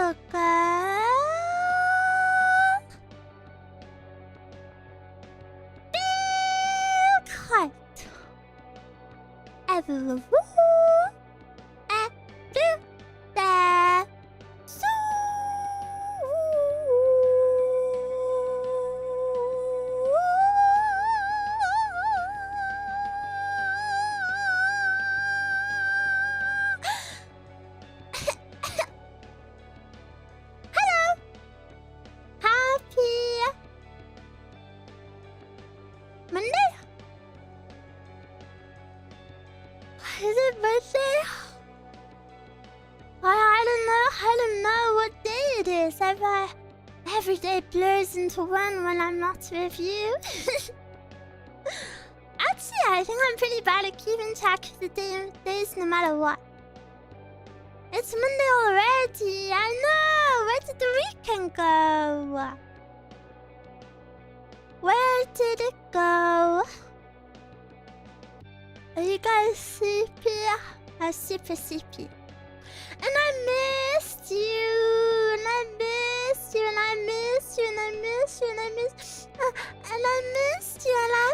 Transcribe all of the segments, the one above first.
해볼까? Big heart. Eruu. Eruu. Da. Su. Hello. Happy Monday. Is it birthday? I don't know what day it is. Every day blurs into one when I'm not with you. Actually, I think I'm pretty bad at keeping track of the days no matter what. It's Monday already. I know. Where did the weekend go? Where did it go? Are you guys sleepy? I'm super sleepy. And I missed you. And I missed you. And I missed you. And I missed you. And I missed and I missed you. And I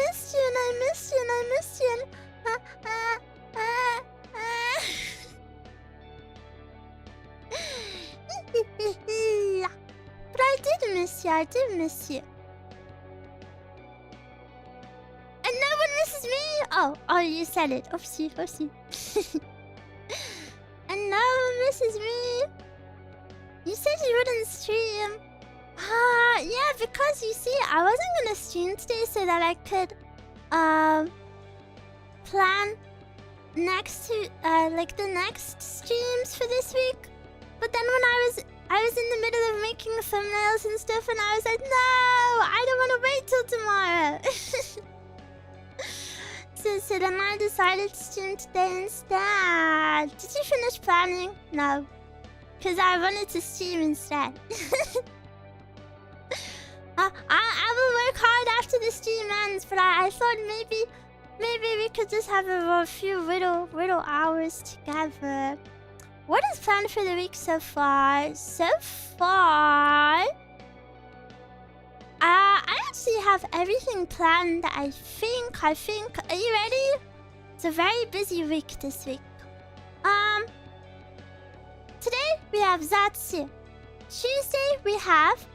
missed you. And I missed you. And I missed you. And but I did miss you. I did miss you. And no one misses me! Oh, you said it. Oshi. And no one misses me. You said you wouldn't stream. Yeah, because you see, I wasn't gonna stream today so that I could, plan the next streams for this week. But then when I was in the middle of making thumbnails and stuff, and I was like, no, I don't want to wait till tomorrow. So then I decided to stream today instead. Did you finish planning? No. Because I wanted to stream instead. I will work hard after the stream ends, but I thought maybe we could just have a few little hours together. What is planned for the week so far? I actually have everything planned. I think. Are you ready? It's a very busy week this week. Today we have Zatsu. Tuesday we have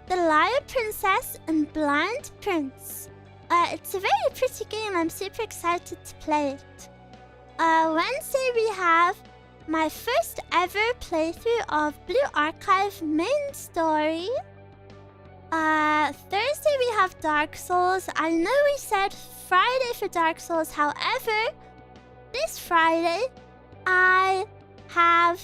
The Liar Princess and Blind Prince. It's a very pretty game. I'm super excited to play it. Wednesday we have my first ever playthrough of Blue Archive main story. Thursday we have Dark Souls. I know we said Friday for Dark Souls. However, this Friday I have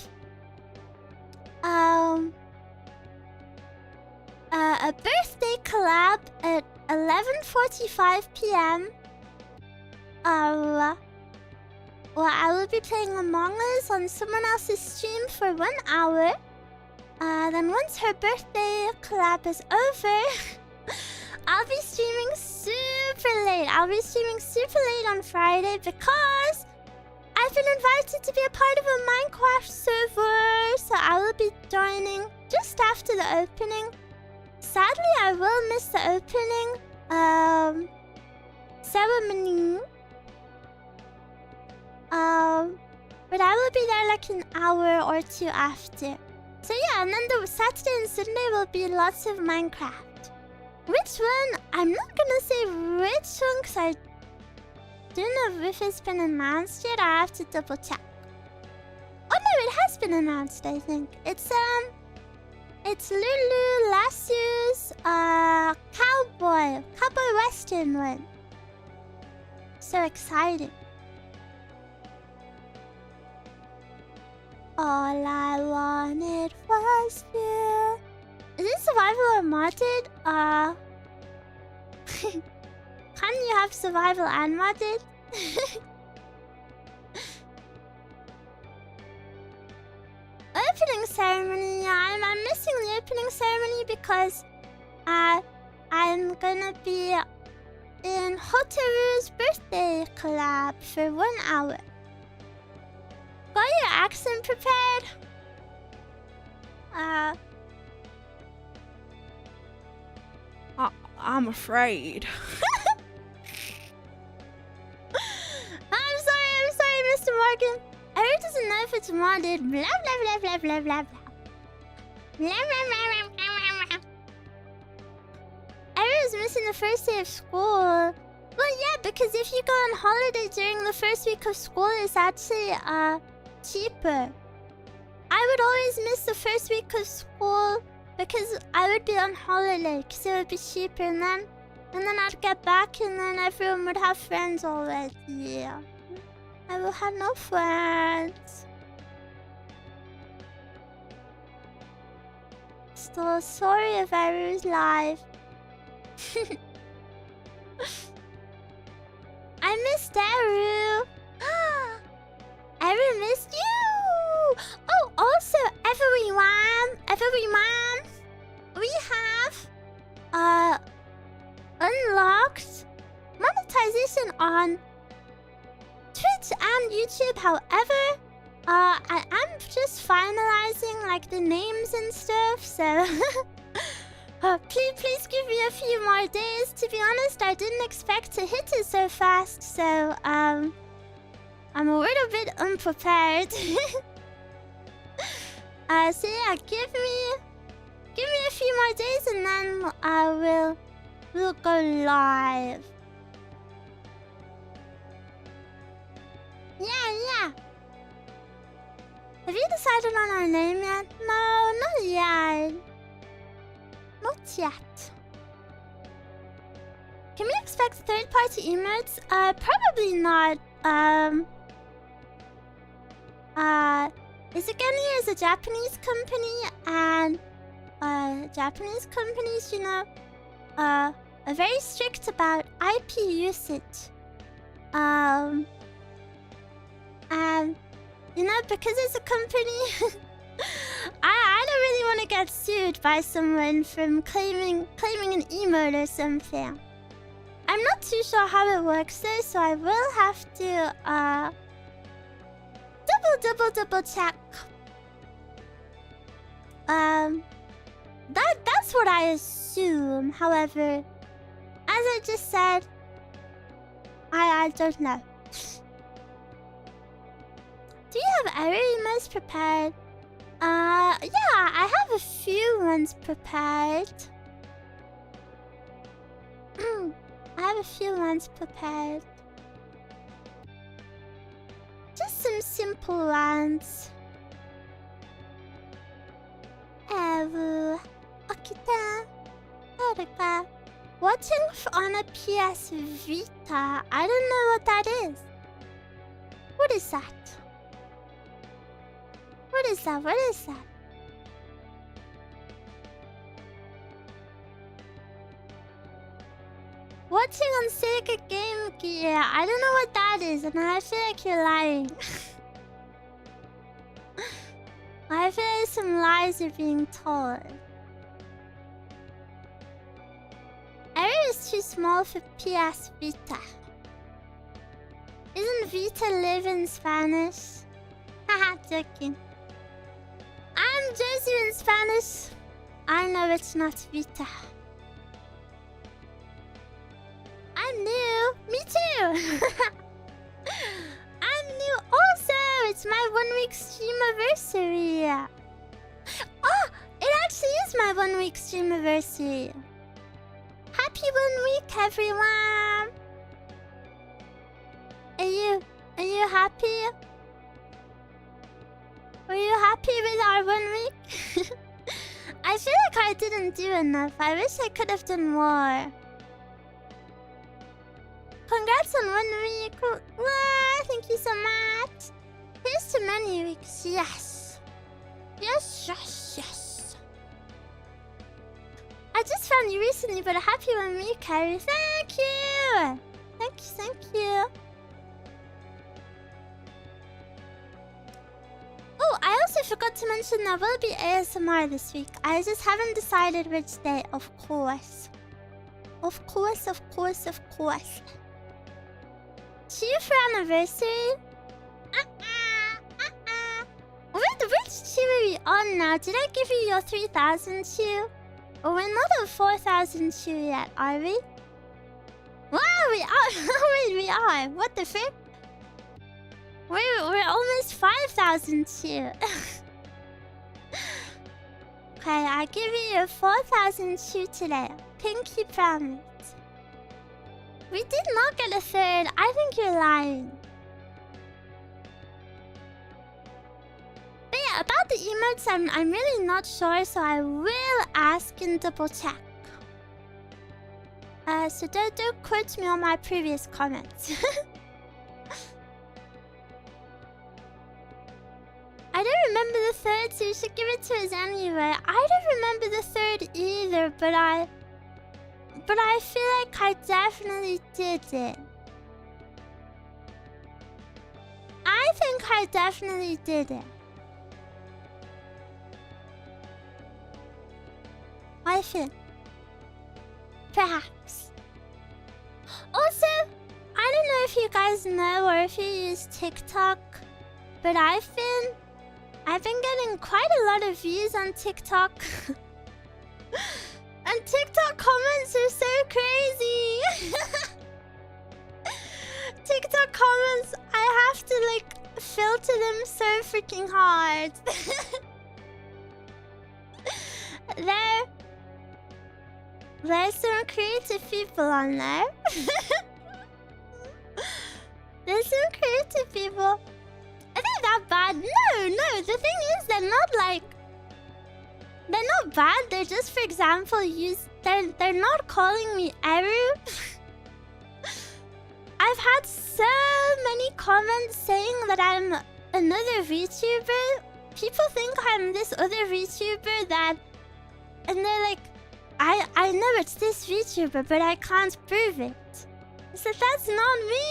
a birthday collab at 11:45 p.m. Well, I will be playing Among Us on someone else's stream for 1 hour. Then once her birthday collab is over, I'll be streaming super late. I'll be streaming super late on Friday because I've been invited to be a part of a Minecraft server. So I will be joining just after the opening. Sadly, I will miss the opening ceremony. But I will be there like an hour or two after. So yeah, and then the Saturday and Sunday will be lots of Minecraft. Which one? I'm not gonna say which one because I don't know if it's been announced yet. I have to double check. Oh no, it has been announced, I think. It's Lulu Lassu's cowboy western one. So exciting. All I wanted was you. Is it survival or modded? Can you have survival and modded? Opening ceremony. I'm missing the opening ceremony because I'm gonna be in Hotaru's birthday collab for 1 hour. Got your accent prepared? I'm afraid. I'm sorry, Mr. Morgan. Eruu doesn't know if it's modded. Blah blah blah blah blah blah blah. Blah blah blah blah blah blah. Eruu is missing the first day of school. Well, yeah, because if you go on holiday during the first week of school, it's actually cheaper. I would always miss the first week of school because I would be on holiday because it would be cheaper, and then I'd get back and then everyone would have friends already. I will have no friends. Still sorry if Eruu's life. I missed Eruu. Eruu missed you. Oh, also everyone, we have unlocked monetization on Twitch and YouTube. However, I am just finalizing like the names and stuff, so please give me a few more days. To be honest, I didn't expect to hit it so fast, so I'm a little bit unprepared. So yeah, give me a few more days and then we'll go live. Yeah. Have you decided on our name yet? No, not yet. Not yet. Can we expect third-party emotes? Probably not. IZIGENIA is a Japanese company, and Japanese companies, you know, are very strict about IP usage. And you know, because it's a company, I don't really want to get sued by someone from claiming an emote or something. I'm not too sure how it works though, so I will have to double check. That's what I assume. However, as I just said, I don't know. Do you have Eruu emotes prepared? Yeah, I have a few ones prepared. I have a few ones prepared. Just some simple ones. Eruu, Okita, Erika. Watching on a PS Vita. I don't know what that is. What is that? What is that? What is that? Watching on Sega Game Gear. I don't know what that is, and I feel like you're lying. I feel like some lies are being told. Eruu is too small for PS Vita. Isn't Vita live in Spanish? Haha, joking. I'm Josie in Spanish. I know it's not Vita. I'm new. Me too. I'm new also. It's my 1 week stream anniversary. Oh, it actually is my 1 week stream anniversary. Happy 1 week, everyone. Are you happy? Were you happy with our 1 week? I feel like I didn't do enough. I wish I could have done more. Congrats on 1 week. Wow, thank you so much. Here's to many weeks. Yes. Yes. I just found you recently, but a happy 1 week, Eruu. Thank you. Thank you. Oh, I also forgot to mention there will be ASMR this week. I just haven't decided which day, of course. Of course. See you for anniversary? Wait, which team are we on now. Did I give you your 3,000 shoe? Oh, we're not at 4,000 shoe yet, are we? Wow, we are. Wait, we are. What the frick? We're almost 5,000 shoe. Okay, I give you 4,000 shoe today. Pinky promise. We did not get a third. I think you're lying. But yeah, about the emotes, I'm really not sure, so I will ask and double check. So don't quote me on my previous comments. I don't remember the third, so you should give it to us anyway. I don't remember the third either, but I feel like I definitely did it. I think I definitely did it. I think. Perhaps. Also, I don't know if you guys know or if you use TikTok, but I've been getting quite a lot of views on TikTok. And TikTok comments are so crazy. TikTok comments, I have to like filter them so freaking hard. There's some creative people on there. There's some creative people. Are they that bad? No. The thing is, they're not bad. They're just, for example, they're not calling me Eruu. I've had so many comments saying that I'm another VTuber. People think I'm this other VTuber and they're like, I know it's this VTuber, but I can't prove it. I said, that's not me.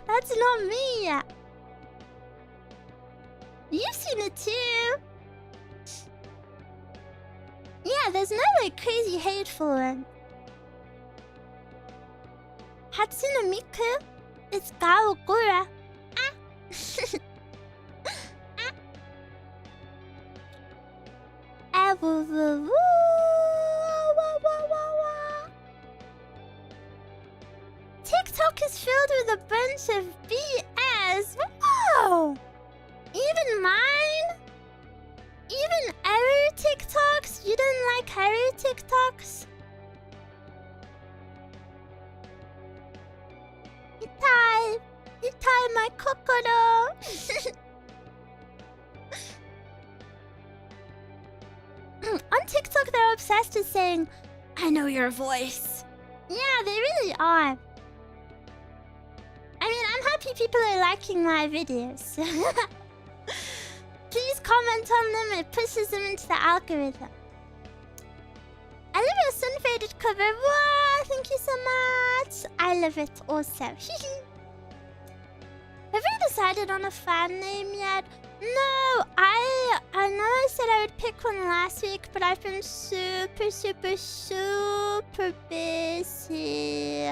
That's not me. You've seen it too. Yeah, there's no like crazy hateful one. Hatsune Miku, it's Gaokura. Woo, woo, woo. TikTok is filled with a bunch of BS. Wow! Even mine? Even Eruu TikToks? You don't like Eruu TikToks? Itai my kokoro. On TikTok, they're obsessed with saying, I know your voice. Yeah, they really are. I mean, I'm happy people are liking my videos. Please comment on them, it pushes them into the algorithm. I love your sun-faded cover. Wow, thank you so much. I love it also. Have you decided on a fan name yet? No, I know I said I would pick one last week, but I've been super busy.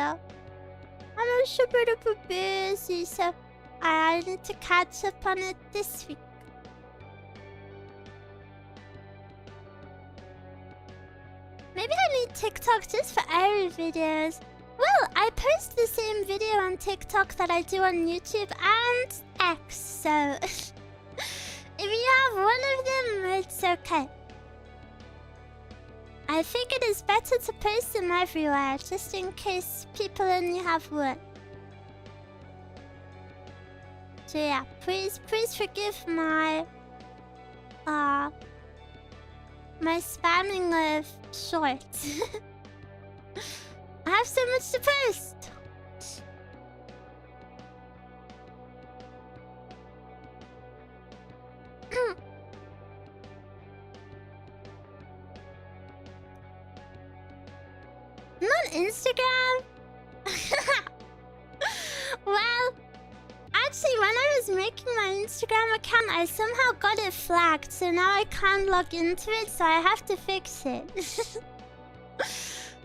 I'm super duper busy, so I need to catch up on it this week. Maybe I need TikTok just for Eruu videos. Well, I post the same video on TikTok that I do on YouTube and X, so if you have one of them, it's okay. I think it is better to post them everywhere, just in case people only have one. So yeah, please forgive my my spamming of shorts. I have so much to post. Not Instagram. Well, actually, when I was making my Instagram account, I somehow got it flagged, so now I can't log into it, so I have to fix it.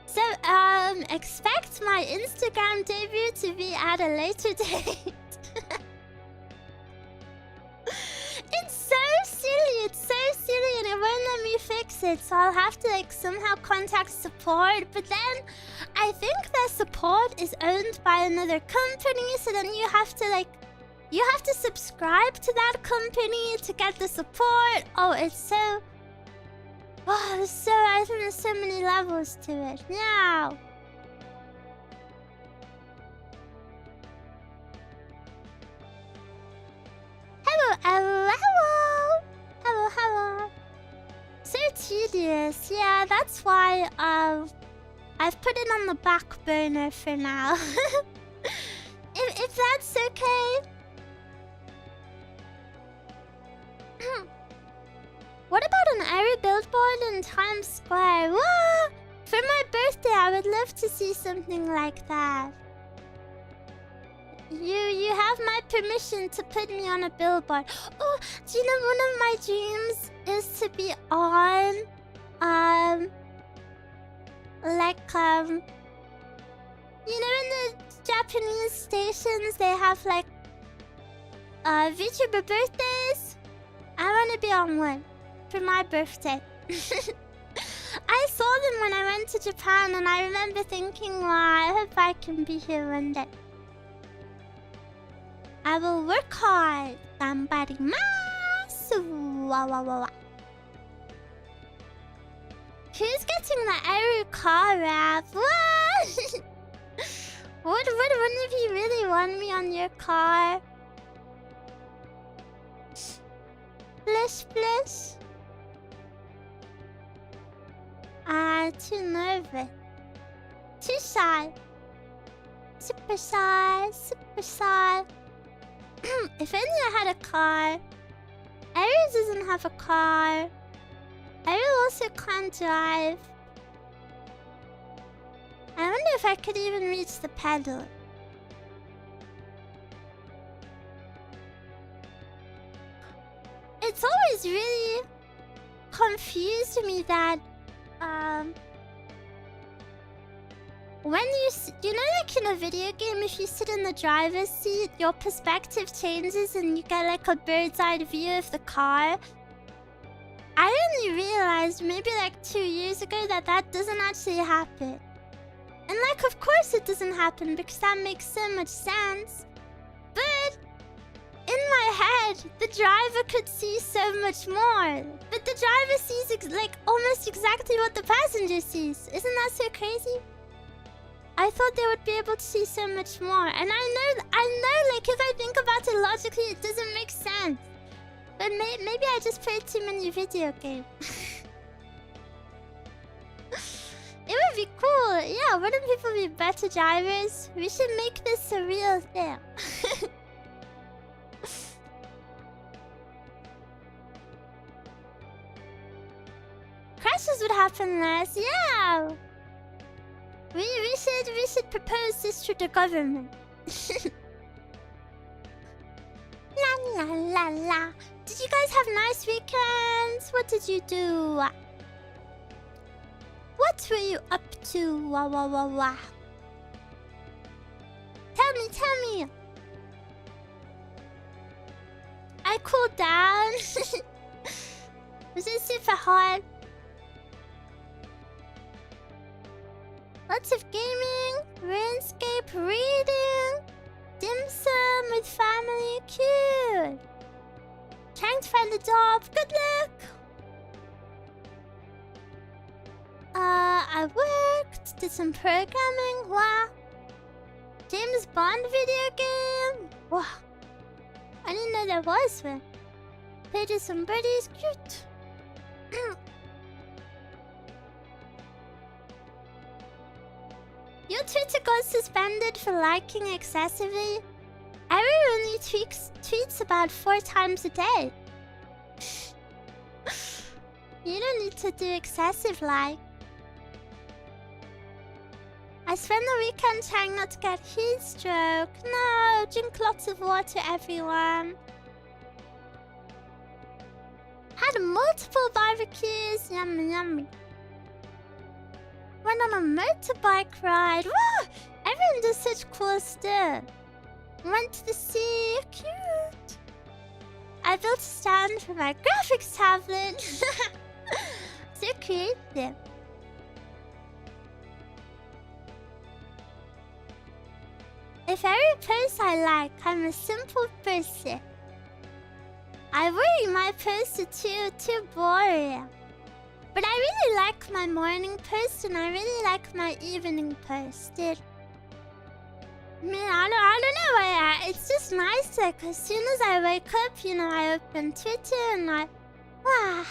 So, expect my Instagram debut to be at a later date. It's so it, so I'll have to like somehow contact support. But then I think the support is owned by another company, so then you have to subscribe to that company to get the support. Oh, it's so... Oh, I think there's so many levels to it. Now. Hello. So tedious. Yeah, that's why I've put it on the back burner for now. if that's okay. What about an Eruu billboard in Times Square? Whoa! For my birthday, I would love to see something like that. You have my permission to put me on a billboard. Oh, do you know one of my dreams is to be on, you know, in the Japanese stations, they have like, VTuber birthdays. I want to be on one for my birthday. I saw them when I went to Japan, and I remember thinking, wow, I hope I can be here one day. I will work hard. Gambarimasu. Wow. Who's getting the Eruu car wrap? What? Would one of you really want me on your car? Splish. Too nervous. Too shy. Super shy. If only I had a car. Eruu doesn't have a car. Eruu also can't drive. I wonder if I could even reach the pedal. It's always really confused me that when you know, like in a video game, if you sit in the driver's seat, your perspective changes and you get like a bird's eye view of the car. I only realized maybe like 2 years ago that doesn't actually happen. And like, of course it doesn't happen because that makes so much sense. But in my head, the driver could see so much more. But the driver sees like almost exactly what the passenger sees. Isn't that so crazy? I thought they would be able to see so much more. And I know, like, if I think about it logically, it doesn't make sense. But maybe I just played too many video games. It would be cool. Yeah, wouldn't people be better drivers? We should make this a real thing. Crashes would happen less. Yeah. We should propose this to the government. La. Did you guys have nice weekends? What did you do? What were you up to? Wah. Tell me. I cooled down. Was it super hot? Lots of gaming, RuneScape, reading, dim sum with family, cute. Trying to find a job, good luck. I worked, did some programming, wow. James Bond video game, wow. I didn't know there was one. Played with some buddies, cute. Your Twitter got suspended for liking excessively. Eruu only tweets about 4 times a day. You don't need to do excessive like. I spend the weekend trying not to get heat stroke. No, drink lots of water, everyone. Had multiple barbecues. Yummy. Went on a motorbike ride. Whoa! Everyone does such cool stuff. Went to the sea. Cute. I built a stand for my graphics tablet. So creative. If every purse I like, I'm a simple person. I worry my purse is too boring. But I really like my morning purse and I really like my evening purse, dude. I mean, I don't know why. It's just nice. Like, as soon as I wake up, you know, I open Twitter and wow.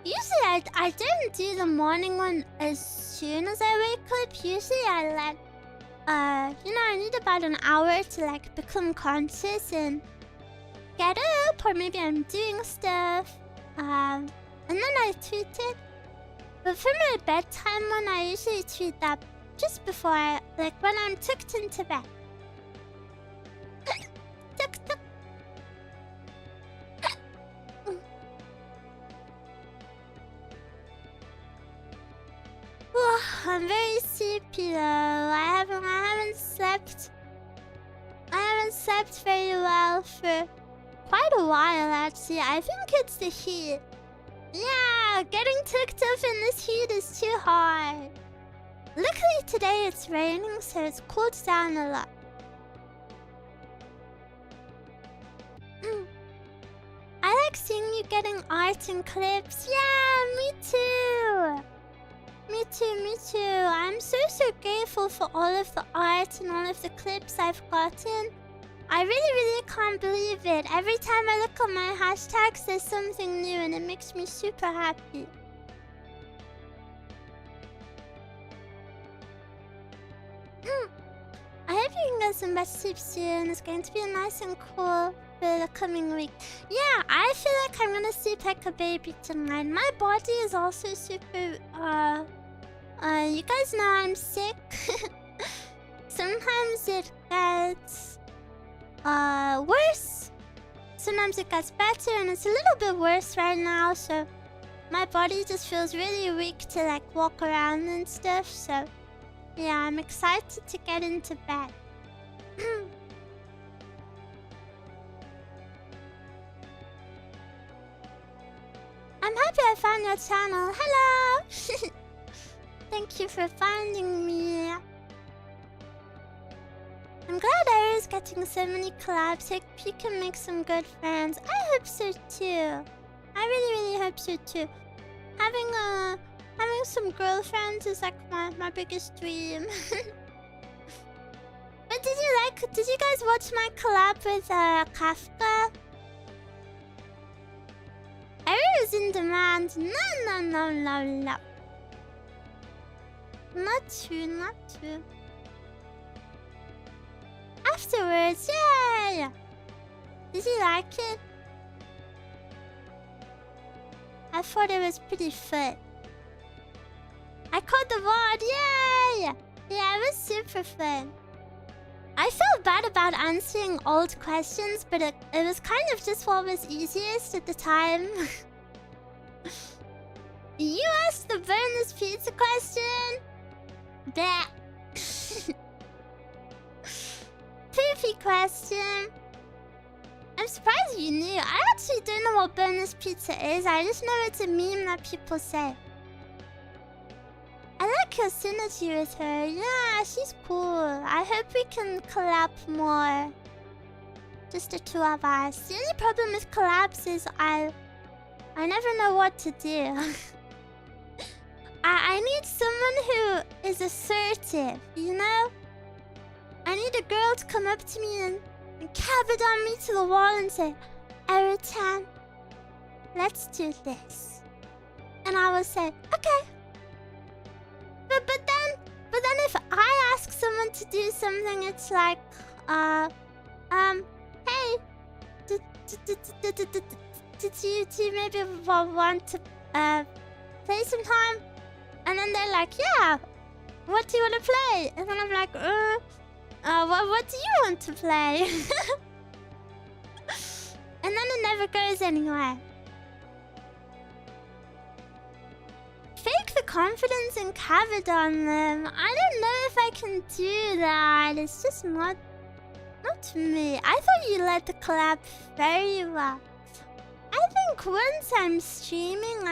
Usually I don't do the morning one as soon as I wake up. Usually I let, you know, I need about an hour to like become conscious and get up, or maybe I'm doing stuff. And then I tweet it. But for my bedtime one, I usually tweet that just before like when I'm tucked into bed. Tuck. Oh, I'm very sleepy though. I haven't slept. I haven't slept very well for quite a while actually. I think it's the heat. Yeah, getting tucked up in this heat is too hard. Luckily today it's raining, so it's cooled down a lot. I like seeing you getting art and clips. Yeah, me too. Me too. I'm so grateful for all of the art and all of the clips I've gotten. I really can't believe it. Every time I look at my hashtags, there's something new and it makes me super happy. I hope you can get some better sleep soon. It's going to be nice and cool for the coming week. Yeah, I feel like I'm gonna sleep like a baby tonight. My body is also super, you guys know I'm sick. Sometimes it gets, worse. Sometimes it gets better, and it's a little bit worse right now, so my body just feels really weak to like walk around and stuff, so yeah, I'm excited to get into bed. I'm happy I found your channel. Hello! Thank you for finding me. I'm glad Eruu's getting so many collabs. Hope you can make some good friends. I hope so too. I really hope so too. Having some girlfriends is like my biggest dream. But did you guys watch my collab with Kafka? Eruu is in demand. No. Not true. Afterwards, yay! Did you like it? I thought it was pretty fun. I caught the VOD, yay! Yeah, it was super fun. I felt bad about answering old questions, but it was kind of just what was easiest at the time. You asked the boneless pizza question? Bleh. Poopy question. I'm surprised you knew. I actually don't know what boneless pizza is. I just know it's a meme that people say. I like your synergy with her. Yeah, she's cool. I hope we can collab more. Just the two of us. The only problem with collabs is I never know what to do. I need someone who is assertive, you know? I need a girl to come up to me and cabot on me to the wall and say, Eruu-chan, let's do this. And I will say, okay. But then if I ask someone to do something, it's like, hey, do you maybe want to play sometime? And then they're like, yeah, what do you want to play? And then I'm like, what do you want to play? And then it never goes anywhere. Fake the confidence and cabot on them. I don't know if I can do that. It's just not me. I thought you led the collab very well. I think once I'm streaming,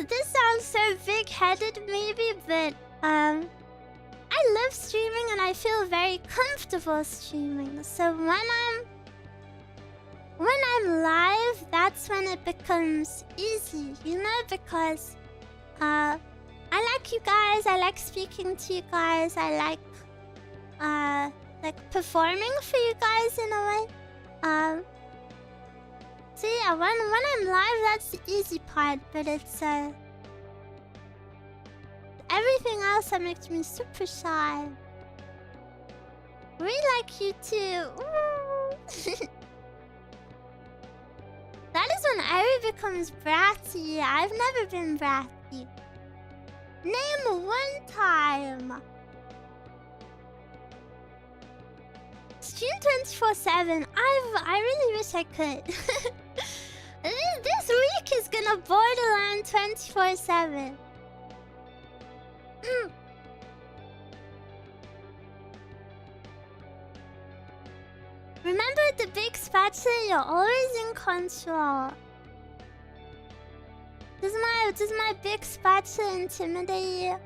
This sounds so big-headed maybe, but I love streaming and I feel very comfortable streaming. So when I'm live, that's when it becomes easy, you know, because I like you guys, I like speaking to you guys, I like performing for you guys in a way. So yeah, when I'm live, that's the easy part, but it's everything else that makes me super shy. We like you too. Ooh. That is when Eruu becomes bratty. I've never been bratty. Name one time. Stream 24/7. I really wish I could. This week is gonna borderline 24/7. Remember the big spatula, you're always in control. Does my big spatula intimidate you?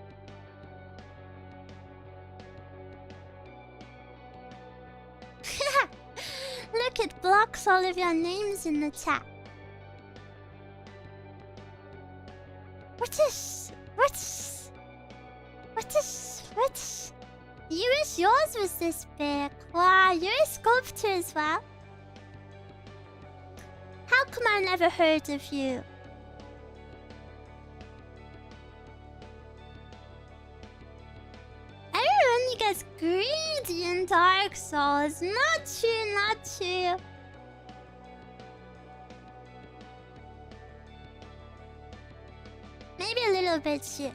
Look, it blocks all of your names in the chat. What? You wish yours was this big. Wow, you're a sculptor as well. How come I never heard of you? Everyone you gets greedy in Dark Souls. Not true, not true. Maybe a little bit true.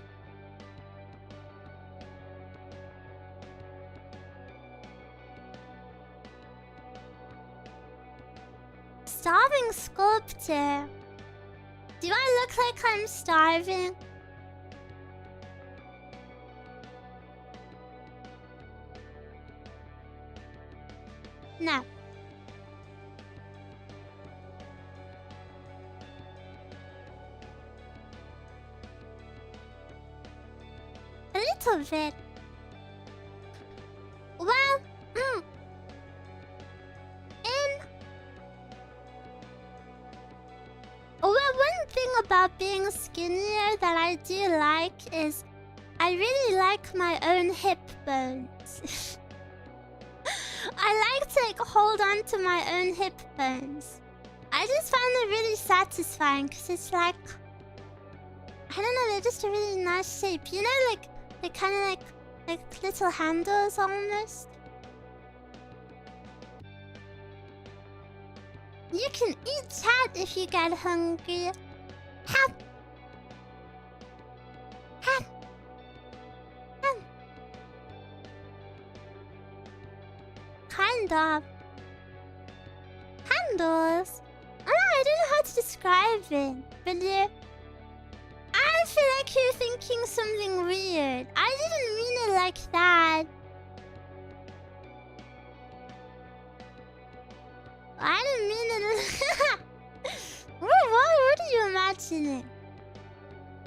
Starving sculptor. Do I look like I'm starving? No. A little bit. Well, one thing about being skinnier that I do like is I really like my own hip bones. I like to hold on to my own hip bones. I just find it really satisfying because it's like, I don't know, they're just a really nice shape. You know, they're kind of like little handles almost. You can eat chat if you get hungry. Hap. Hap. Hap. Kind of. Handles? Oh, I don't know how to describe it. But I feel like you're thinking something weird. I didn't mean it like that. I didn't mean it. What are you imagining?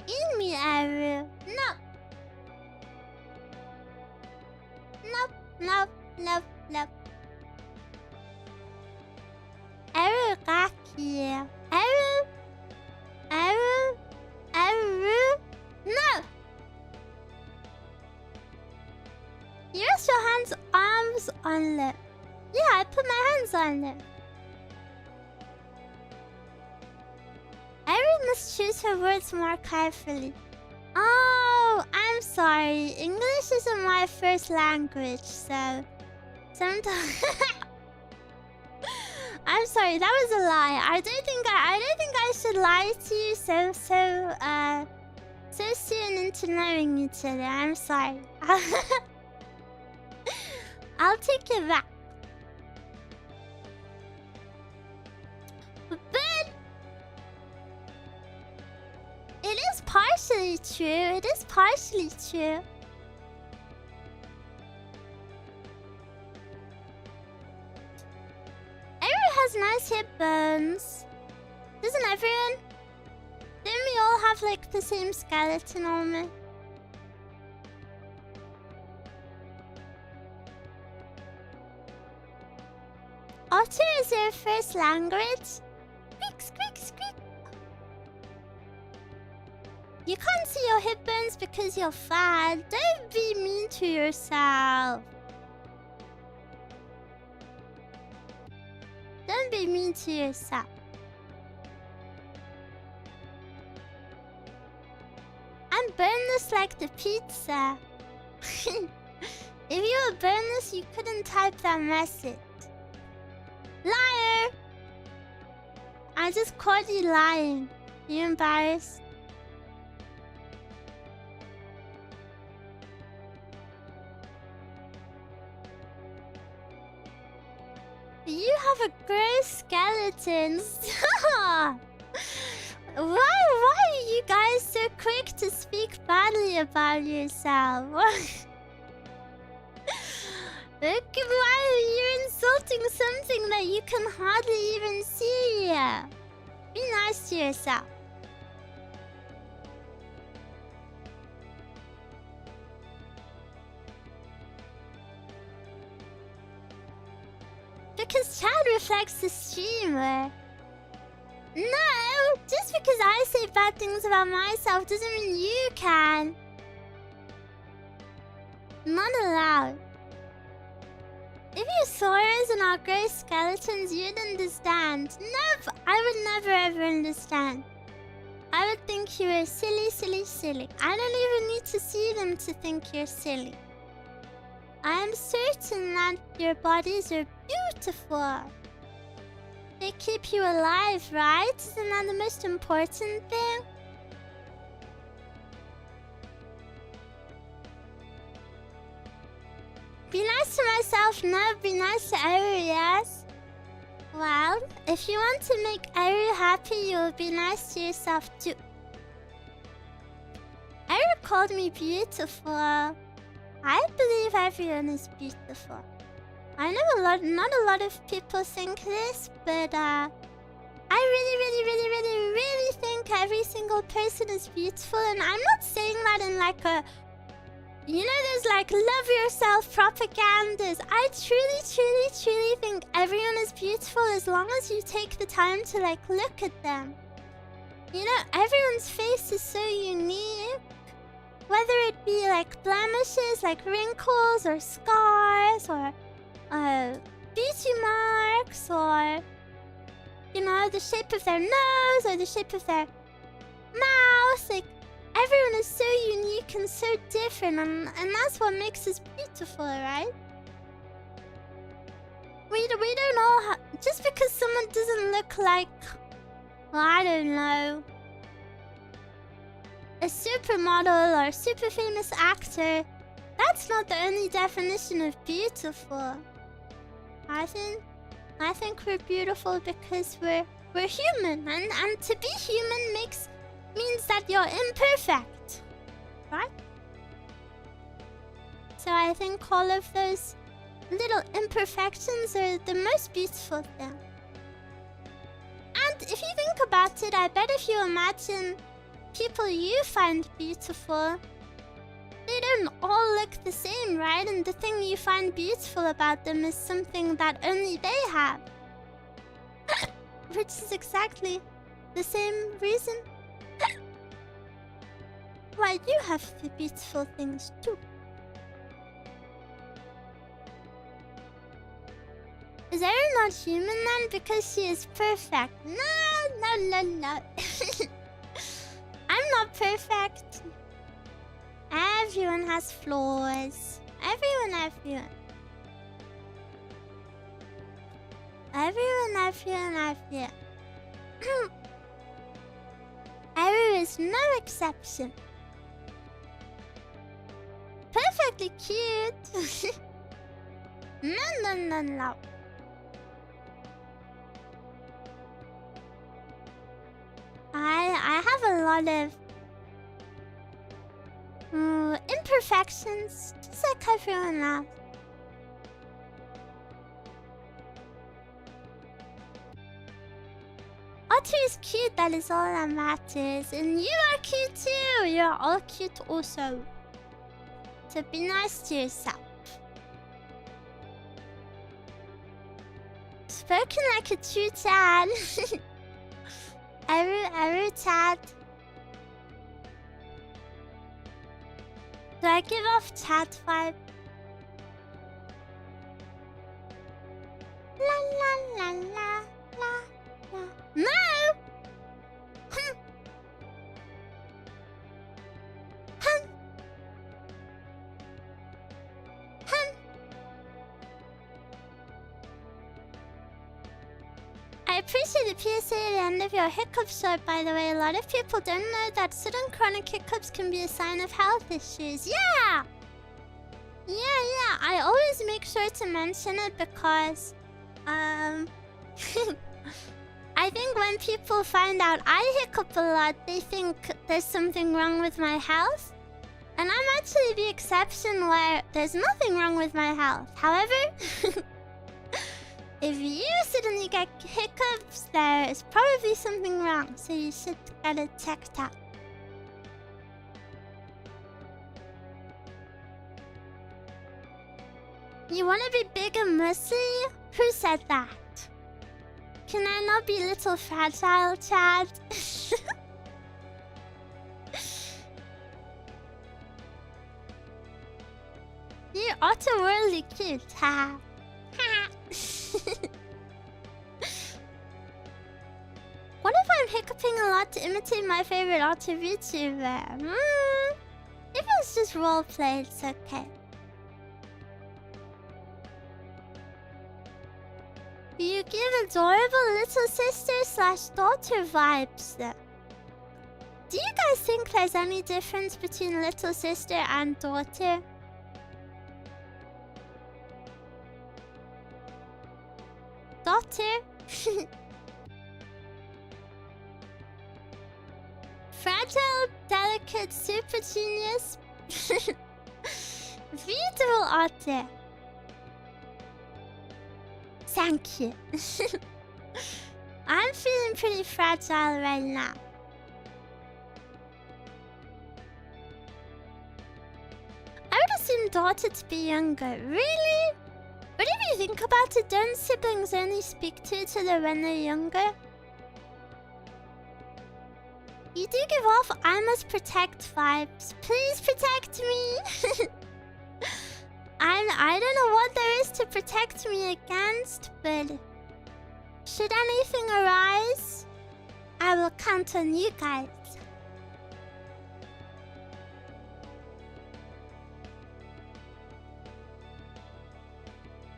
Eat me, Eruu. No. Nope. Eruu Gaki. Eruu. No. You rest your arms on them. Yeah, I put my hands on them. Eruu must choose her words more carefully. Oh, I'm sorry. English isn't my first language, so sometimes I'm sorry. That was a lie. I don't think I should lie to you so soon into knowing each other. I'm sorry. I'll take it back. But it is partially true. Eruu has has nice hip bones. Doesn't everyone? Didn't we all have like the same skeleton almost? Otter is your first language? Squeak, squeak, squeak. You can't see your hip bones because you're fat. Don't be mean to yourself. Don't be mean to yourself. I'm boneless like the pizza. If you were boneless, you couldn't type that message. Liar! I just caught you lying. You embarrassed? You have a gross skeleton. Why are you guys so quick to speak badly about yourself? Look, why are you insulting something that you can hardly even see? Be nice to yourself. Because chat reflects the streamer. No! Just because I say bad things about myself doesn't mean you can. Not allowed. If you saw us in our grey skeletons, you'd understand. Never! I would never ever understand. I would think you were silly, silly, silly. I don't even need to see them to think you're silly. I am certain that your bodies are beautiful. They keep you alive, right? Isn't that the most important thing? Be nice to myself, no, be nice to Eruu, yes? Well, if you want to make Eruu happy, you'll be nice to yourself too. Eruu called me beautiful. I believe everyone is beautiful. I know not a lot of people think this, but I really think every single person is beautiful, and I'm not saying that in like a, you know, there's like love yourself propagandas. I truly think everyone is beautiful as long as you take the time to like look at them. You know, everyone's face is so unique. Whether it be like blemishes, like wrinkles or scars or beauty marks, or, you know, the shape of their nose or the shape of their mouth. Like, everyone is so unique and so different, and that's what makes us beautiful, right? We don't all have... Just because someone doesn't look like... Well, I don't know... a supermodel or a super famous actor, that's not the only definition of beautiful. I think we're beautiful because we're human, and to be human means that you're imperfect, right? So I think all of those little imperfections are the most beautiful thing. And if you think about it, I bet if you imagine people you find beautiful, they don't all look the same, right? And the thing you find beautiful about them is something that only they have. Which is exactly the same reason why you have the beautiful things too. Is Eruu not human then because she is perfect? No. I'm not perfect. Everyone has flaws. Everyone. Eruu is no exception. Perfectly cute. No. I have a lot of imperfections, just like everyone else. Otter is cute, that is all that matters. And you are cute too. You're all cute also. So be nice to yourself. Spoken like a true Chad. Eruu Chad. Do I give off Chad vibe? La la la la la la. No! I appreciate the PSA at the end of your hiccup short, by the way. A lot of people don't know that sudden chronic hiccups can be a sign of health issues. Yeah! Yeah. I always make sure to mention it because... I think when people find out I hiccup a lot, they think there's something wrong with my health. And I'm actually the exception where there's nothing wrong with my health. However... if you suddenly get hiccups, there is probably something wrong, so you should get it checked out. You wanna be big and muscly? Who said that? Can I not be little fragile, Chad? You're otherworldly cute, ha. What if I'm hiccuping a lot to imitate my favorite otter VTuber? If it's just roleplay, it's okay. You give adorable little sister/daughter vibes though. Do you guys think there's any difference between little sister and daughter? Daughter? Fragile, delicate, super genius. Beautiful otter. Thank you. I'm feeling pretty fragile right now. I would assume daughter to be younger. Really? But if you think about it, don't siblings only speak to each other when they're younger? You do give off I must protect vibes. Please protect me! I don't know what there is to protect me against, but... should anything arise, I will count on you guys.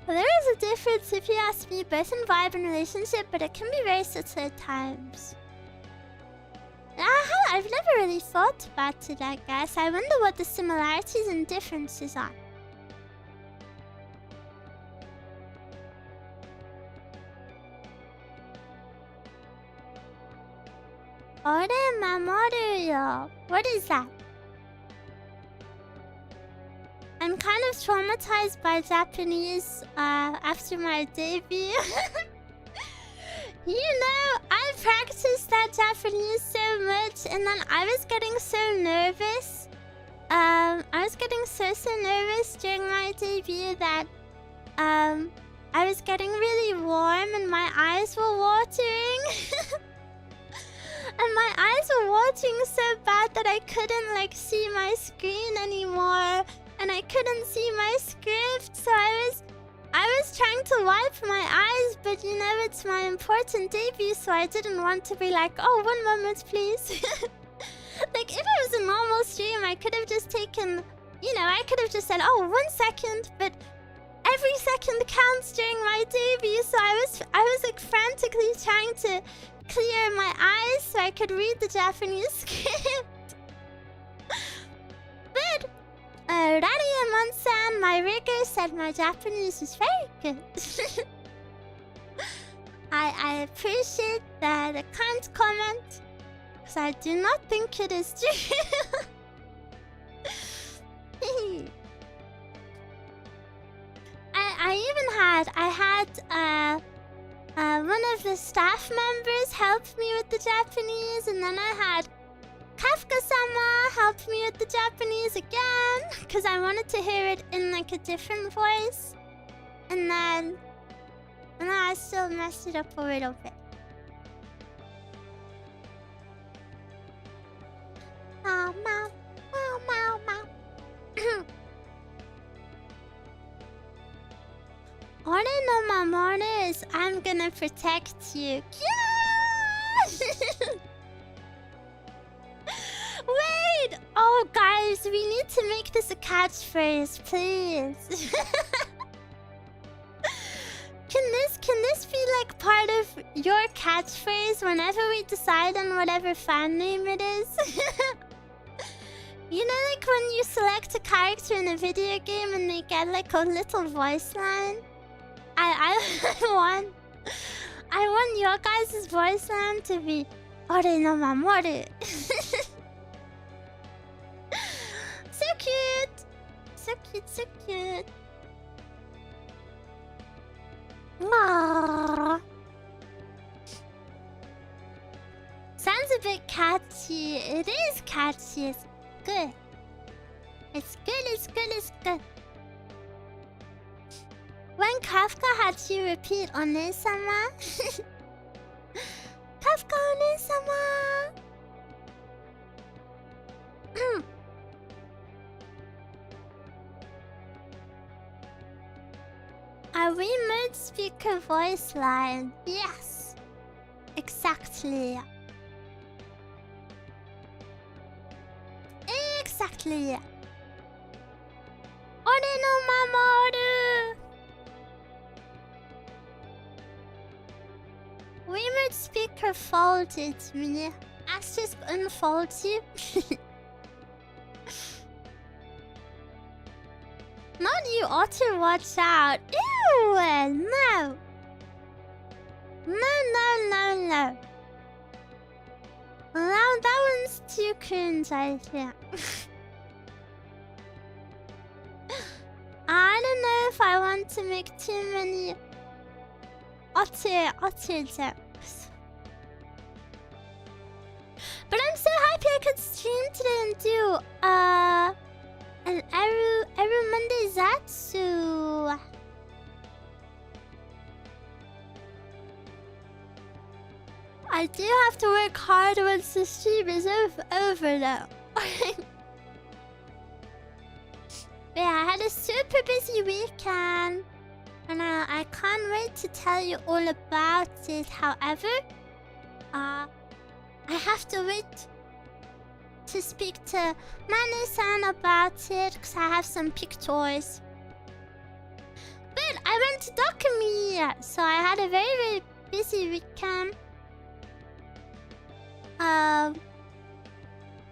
Well, there is a difference if you ask me, both in vibe and relationship, but it can be very subtle at times. I've never really thought about it, I guess. I wonder what the similarities and differences are. Ore mamoru. What is that? I'm kind of traumatized by Japanese after my debut. You know, I practiced that Japanese so much, and then I was getting so nervous. I was getting so nervous during my debut that I was getting really warm and my eyes were watering. And my eyes were watering so bad that I couldn't see my screen anymore, and I couldn't see my script, so I was trying to wipe my eyes, but you know, it's my important debut, so I didn't want to be like, oh, 1 moment, please. Like, if it was a normal stream, I could have just taken, you know, I could have just said, oh, 1 second, but every second counts during my debut, so I was like frantically trying to clear my eyes so I could read the Japanese script. But Rariamon-san, my rigger, said my Japanese is very good. I appreciate the kind comment, because I do not think it is true. I One of the staff members helped me with the Japanese, and then I had Kafka-sama help me with the Japanese again, because I wanted to hear it in like a different voice. And then I still messed it up a little bit. Meow, meow, meow, meow, meow. Ore no Mamore is I'm gonna protect you. Wait! Oh, guys, we need to make this a catchphrase, please. Can this be like part of your catchphrase whenever we decide on whatever fan name it is? You know, like when you select a character in a video game and they get like a little voice line? I want your guys' voice line to be Ore no Mamoru. So cute! So cute, so cute. Aww. Sounds a bit catchy. It is catchy. It's good. It's good, it's good, it's good. When Kafka had you repeat One-sama. Kafka One-sama. A remote speaker voice line. Yes. Exactly. Exactly. Ore no Mamoru. Remote speaker folded me. Asterisk unfolds you. Not you, Otter, watch out. Ew, no. No. Now that one's too cringe, I think. I don't know if I want to make too many Otter jokes. But I'm so happy I could stream today and do an Eruu Monday Zatsu. I do have to work hard once the stream is over now. Yeah, I had a super busy weekend. And I can't wait to tell you all about it. However, I have to wait to speak to Mane-san about it because I have some pictures. But I went to Dokumi, so I had a very, very busy weekend.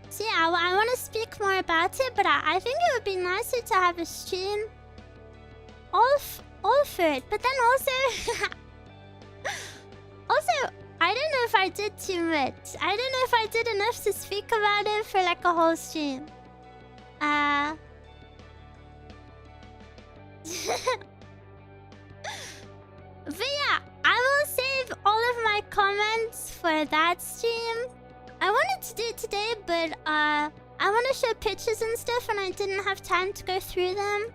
So yeah, I want to speak more about it, but I think it would be nicer to have a stream all for it. But then also, I don't know if I did too much. I don't know if I did enough to speak about it for like a whole stream. But yeah, I will save all of my comments for that stream. I wanted to do it today, but I want to show pictures and stuff, and I didn't have time to go through them.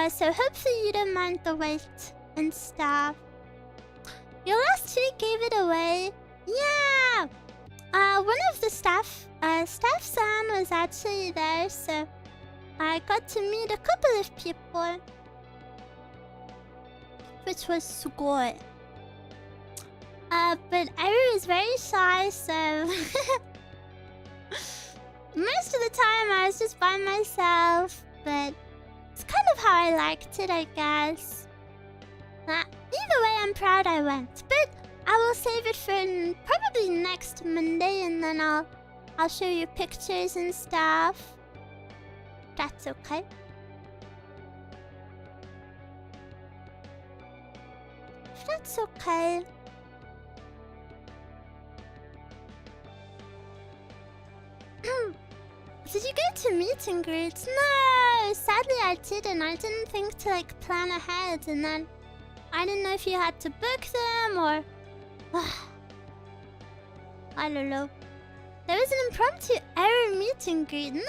So hopefully you don't mind the wait and stuff. Your last tweet gave it away. Yeah! One of the staff-san was actually there, so I got to meet a couple of people. Which was sugoi. But Eruu is very shy, so... Most of the time I was just by myself, but... It's kind of how I liked it, I guess. Either way, I'm proud I went. But I will save it for probably next Monday, and then I'll show you pictures and stuff. That's okay. If that's okay. Did you go to meet and greets? No! Sadly, I didn't. I didn't think to like plan ahead, and then I didn't know if you had to book them or... I don't know. There was an impromptu Eruu meet and greet. No,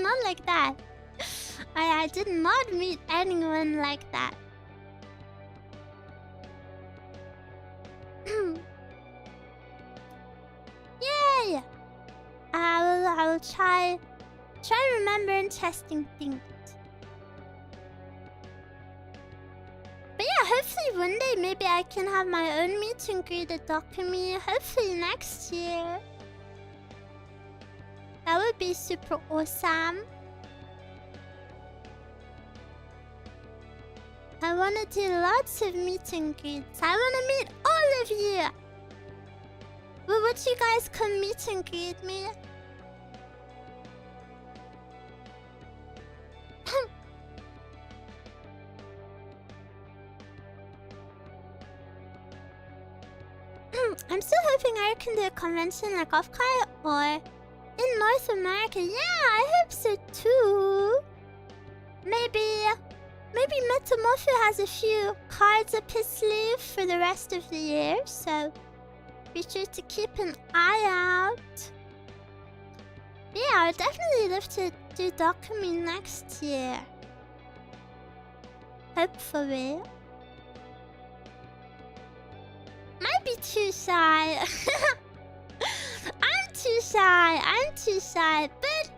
not like that. I did not meet anyone like that. Yay! I will try and remember interesting things. But yeah, hopefully one day maybe I can have my own meet and greet at Claymie. Hopefully next year. That would be super awesome. I want to do lots of meet and greets. I want to meet all of you. Would you guys come meet and greet me? I'm still hoping I can do a convention like off-Kai or in North America. Yeah, I hope so too. Maybe Metamorpho has a few cards up his sleeve for the rest of the year, so be sure to keep an eye out. Yeah, I would definitely love to do Dokumi next year. Hopefully. Might be too shy. I'm too shy. But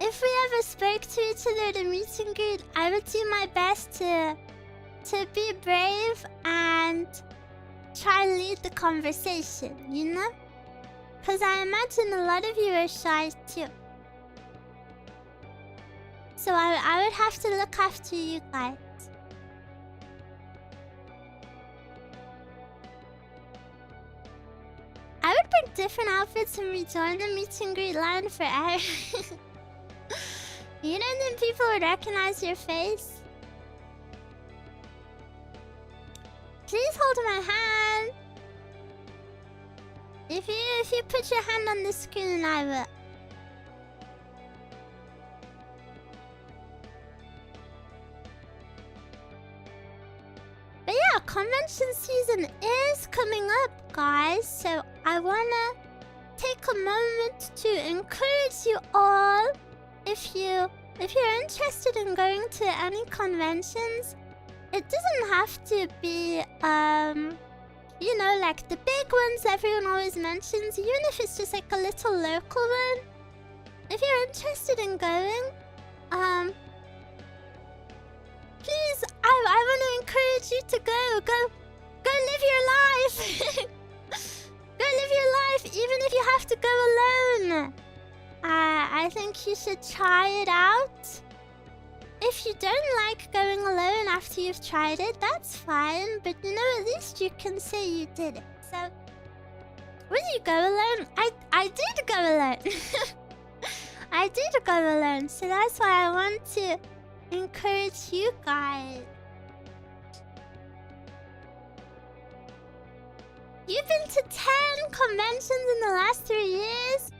if we ever spoke to each other at a meet and greet, I would do my best to be brave and try and lead the conversation, you know? Because I imagine a lot of you are shy too. So I would have to look after you guys. I would bring different outfits and rejoin the meet and greet line for Eruu. You know, then people would recognize your face. Please hold my hand. If you put your hand on the screen, I will. But yeah, convention season is coming up, guys. So I wanna take a moment to encourage you all. If you're interested in going to any conventions, it doesn't have to be you know, like the big ones everyone always mentions. Even if it's just like a little local one, if you're interested in going, please, I want to encourage you to go live your life. Go live your life, even if you have to go alone. I think you should try it out. If you don't like going alone after you've tried it, that's fine. But you know, at least you can say you did it. So, will you go alone? I did go alone. I did go alone. So that's why I want to encourage you guys. You've been to 10 conventions in the last 3 years?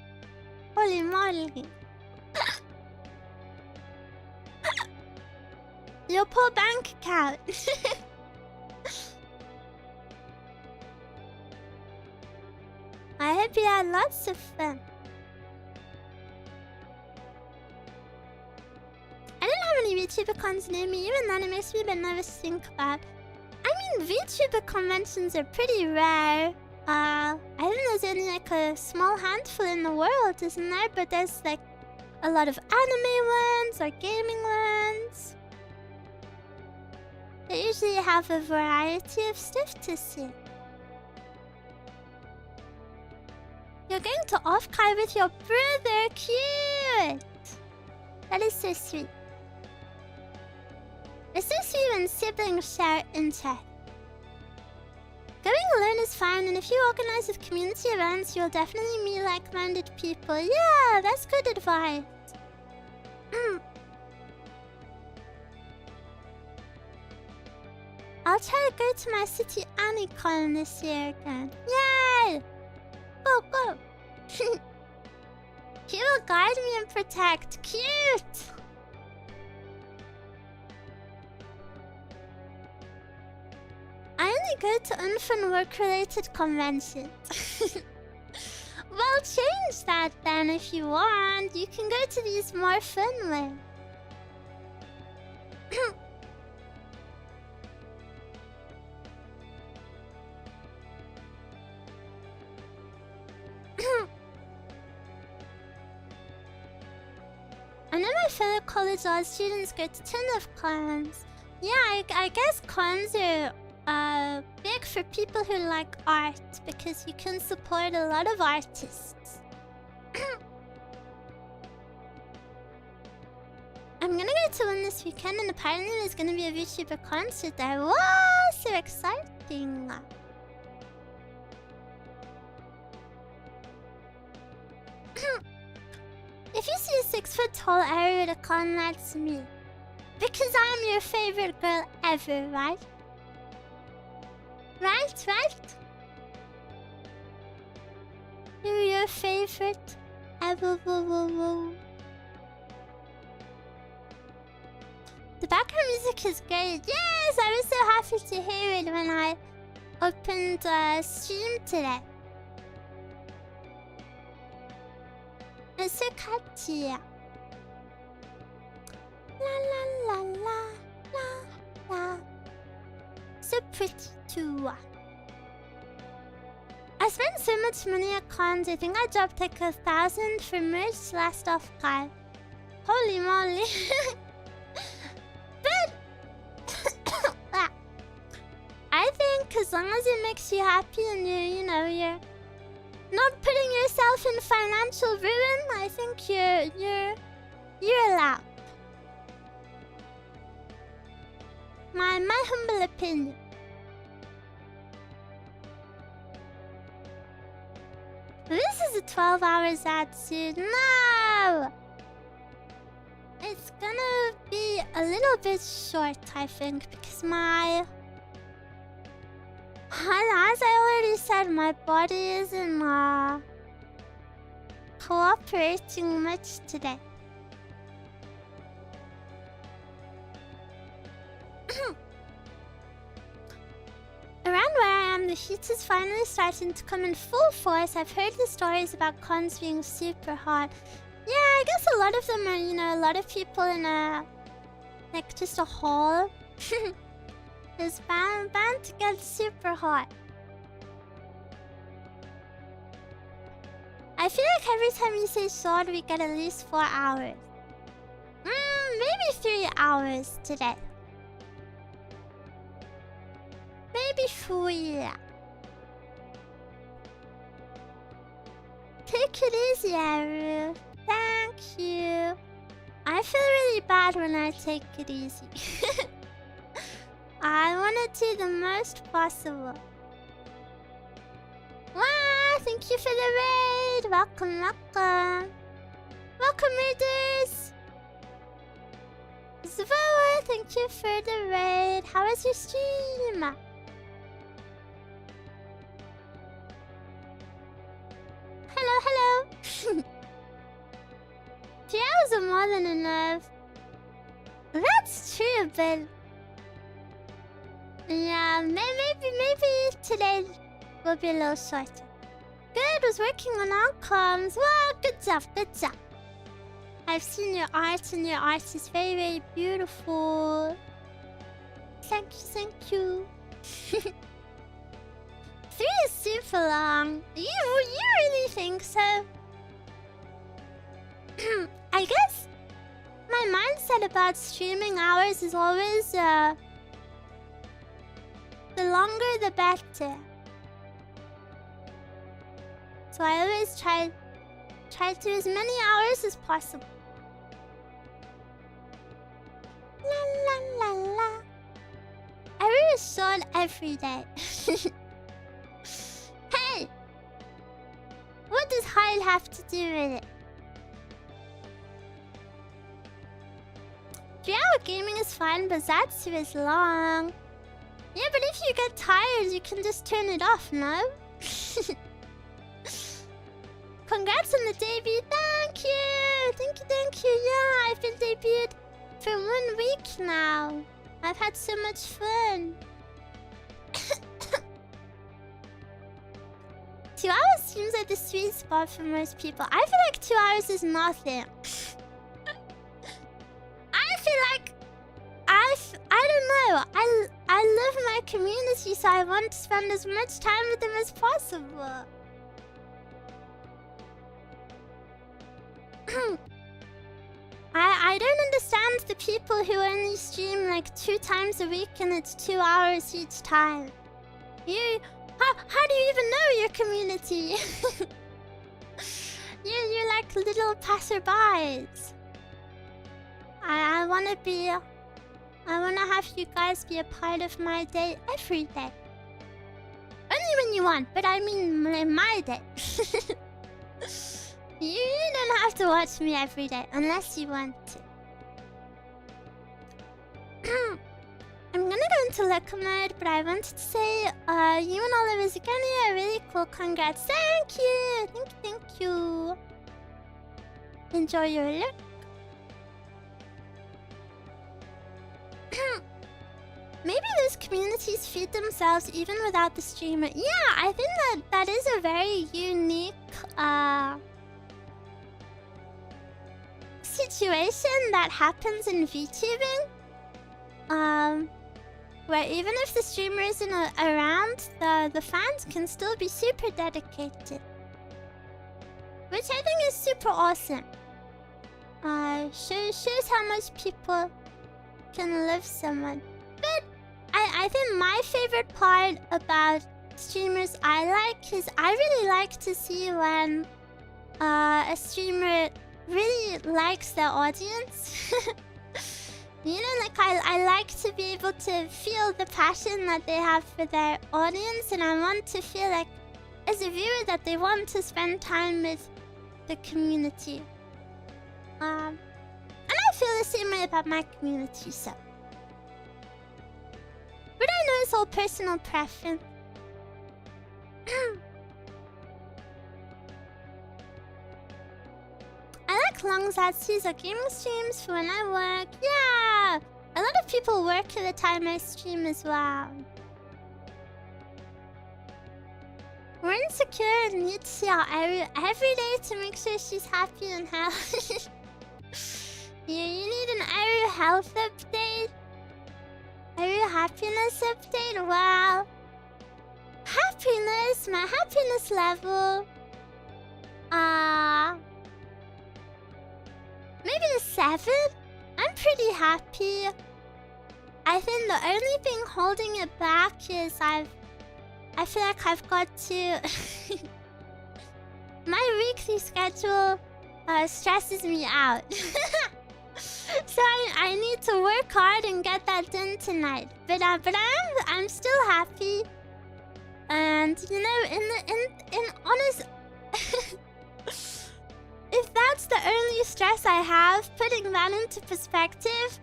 Holy moly. Your poor bank account. I hope you had lots of fun. I don't have any VTuber cons near me. Even then, it makes me a bit nervous to think about. I mean, VTuber conventions are pretty rare. I think there's only like a small handful in the world, isn't there? But there's like a lot of anime ones or gaming ones. They usually have a variety of stuff to see. You're going to off-Kai with your brother. Cute! That is so sweet. It's so sweet when siblings share interests. Going alone is fine, and if you organize with community events, you'll definitely meet like-minded people. Yeah, that's good advice. I'll try to go to my city Anicon this year again. Yay! Go, go! He will guide me and protect. Cute! only go to unfun work-related conventions. Well, change that then if you want. You can go to these more fun ones. I know my fellow college art students go to ton of cons. Yeah, I guess cons are big for people who like art because you can support a lot of artists. I'm gonna go to one this weekend and apparently there's gonna be a VTuber concert there. Wow, so exciting! If you see a 6-foot-tall Eruu at a con, that's me. Because I'm your favorite girl ever, right? Right? You're your favorite ever. The background music is great. Yes, I was so happy to hear it when I opened stream today. It's so catchy. La la la la la la. So pretty too. I spent so much money at cons. I think I dropped like 1,000 for merch last off-card. Holy moly. But I think as long as it makes you happy and you're not putting yourself in financial ruin, I think you're allowed. My humble opinion. This is a 12-hour Zatsu. No! It's gonna be a little bit short, I think, because as I already said, my body isn't cooperating much today. Around where I am, the heat is finally starting to come in full force. I've heard the stories about cons being super hot. Yeah, I guess a lot of them are, a lot of people in just a hall. It's bound to get super hot. I feel like every time you say short, we get at least 4 hours. Maybe 3 hours today. Maybe 4. Take it easy, Eruu. Thank you. I feel really bad when I take it easy. I want to do the most possible. Wow, thank you for the raid. Welcome. Welcome, raiders. Zvoa, thank you for the raid. How was your stream? Hello. 3 hours are more than enough. That's true, but yeah, maybe today will be a little shorter. Good, was working on all comms. Wow, good job. I've seen your art and your art is very, very beautiful. Thank you. 3 is super long. You really think so? I guess my mindset about streaming hours is always the longer the better. So I always try to do as many hours as possible. La. I read a short every day. Hey! What does Heil have to do with it? 3-hour gaming is fine, but Zatsu is long. Yeah, but if you get tired, you can just turn it off, no? Congrats on the debut. Thank you. Yeah, I've been debuted for 1 week now. I've had so much fun. 2 hours seems like the sweet spot for most people. I feel like 2 hours is nothing. I feel like I don't know. I love my community, so I want to spend as much time with them as possible. I don't understand the people who only stream like 2 times a week and it's 2 hours each time. How do you even know your community? You're like little passerbys. I wanna have you guys be a part of my day every day. Only when you want, but I mean in my day. You don't have to watch me every day unless you want to. I'm gonna go into look mode, but I wanted to say, you and all of IZIGENIA are really cool. Congrats. Thank you. Thank you. Enjoy your look. Maybe those communities feed themselves even without the streamer. Yeah, I think that is a very unique situation that happens in VTubing. Where even if the streamer isn't around, the fans can still be super dedicated. Which I think is super awesome. Shows how much people can love someone. But I think my favorite part about streamers I like is I really like to see when a streamer really likes their audience. You know, like I like to be able to feel the passion that they have for their audience, and I want to feel like, as a viewer, that they want to spend time with the community. And I feel the same way about my community, so. But I know it's all personal preference. I like long Zatsus or gaming streams for when I work. Yeah! A lot of people work at the time I stream as well. We're insecure and need to see our Eruu every day to make sure she's happy and healthy. Yeah, you need an Eruu health update. Eruu happiness update? Wow. Happiness? My happiness level? Maybe a 7? I'm pretty happy. I think the only thing holding it back is I feel like I've got to... My weekly schedule stresses me out. So I need to work hard and get that done tonight. But I'm still happy. And you know, in honest... If that's the only stress I have, putting that into perspective,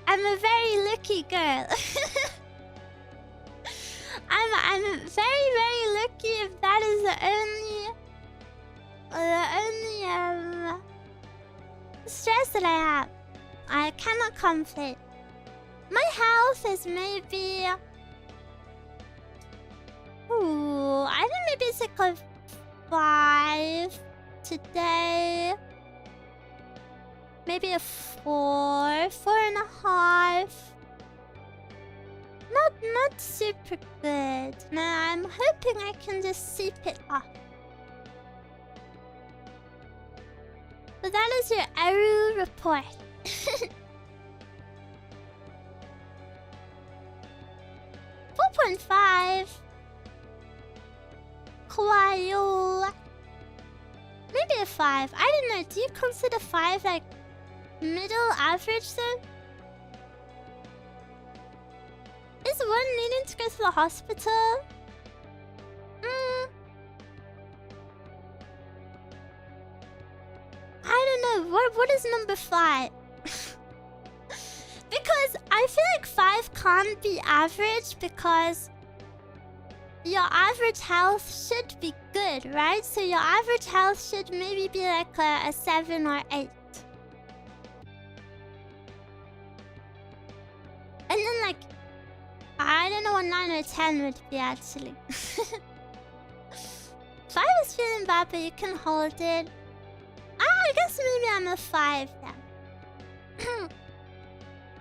I'm a very lucky girl. I'm very, very lucky if that is the only stress that I have. I cannot complain. My health is maybe... Ooh, I think maybe it's like a 5 today. Maybe a 4, 4.5. Not super good. No, I'm hoping I can just seep it off. But that is your Eruu report. 4.5. Kwayo. Maybe a 5. I don't know. Do you consider 5 like middle average then? Is one needing to go to the hospital? I don't know. What is number 5? Because I feel like 5 can't be average because your average health should be good, right? So your average health should maybe be like a 7 or 8. And then like, I don't know what 9 or 10 would be actually. 5 is feeling bad, but you can hold it. I guess maybe I'm a 5 then.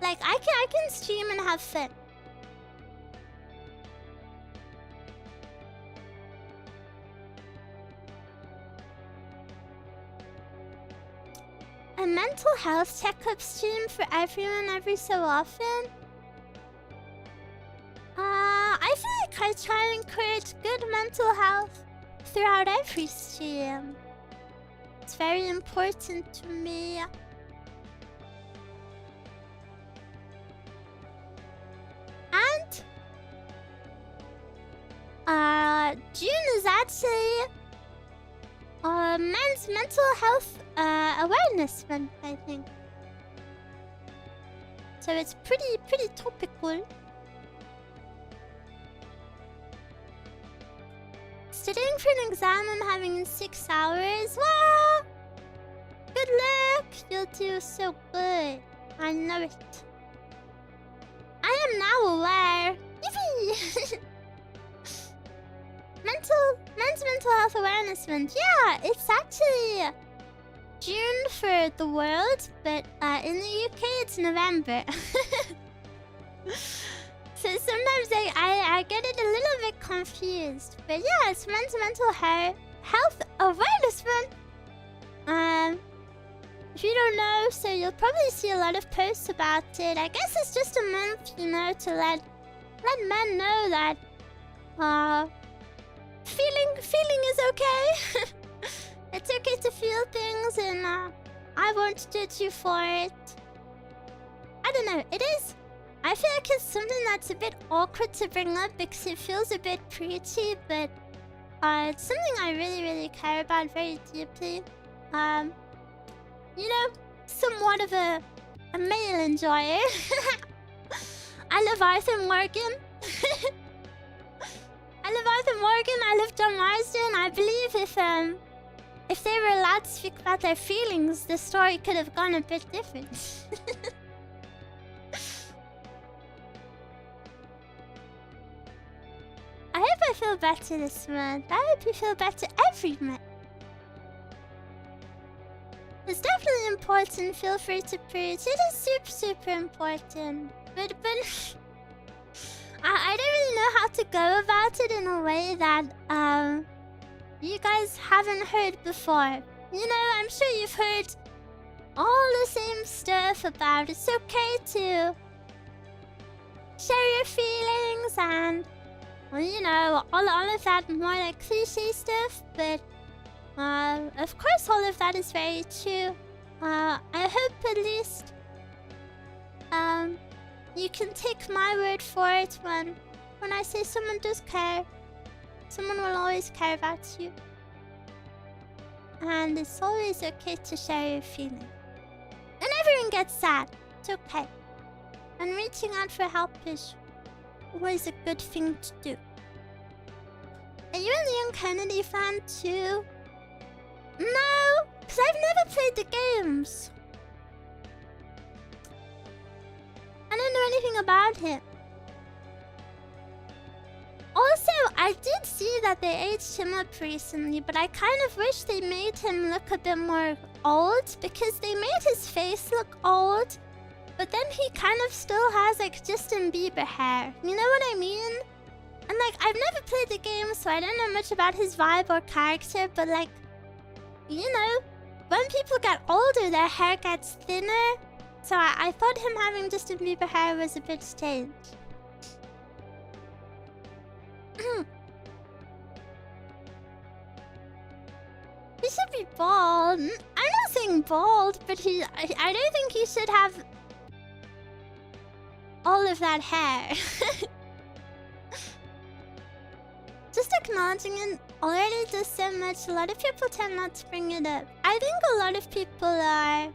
Like, I can stream and have fun. A mental health checkup stream for everyone every so often. I feel like I try and encourage good mental health throughout every stream. It's very important to me. And June is actually Men's Mental Health Awareness Month, I think. So it's pretty topical. Studying for an exam I'm having in 6 hours. Wow! Good luck! You'll do so good. I know it. I am now aware. Yippee! Men's Mental Health Awareness Month. Yeah, it's actually June for the world, but in the UK it's November. So sometimes I get it a little bit confused. But yeah, it's Men's Mental Health Awareness Month. If you don't know, so you'll probably see a lot of posts about it. I guess it's just a month, you know, to let men know that feeling is okay. It's okay to feel things, and I won't judge you for it. I don't know, it is. I feel like it's something that's a bit awkward to bring up because it feels a bit preachy, but it's something I really care about very deeply. You know, somewhat of a male enjoyer. I love Arthur Morgan. I love Arthur Morgan, I love John Marsden. I believe if they were allowed to speak about their feelings, the story could have gone a bit different. I hope I feel better this month. I hope you feel better every month. It's definitely important. Feel free to preach. It is super important. But I don't really know how to go about it in a way that you guys haven't heard before. You know, I'm sure you've heard all the same stuff about it's okay to share your feelings and, well, you know, all of that more like cliche stuff, but of course all of that is very true. I hope at least you can take my word for it when I say someone does care. Someone will always care about you. And it's always okay to share your feelings. And everyone gets sad. It's okay. And reaching out for help is always a good thing to do. Are you a Leon Kennedy fan too? No, because I've never played the games. I don't know anything about him. Also, I did see that they aged him up recently, but I kind of wish they made him look a bit more old, because they made his face look old, but then he kind of still has like Justin Bieber hair. You know what I mean? And like, I've never played the game, so I don't know much about his vibe or character, but like, you know, when people get older, their hair gets thinner. So I thought him having Justin Bieber hair was a bit strange. He should be bald. I'm not saying bald, but I don't think he should have all of that hair. Just acknowledging it already does so much. A lot of people tend not to bring it up. I think a lot of people are...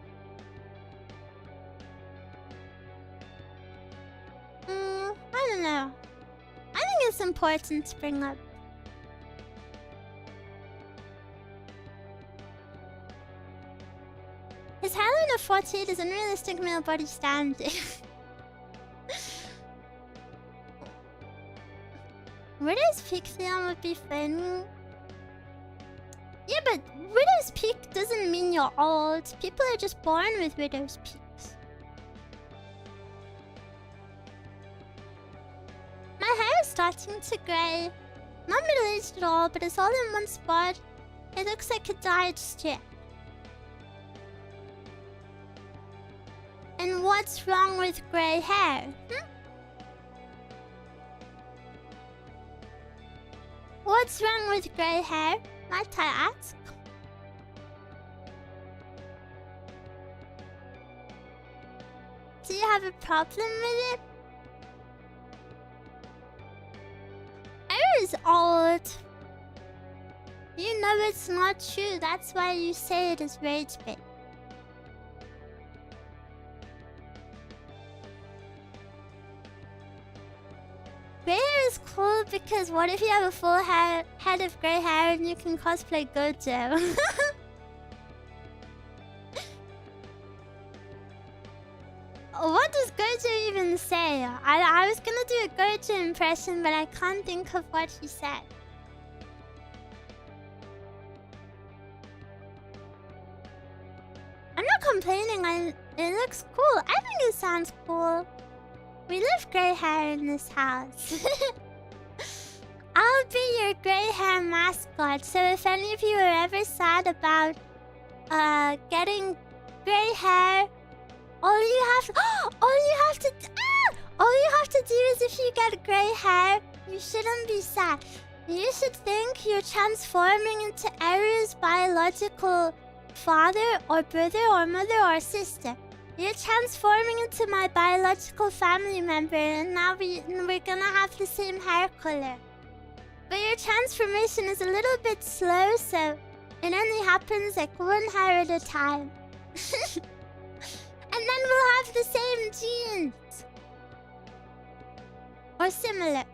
I don't know. I think it's important to bring up. His hairline of 48 is unrealistic male body standard. Where does Pixion would be fun? Yeah, but widow's peak doesn't mean you're old. People are just born with widow's peaks. My hair is starting to grey. Not middle-aged at all, but it's all in one spot. It looks like a dyed strip. And what's wrong with grey hair? What's wrong with grey hair? Might I ask? Do you have a problem with it? Eruu is old. You know it's not true. That's why you say it is rage bait. Grey hair is cool because what if you have a full head of grey hair and you can cosplay Gojo? What does Gojo even say? I was gonna do a Gojo impression, but I can't think of what he said. I'm not complaining. It looks cool. I think it sounds cool. We love grey hair in this house. I'll be your grey hair mascot. So if any of you are ever sad about getting grey hair, all you have to do is if you get grey hair, you shouldn't be sad. You should think you're transforming into Eruu's biological father or brother or mother or sister. You're transforming into my biological family member, and now we're gonna have the same hair color. But your transformation is a little bit slow, so it only happens like one hair at a time. And then we'll have the same genes. Or similar.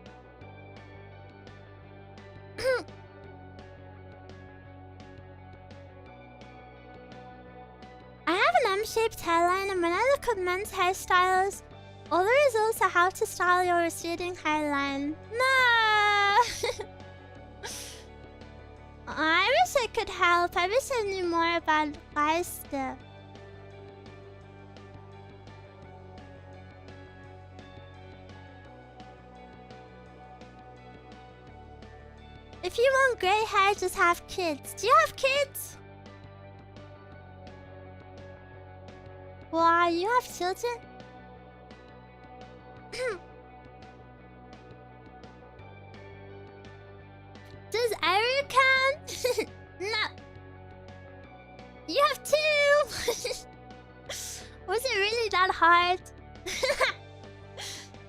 I have an M-shaped hairline, and when I look at men's hairstyles, all the results are how to style your receding hairline. No! I wish I could help. I wish I knew more about guy stuff. If you want grey hair, just have kids. Do you have kids? Why, you have children? Does Eruu count? No. You have two! Was it really that hard?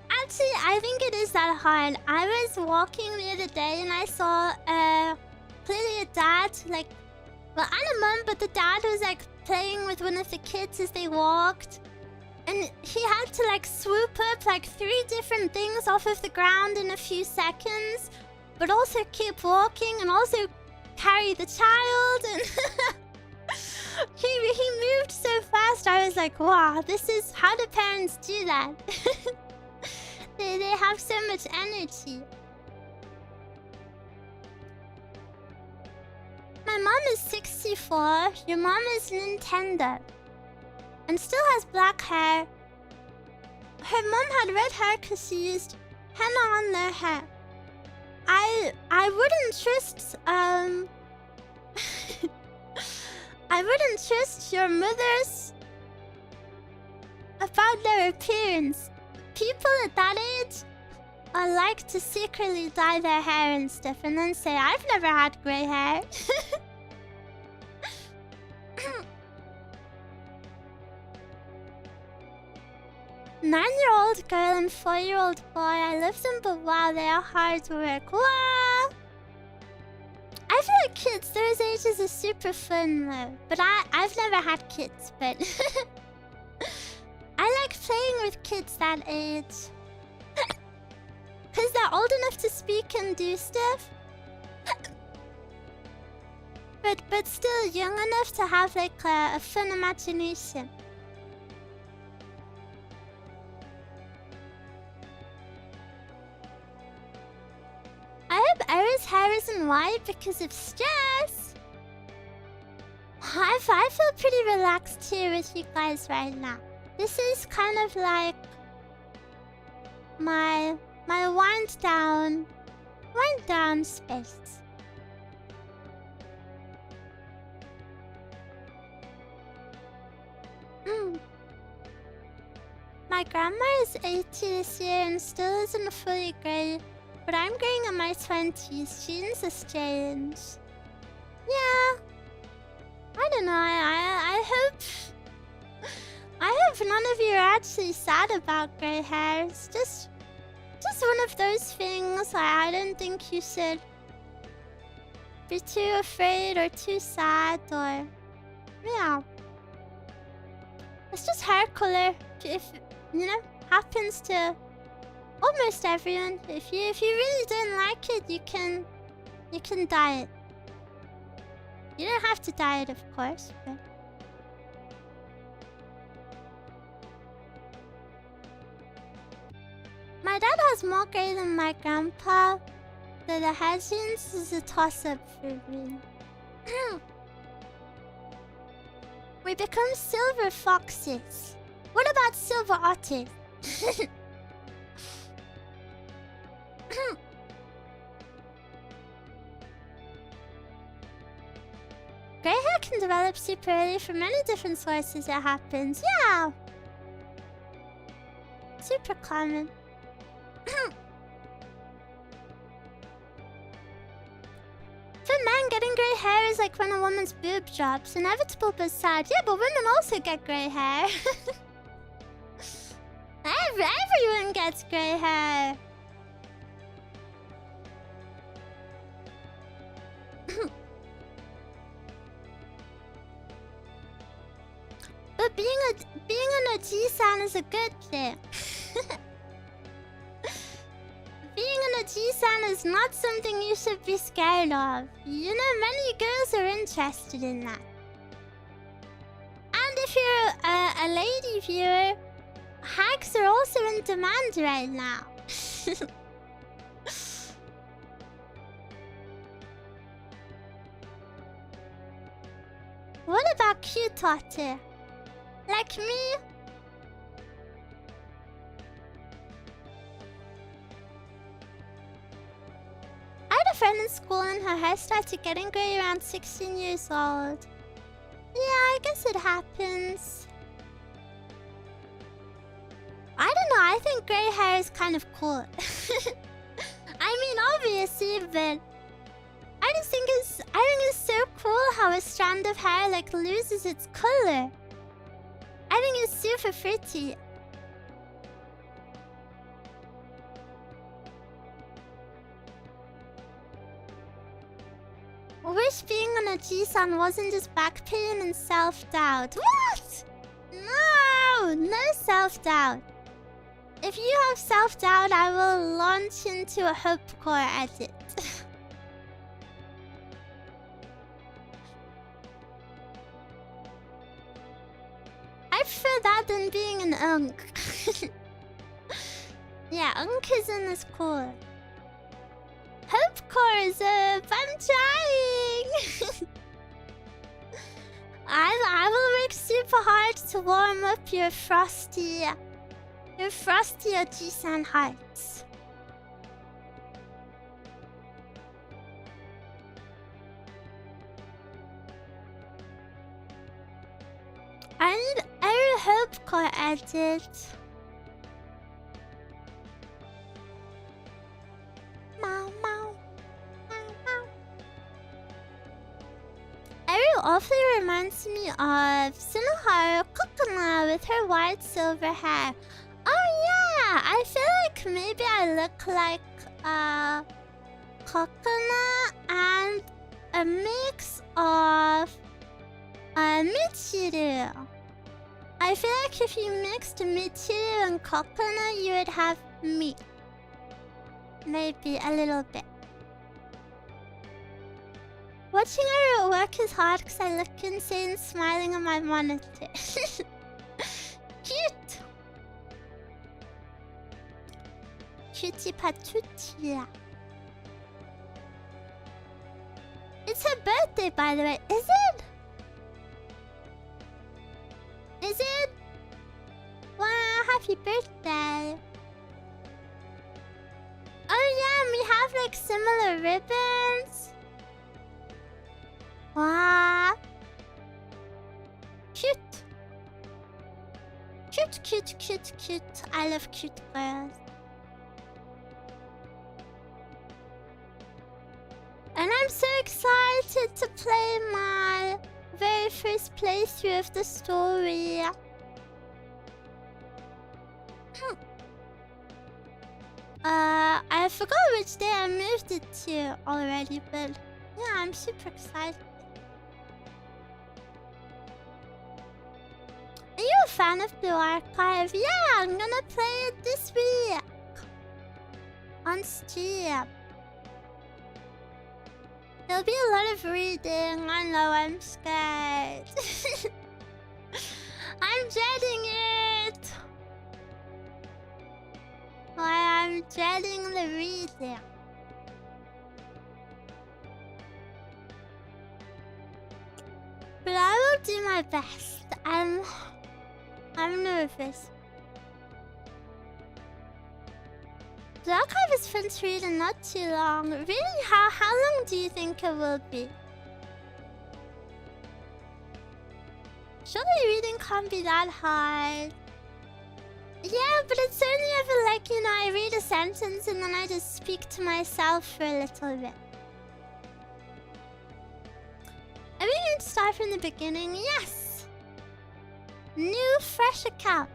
Actually, I think it is that hard. I was walking the other day and I saw clearly a dad, like, well, and a mom, but the dad was like playing with one of the kids as they walked. And he had to like swoop up like 3 different things off of the ground in a few seconds, but also keep walking and also carry the child. And he moved so fast. I was like, wow, this is how do parents do that? They have so much energy. My mom is 64. Your mom is Nintendo. And still has black hair. Her mom had red hair because she used henna on their hair. I wouldn't trust I wouldn't trust your mothers about their appearance. People at that age like to secretly dye their hair and stuff and then say, I've never had grey hair. 9-year-old girl and 4-year-old boy. I love them, but wow, they are hard work. Wow! I feel like kids those ages are super fun though. But I've never had kids, but I like playing with kids that age. Because they're old enough to speak and do stuff. But still young enough to have like a fun imagination. I hope Eruu's hair isn't white because of stress. I feel pretty relaxed here with you guys right now. This is kind of like my wind down space. My grandma is 80 this year and still isn't fully grey, but I'm greying in my 20s. Genes are strange. Yeah. I don't know. I hope none of you are actually sad about grey hair. It's just one of those things. I don't think you should be too afraid or too sad or yeah. It's just hair color. If you know, happens to almost everyone. If you really don't like it, you can dye it. You don't have to dye it, of course, but my dad has more grey than my grandpa, so the hair genes is a toss-up for me. We become silver foxes. What about silver otters? Grey hair can develop super early from many different sources. It happens. Yeah. Super common. For men, getting grey hair is like when a woman's boob drops. Inevitable but sad. Yeah, but women also get grey hair. Everyone gets grey hair. But being an Oji-san is a good thing. Being an Oji-san is not something you should be scared of. You know, many girls are interested in that. And if you're a lady viewer, hags are also in demand right now. What about cute otter? Like me? I had a friend in school and her hair started getting grey around 16 years old. Yeah, I guess it happens. I don't know, I think grey hair is kind of cool. I mean, obviously, but I think it's so cool how a strand of hair like loses its color. I think it's super pretty. Wish being an Oji-san wasn't just back pain and self-doubt. What? No! No self-doubt. If you have self-doubt, I will launch into a hopecore edit. I prefer that than being an unk. Yeah, unkism is cool. Hopecore is up. I'm trying. I will work super hard to warm up your frosty Oji-san hearts. I need Eruu hopecore edit. Meow, meow. Meow, meow. Eruu awfully reminds me of Sunoharu Kokona with her white silver hair. Oh yeah, I feel like maybe I look like Kokona and a mix of Michiru. I feel like if you mixed Michiru and Kokona, you would have me. Maybe a little bit. Watching her at work is hard because I look insane smiling on my monitor. Cute! Cutie patootie. It's her birthday, by the way. Is it? Is it? Wow, happy birthday. Oh yeah, and we have like similar ribbons. Wow. Cute. Cute, cute, cute, cute. I love cute girls. And I'm so excited to play my very first playthrough of the story. I forgot which day I moved it to already, but yeah, I'm super excited. Are you a fan of Blue Archive? Yeah, I'm gonna play it this week on Steam. There'll be a lot of reading. I know, I'm scared. I'm dreading it. I'm dreading the reading. But I will do my best. I'm nervous. The archive is fun to read and not too long. Really? How long do you think it will be? Surely reading can't be that hard. Yeah, but it's only ever like, you know, I read a sentence and then I just speak to myself for a little bit. Are we going to start from the beginning? Yes! New, fresh account.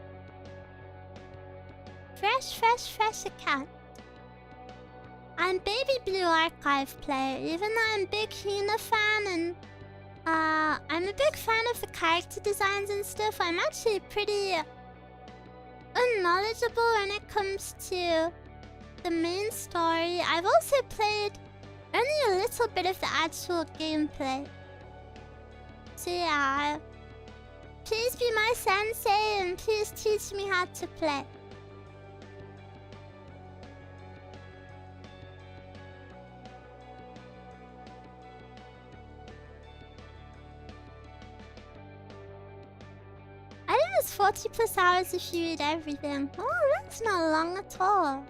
Fresh account. I'm Baby Blue Archive player, even though I'm a big hiiiii fan and I'm a big fan of the character designs and stuff. I'm actually pretty unknowledgeable when it comes to the main story. I've also played only a little bit of the actual gameplay. So yeah, please be my sensei and please teach me how to play. I think it's 40 plus hours if you read everything. Oh, that's not long at all.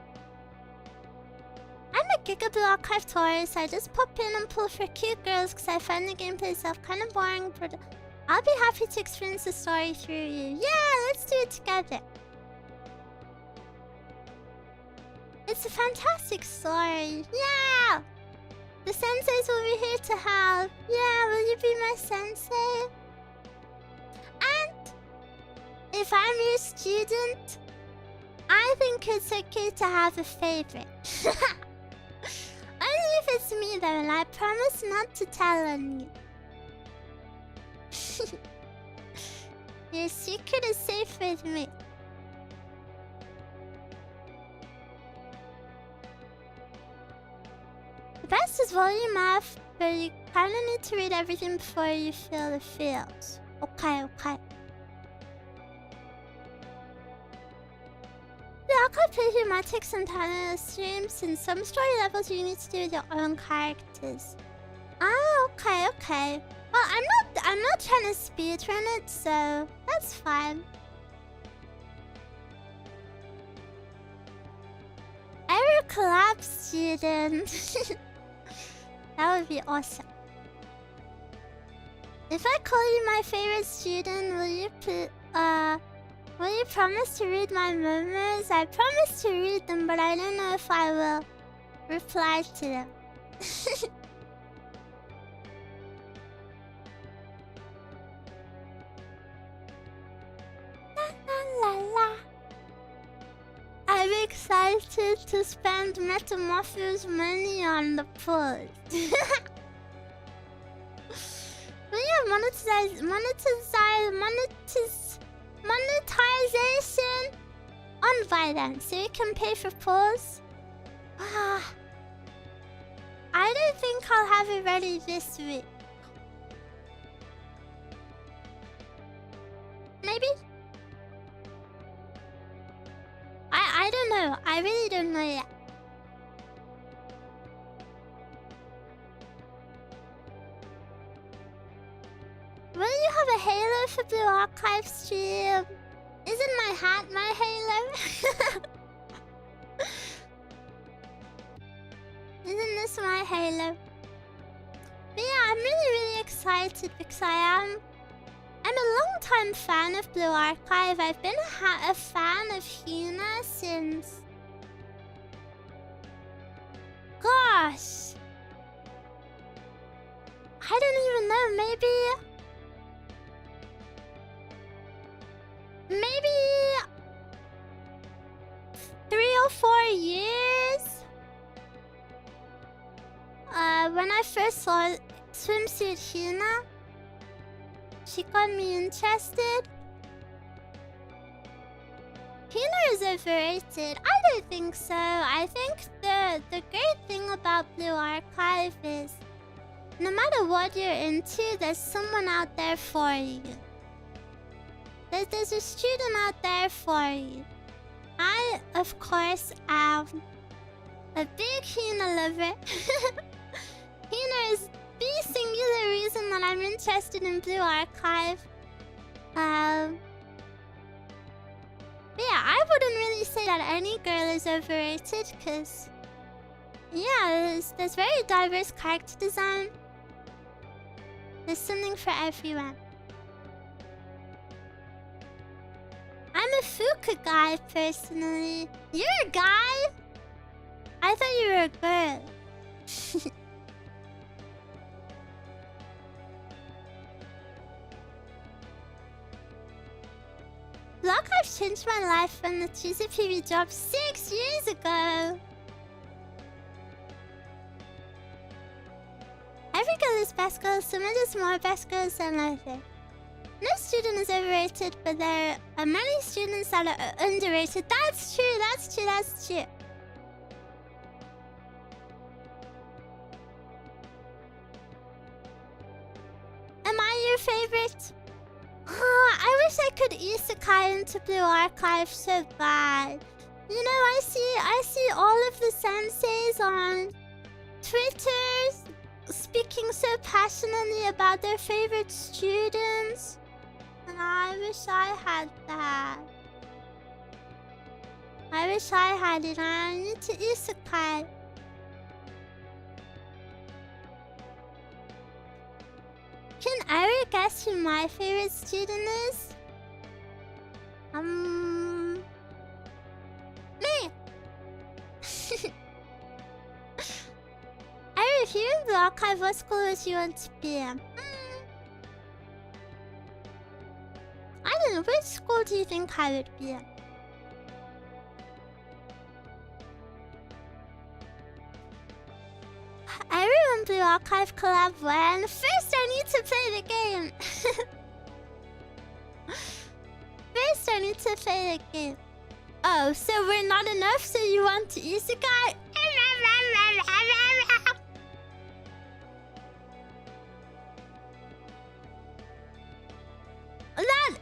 I'm a Giga Blue Archive tourist, so I just pop in and pull for cute girls because I find the gameplay itself kind of boring, but I'll be happy to experience the story through you. Yeah, let's do it together. It's a fantastic story. Yeah! The senseis will be here to help. Yeah, will you be my sensei? And if I'm your student, I think it's okay to have a favorite. Only if it's me though, and I promise not to tell on you. Your secret is safe with me. The best is volume up, but you kinda need to read everything before you feel the feels. Okay. The archive playthrough might take some time in the stream, since some story levels you need to do with your own characters. Ah, okay. Well, I'm not trying to speedrun it, so that's fine. Eruu collab student. That would be awesome. If I call you my favorite student, will you promise to read my murmurs? I promise to read them, but I don't know if I will reply to them. La. I'm excited to spend Metamorpho's money on the pulse. We have monetization on Violence, so you can pay for pulls. I don't think I'll have it ready this week. Maybe? I don't know. I really don't know yet. Will you have a halo for Blue Archive stream? Isn't my hat my halo? Isn't this my halo? But yeah, I'm really excited because I'm a long-time fan of Blue Archive. I've been a fan of hiiiii since... Gosh! I don't even know, maybe 3 or 4 years? When I first saw Swimsuit hiiiii, she got me interested. hiiiii is overrated. I don't think so. I think the great thing about Blue Archive is no matter what you're into, there's someone out there for you. There's a student out there for you. I, of course, am a big hiiiii lover. hiiiii is the singular reason that I'm interested in Blue Archive. But yeah, I wouldn't really say that any girl is overrated, because yeah, there's very diverse character design. There's something for everyone. I'm a Fuka guy, personally. You're a guy? I thought you were a girl. Block I've changed my life when the GZPV dropped 6 years ago. Every girl is best girl, some is more best girls than other. No student is overrated, but there are many students that are underrated. That's true, that's true, that's true. Am I your favorite? I wish I could isekai into Blue Archive so bad. You know, I see all of the senseis on Twitter speaking so passionately about their favorite students. And I wish I had that. I wish I had it. I need to isekai. Can Eruu guess who my favorite student is? Me! Eruu, if you're in the archive, what school would you want to be in? I don't know, which school do you think I would be in? Eruu and Blue Archive collab when? First I need to play the game! First I need to play the game. Oh, so we're not enough, so you want to isekai?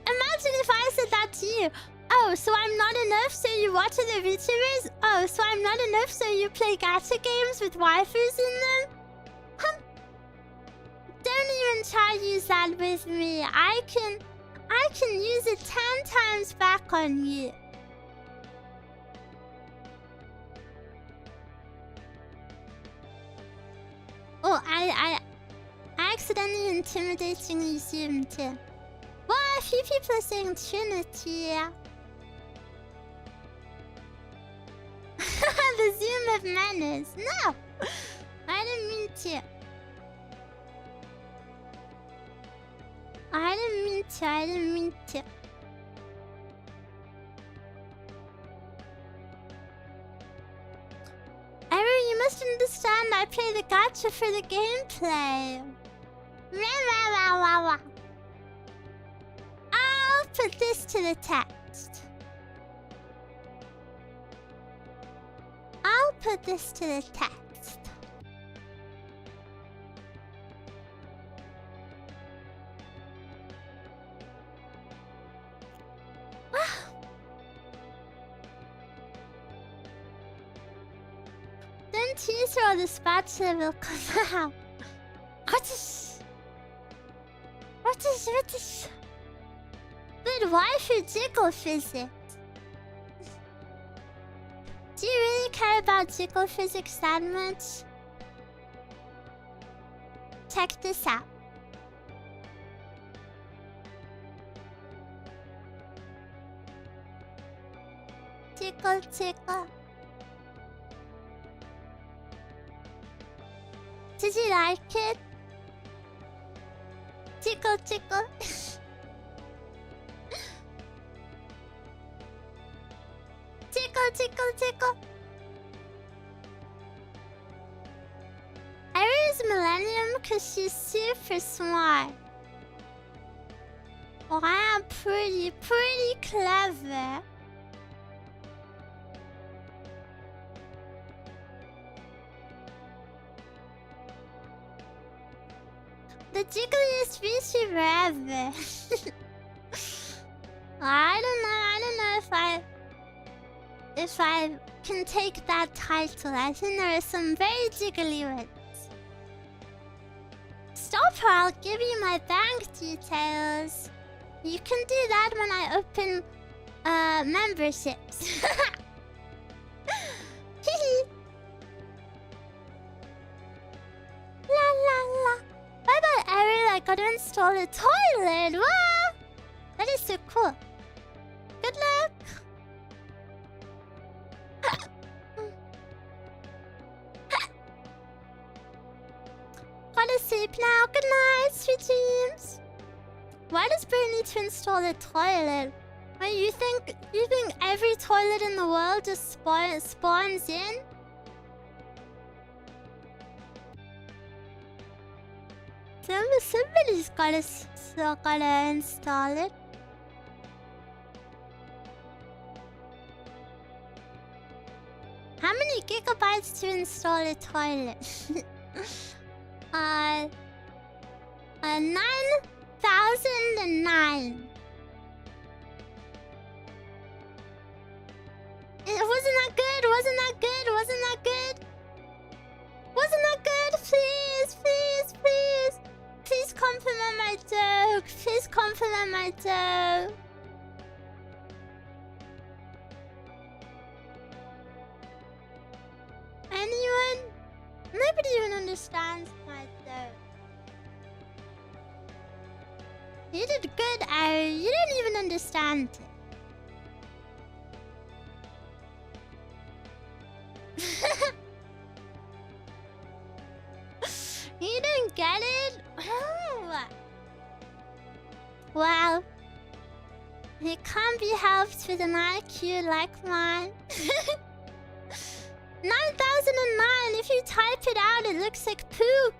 Imagine if I said that to you. Oh, so I'm not enough, so you watch other VTubers? Oh, so I'm not enough, so you play gacha games with waifus in them? Don't even try to use that with me. I can use it 10 times back on you. Oh, I accidentally intimidatingly zoomed too. Well, a few people are saying Trinity. The Zoom of Menace. No! I didn't mean to. I didn't mean to. Eruu, you must understand I play the gacha for the gameplay. I'll put this to the text. I'll put this to the text. Don't tease her or the spatula will come out. What is... Good waifu jiggle physics. Do you really care about jiggle physics that much? Check this out. Jiggle, jiggle. Did you like it? Jiggle, jiggle. Tickle, tickle, tickle. Eruu is Millennium because she's super smart. Oh, I am pretty clever. The jiggliest fishy forever. I don't know if I can take that title. I think there are some very jiggly ones. Stop or I'll give you my bank details. You can do that when I open memberships. La la la. Bye bye, Eruu. I gotta install a toilet. Wow! That is so cool. Good luck. Gotta sleep now. Good night, sweet dreams. Why does Boo need to install a toilet? Wait, you think every toilet in the world just spawns in? Somebody's gotta install it. How many gigabytes to install a toilet? 9,009. Wasn't that good? Wasn't that good? Wasn't that good? Wasn't that good? Please, please, please. Please compliment my joke. Please compliment my joke. Anyone? Nobody even understands my joke. You did good, Eruu. You didn't even understand it. You didn't get it? Oh. Well, it can't be helped with an IQ like mine. 9,009. If you type it out, it looks like poop.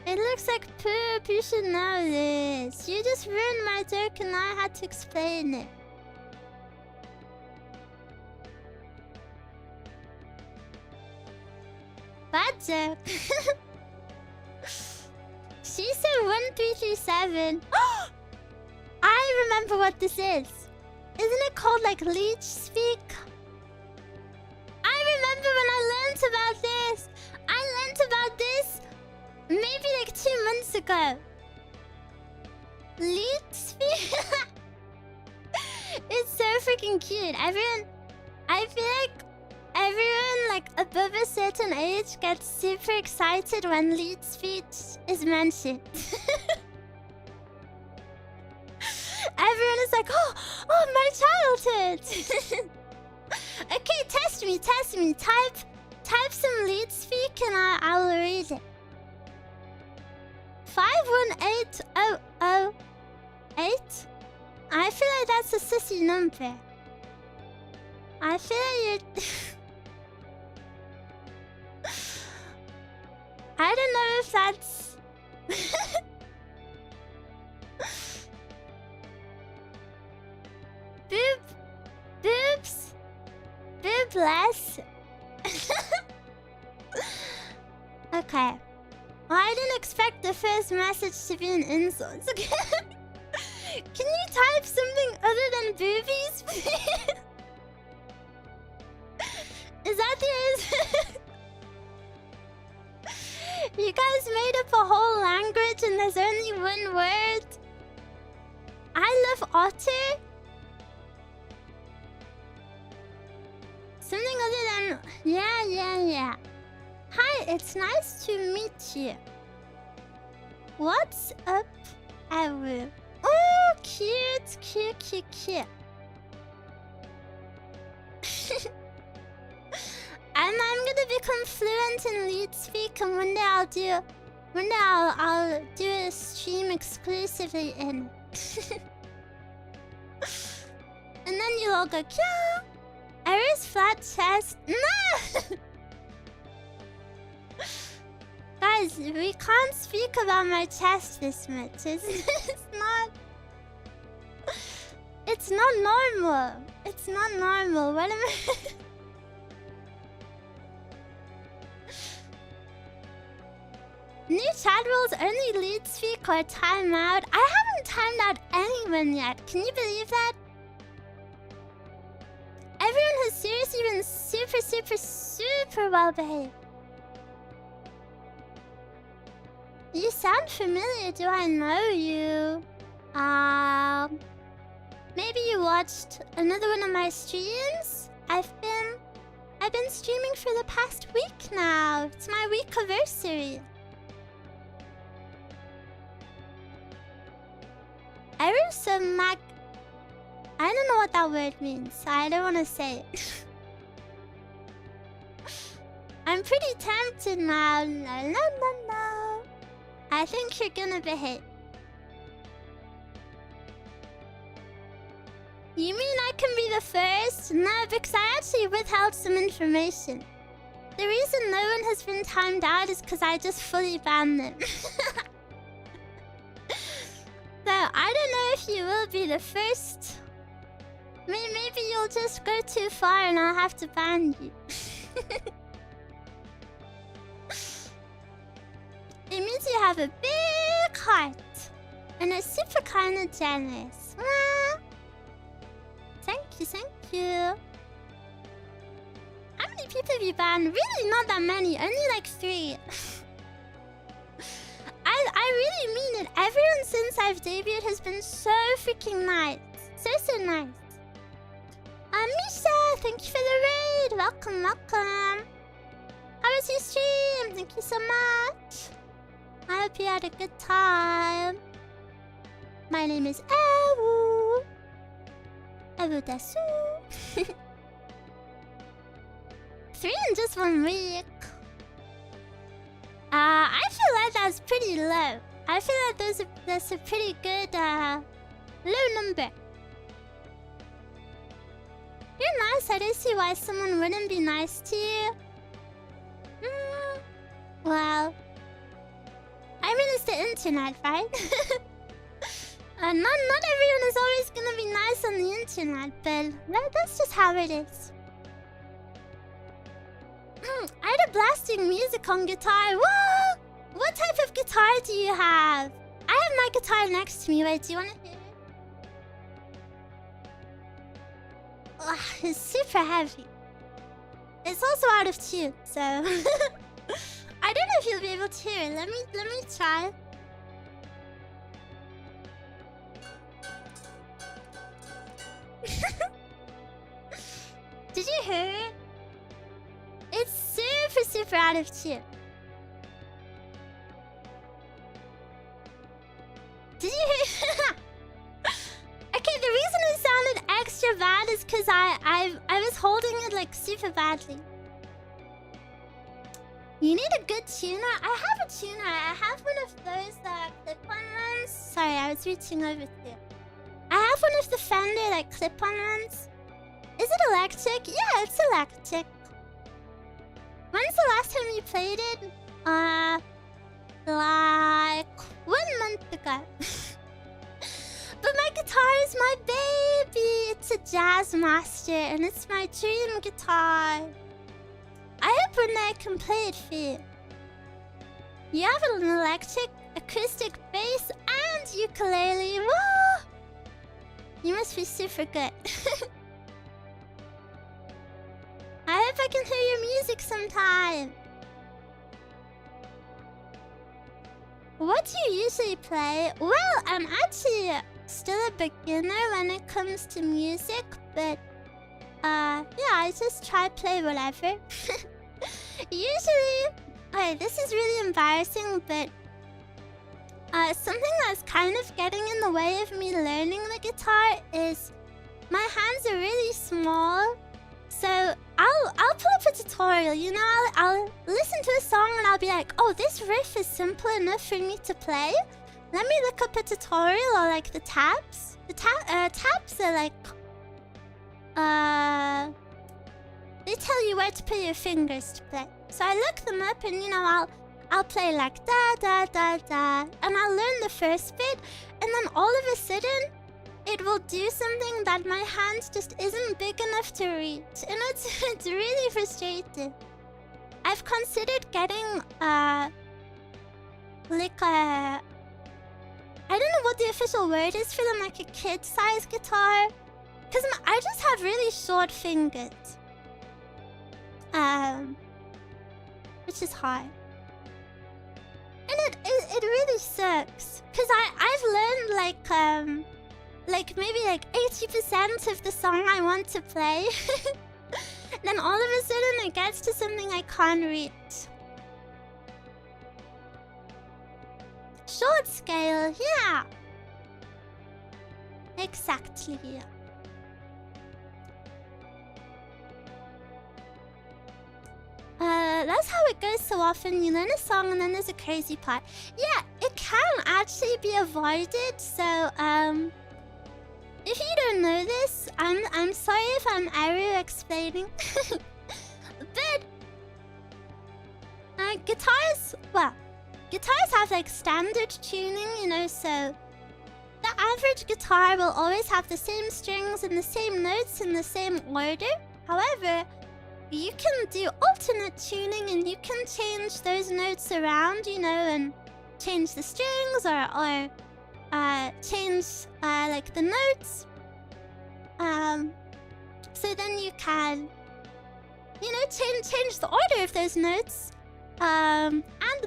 It looks like poop. You should know this. You just ruined my joke and I had to explain it. Bad joke. She said 1337. I remember what this is. Isn't it called like leech speak? I remember when I learned about this. I learned about this maybe like 2 months ago. Leech speak? It's so freaking cute. I feel like everyone like above a certain age gets super excited when lead speech is mentioned. Everyone is like, oh, my childhood. Okay, test me. Type some lead speak and I will read it. 518008. I feel like that's a sissy number. I feel like you're... I don't know if that's... Boobs. Boobless. Okay. Well, I didn't expect the first message to be an insult. Can you type something other than boobies, please? Is that the answer? You guys made up a whole language and there's only one word. I love otter. Something other than... Yeah. Hi, it's nice to meet you. What's up, Eruu? Oh, cute. I'm gonna become fluent in lead speak, and one day I'll do a stream exclusively in. And then you'll all go, Kya! Eru's flat chest. No! Guys, we can't speak about my chest this much. It's not normal. It's not normal. What am I... New chat rules, only lead speak or time out. I haven't timed out anyone yet. Can you believe that? Everyone has seriously been super well behaved. You sound familiar. Do I know you? Maybe you watched another one of my streams? I've been streaming for the past week now. It's my week-iversary. Eruu I don't know what that word means, so I don't want to say it. I'm pretty tempted now. No. I think you're gonna behave. You mean I can be the first? No, because I actually withheld some information. The reason no one has been timed out is because I just fully banned them. So, I don't know if you will be the first. Maybe you'll just go too far and I'll have to ban you. It means you have a big heart. And are super kind and generous. Thank you. How many people have you banned? Really not that many. Only like 3. I really mean it. Everyone since I've debuted has been so freaking nice. So nice. Misha, thank you for the raid. Welcome. How was your stream? Thank you so much. I hope you had a good time. My name is Eruu. Eruu dasu. 3 in just 1 week. I feel like that's pretty low. I feel like that's a pretty good low number. You're nice. I don't see why someone wouldn't be nice to you. Well, I mean it's the internet, right? Not everyone is always gonna be nice on the internet, but that's just how it is. I had a blasting music on guitar. Whoa! What type of guitar do you have? I have my guitar next to me. Wait, do you want to hear it? Ugh, it's super heavy. It's also out of tune, so... I don't know if you'll be able to hear it. Let me try. Did you hear it? It's super out of tune. Did you hear? Okay, the reason it sounded extra bad is because I was holding it like super badly. You need a good tuner. I have a tuner. I have one of those clip-on ones. Sorry, I was reaching over to you. I have one of the Fender like clip-on ones. Is it electric? Yeah, it's electric. When's the last time you played it? Like 1 month ago. But my guitar is my baby. It's a Jazz Master and it's my dream guitar. I hope one day I can play it for you. You have an electric, acoustic bass, and ukulele. Woo! You must be super good. I hope I can hear your music sometime. What do you usually play? Well, I'm actually still a beginner when it comes to music, but yeah, I just try play whatever. Usually, okay, this is really embarrassing, but something that's kind of getting in the way of me learning the guitar is my hands are really small. So I'll pull up a tutorial, you know, I'll listen to a song and I'll be like, oh, this riff is simple enough for me to play. Let me look up a tutorial or like the tabs. The tabs are like they tell you where to put your fingers to play. So I look them up and you know I'll play like da da da da and I'll learn the first bit and then all of a sudden it will do something that my hand just isn't big enough to reach. And it's really frustrating. I've considered getting like a, I don't know what the official word is for them, like a kid-size guitar. Because I just have really short fingers. Which is hard. And it really sucks. Because I've learned like maybe like 80% of the song I want to play. Then all of a sudden it gets to something I can't reach. Short scale, yeah. Exactly. That's how it goes so often. You learn a song and then there's a crazy part. Yeah, it can actually be avoided. So, if you don't know this, I'm sorry if I'm Eruu explaining. But guitars have like standard tuning, you know, so the average guitar will always have the same strings and the same notes in the same order. However, you can do alternate tuning and you can change those notes around, you know, and change the strings or change like the notes. So then you can, you know, change the order of those notes. And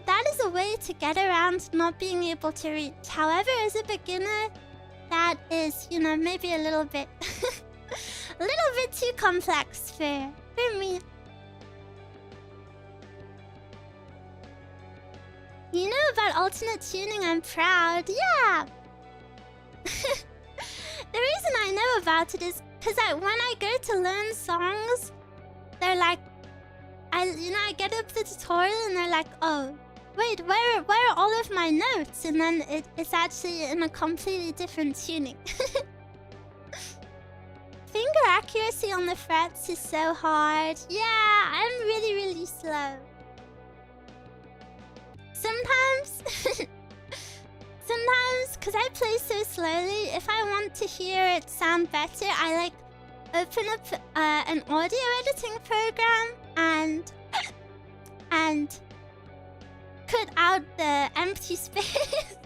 that is a way to get around not being able to reach. However, as a beginner, that is, you know, maybe a little bit too complex for me. You know about alternate tuning, I'm proud. Yeah! The reason I know about it is because when I go to learn songs, they're like, I get up the tutorial and they're like, oh, wait, where are all of my notes? And then it's actually in a completely different tuning. Finger accuracy on the frets is so hard. Yeah, I'm really, really slow. Sometimes, because I play so slowly, if I want to hear it sound better, I like open up an audio editing program and cut out the empty space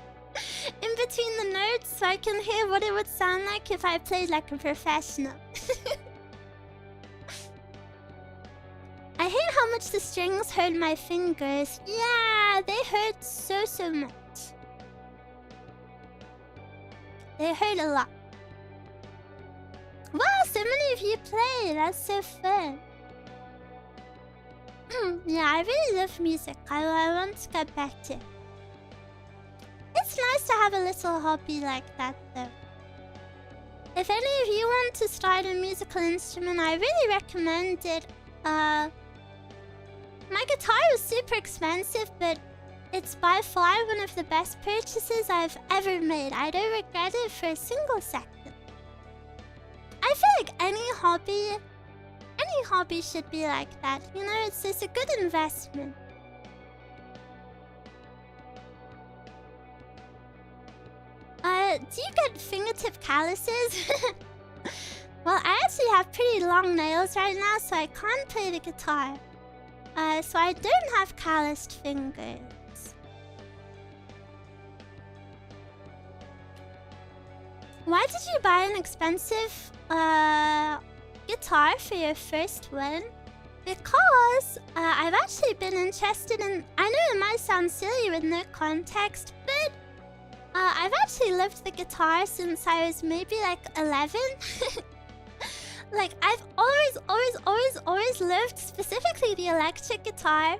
in between the notes so I can hear what it would sound like if I played like a professional. I hate how much the strings hurt my fingers. Yeah, they hurt so much. They hurt a lot. Wow, so many of you play. That's so fun. Yeah, I really love music. I want to get better. It's nice to have a little hobby like that, though. If any of you want to start a musical instrument, I really recommend it. My guitar was super expensive, but it's by far one of the best purchases I've ever made. I don't regret it for a single second. I feel like any hobby should be like that. You know, it's just a good investment. Do you get fingertip calluses? Well, I actually have pretty long nails right now, so I can't play the guitar. So I don't have calloused fingers. Why did you buy an expensive guitar for your first one? Because I've actually been interested in... I know it might sound silly with no context, but I've actually loved the guitar since I was maybe like 11. Like, I've always loved specifically the electric guitar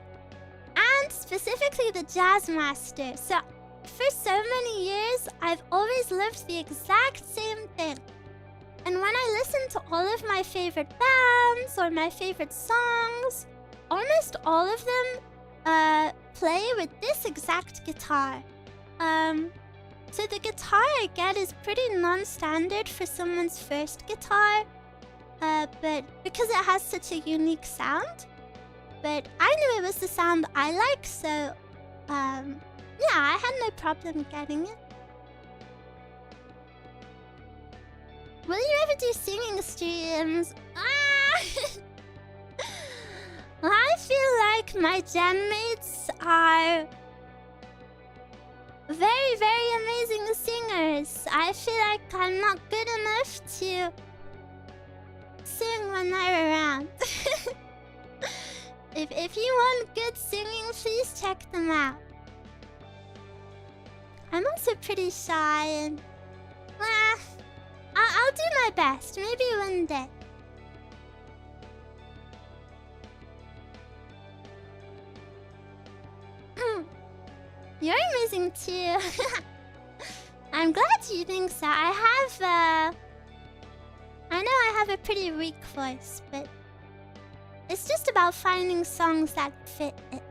and specifically the Jazz Master. So for so many years, I've always loved the exact same thing. And when I listen to all of my favorite bands or my favorite songs, almost all of them play with this exact guitar. So the guitar I get is pretty non-standard for someone's first guitar, but because it has such a unique sound. But I knew it was the sound I like, so yeah, I had no problem getting it. Will you ever do singing streams? I feel like my gen mates are very amazing singers. I feel like I'm not good enough to sing when they're around. If you want good singing, please check them out. I'm also pretty shy and... I'll do my best. Maybe one day. You're amazing too. I'm glad you think so. I know I have a pretty weak voice, but it's just about finding songs that fit it.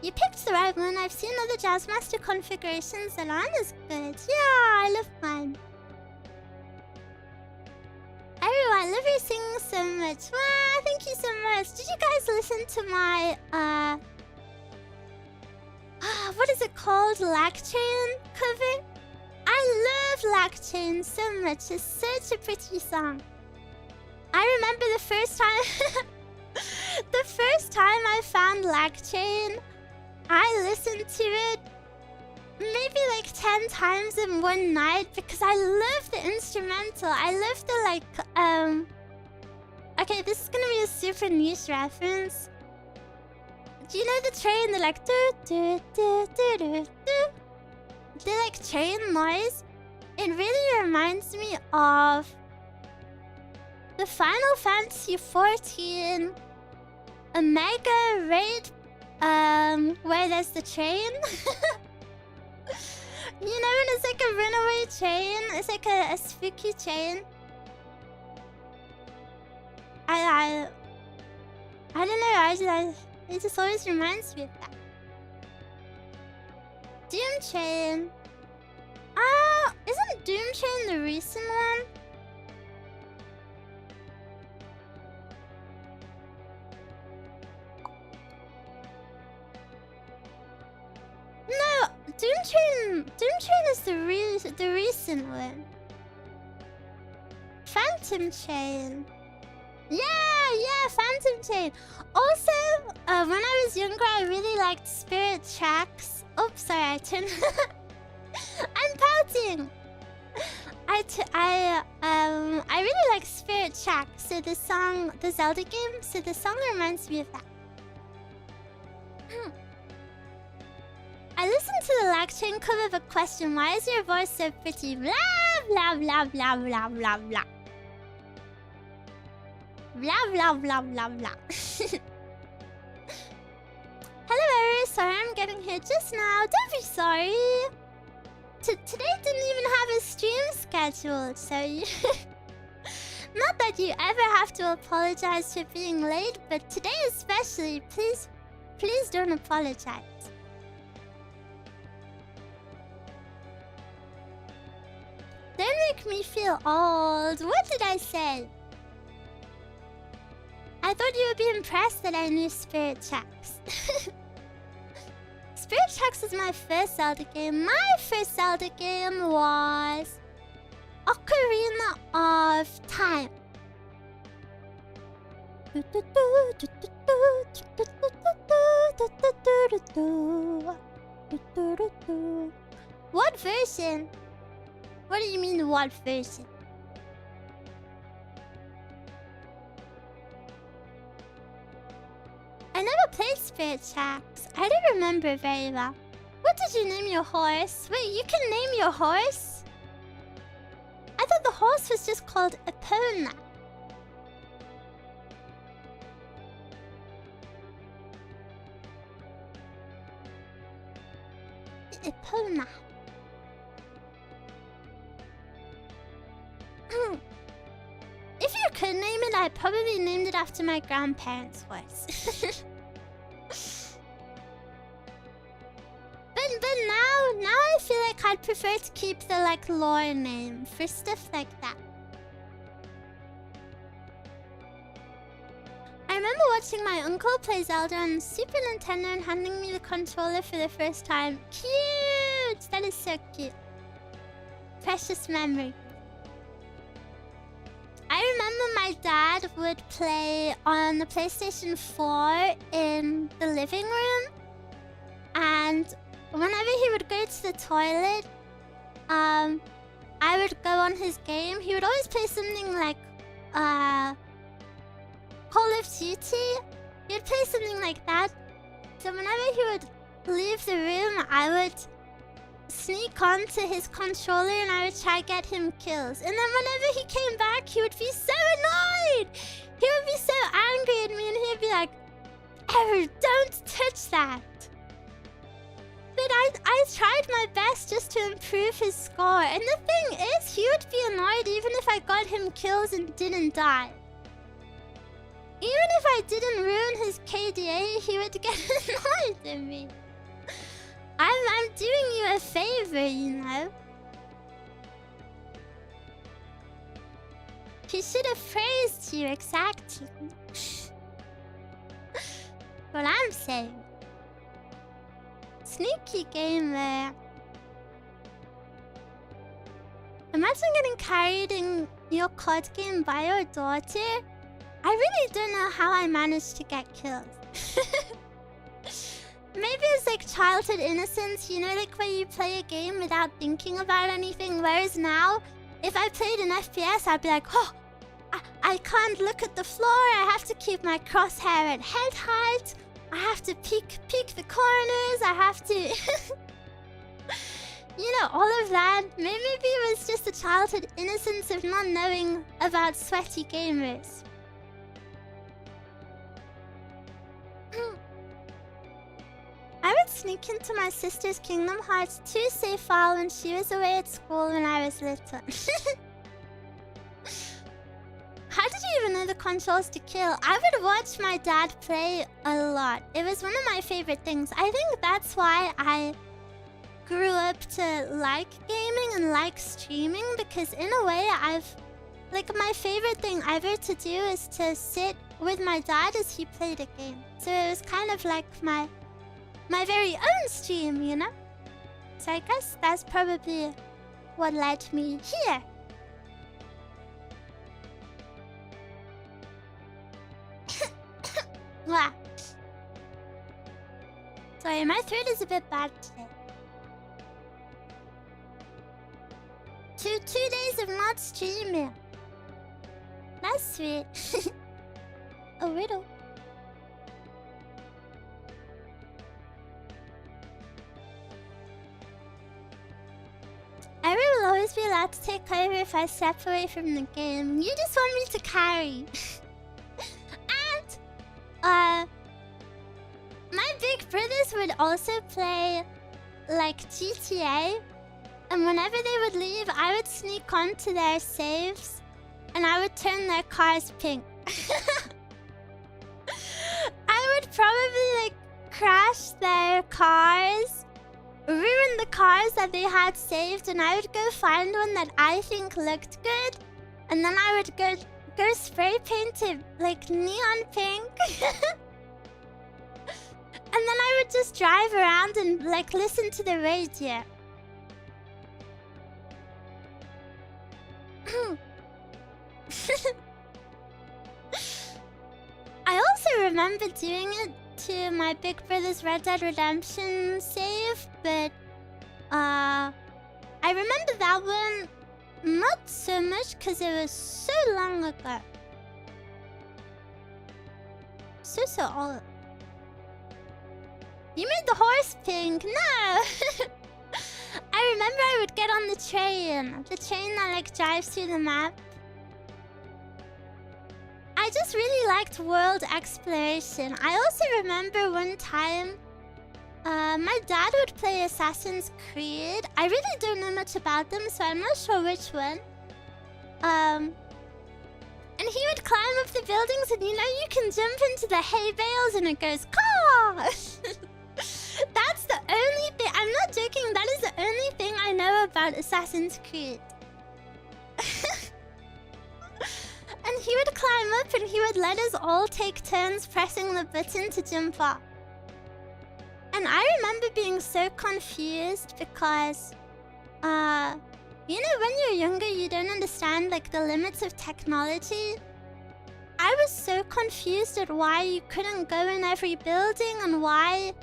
You picked the right one. I've seen other Jazzmaster configurations that aren't as good. Yeah, I love mine. Eruu, I love your singing so much. Wow, thank you so much. Did you guys listen to my, what is it called? Lacchain cover? I love Lacchain so much. It's such a pretty song. I remember the first time I found Lacchain, I listened to it maybe like 10 times in one night because I love the instrumental. I love the okay, this is gonna be a super niche reference. Do you know the train? They're like do do do do do do. The like train noise. It really reminds me of the Final Fantasy 14 Omega Raid, where there's the train. You know, when it's like a runaway train, it's like a spooky train. I don't know, it just always reminds me of that. Doom Train. Isn't Doom Train the recent one? No, Doom Train is the recent one. Phantom Train. Yeah, Phantom Train. Also, when I was younger, I really liked Spirit Tracks. Oops, sorry, I turned... I'm pouting! I really like Spirit Tracks. So the song, the Zelda game, so the song reminds me of that. I listened to the Lacchain cover of a question. Why is your voice so pretty? Blah, blah, blah, blah, blah, blah, blah. Blah, blah, blah, blah, blah. Hello, Eruu. Sorry I'm getting here just now. Don't be sorry. Today didn't even have a stream scheduled, so you... Not that you ever have to apologize for being late, but today especially, please don't apologize. Don't make me feel old. What did I say? I thought you would be impressed that I knew Spirit Tracks. Spirit Tracks is my first Zelda game. My first Zelda game was Ocarina of Time. What version? What do you mean, what version? I never played Spirit Tracks. I don't remember very well. What did you name your horse? Wait, you can name your horse? I thought the horse was just called Epona. Epona. If you could name it, I'd probably named it after my grandparents' horse. But now I feel like I'd prefer to keep the like lore name for stuff like that. I remember watching my uncle play Zelda on Super Nintendo and handing me the controller for the first time. Cute! That is so cute. Precious memory. I remember my dad would play on the PlayStation 4 in the living room. And whenever he would go to the toilet, I would go on his game. He would always play something like Call of Duty. He would play something like that. So whenever he would leave the room, I would sneak onto his controller and I would try to get him kills. And then whenever he came back, he would be so annoyed. He would be so angry at me and he'd be like, Eruu, don't touch that. But I tried my best just to improve his score. And the thing is, he would be annoyed even if I got him kills and didn't die. Even if I didn't ruin his KDA, he would get annoyed at me. I'm doing you a favor, you know. He should have praised you exactly. What I'm saying. Sneaky gamer. Imagine getting carried in your COD game by your daughter. I really don't know how I managed to get killed. Maybe it's like childhood innocence, you know, like where you play a game without thinking about anything. Whereas now, if I played an FPS, I'd be like, oh, I can't look at the floor. I have to keep my crosshair at head height. I have to peek the corners. I have to... you know, all of that. Maybe it was just the childhood innocence of not knowing about sweaty gamers. I would sneak into my sister's Kingdom Hearts 2 save file when she was away at school when I was little. How did you even know the controls to kill? I would watch my dad play a lot. It was one of my favorite things. I think that's why I grew up to like gaming and like streaming, because in a way like my favorite thing ever to do is to sit with my dad as he played a game. So it was kind of like my very own stream, you know? So I guess that's probably what led me here. Wow. Sorry, my throat is a bit bad today. Two days of not streaming. That's sweet. A riddle. Eruu will always be allowed to take over if I step away from the game. You just want me to carry. And my big brothers would also play like GTA, and whenever they would leave, I would sneak onto their saves and I would turn their cars pink. I would probably like crash their cars, ruin the cars that they had saved, and I would go find one that I think looked good, and then I would go spray paint it like neon pink. And then I would just drive around and like listen to the radio. I also remember doing it to my big brother's Red Dead Redemption save, but I remember that one not so much because it was so long ago. So old. You made the horse pink. No. I remember I would get on the train. The train that like drives through the map. I just really liked world exploration. I also remember one time my dad would play Assassin's Creed. I really don't know much about them, so I'm not sure which one. And he would climb up the buildings, and you know, you can jump into the hay bales and it goes, caw! That's the only thing. I'm not joking. That is the only thing I know about Assassin's Creed. And he would climb up and he would let us all take turns pressing the button to jump off. And I remember being so confused because, you know, when you're younger, you don't understand like the limits of technology. I was so confused at why you couldn't go in every building and why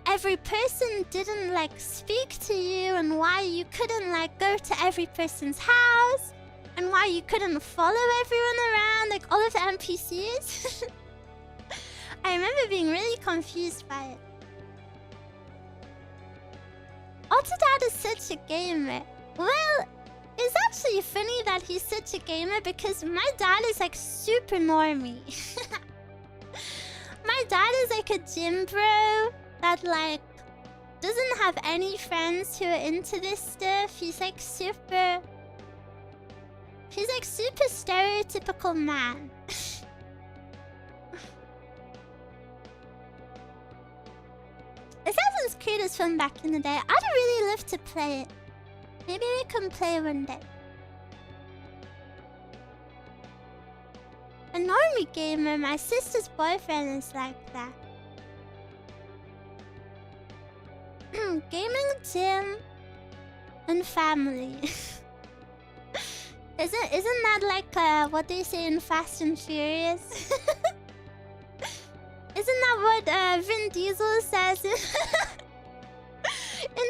every person didn't like speak to you and why you couldn't like go to every person's house and why you couldn't follow everyone around, like all of the NPCs. I remember being really confused by it. Otter is such a gamer. Well, it's actually funny that he's such a gamer because my dad is like super normie. My dad is like a gym bro that like doesn't have any friends who are into this stuff. He's like super stereotypical man. Assassin's Creed was fun back in the day. I'd really love to play it. Maybe we can play one day. A normie gamer, my sister's boyfriend is like that. Gaming, gym, and family. Isn't that like what they say in Fast and Furious? Isn't that what Vin Diesel says in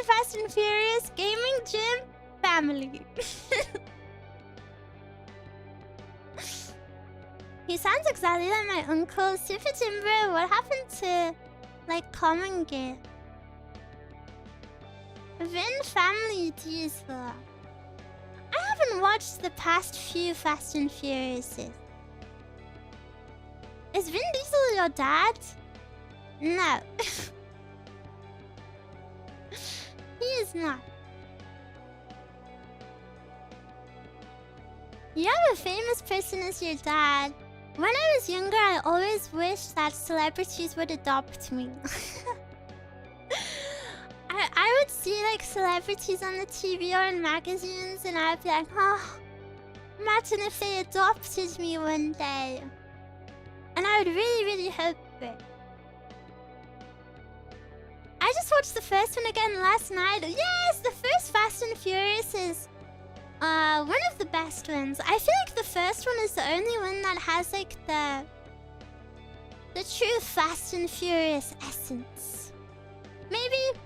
Fast and Furious? Gaming, gym, family. He sounds exactly like my uncle. Super Jimbo, what happened to like common game? Vin family Diesel. I haven't watched the past few Fast and Furiouses. Is Vin Diesel your dad? No. He is not. You have a famous person as your dad. When I was younger, I always wished that celebrities would adopt me. I would see like celebrities on the TV or in magazines and I'd be like, oh, imagine if they adopted me one day. And I would really, really hope it. I just watched the first one again last night. Yes, the first Fast and Furious is one of the best ones. I feel like the first one is the only one that has like the true Fast and Furious essence. Maybe.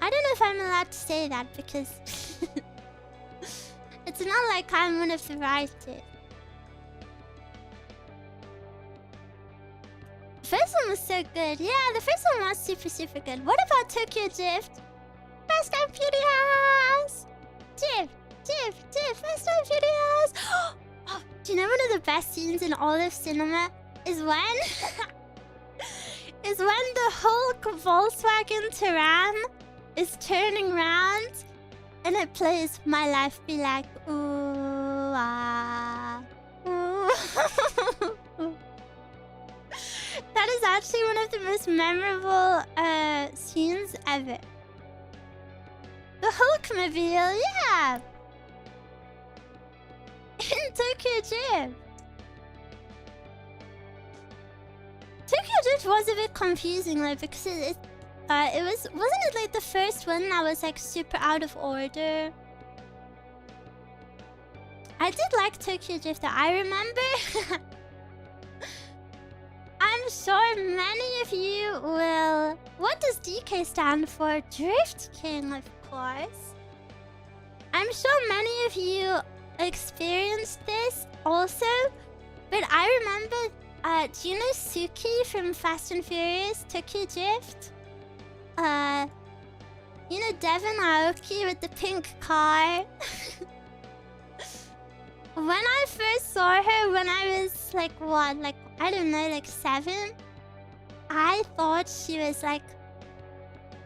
I don't know if I'm allowed to say that because it's not like I'm one of the writers. The first one was so good. Yeah, the first one was super, super good. What about Tokyo Drift? Fast and Furious! Drift, Fast and Furious! Oh, do you know one of the best scenes in all of cinema is when... is when the Hulk Volkswagen Terran is turning around and it plays My Life Be Like ooh ah ooh. That is actually one of the most memorable scenes ever. The Hulkmobile, yeah. In Tokyo Drift. Tokyo Drift was a bit confusing though because wasn't it like the first one that was like super out of order? I did like Tokyo Drift though. I remember I'm sure many of you will... What does DK stand for? Drift King, of course. I'm sure many of you experienced this also. But I remember Do you know Suki from Fast and Furious Tokyo Drift? You know Devon Aoki with the pink car? When I first saw her when I was like, what? Like, I don't know, like 7? I thought she was like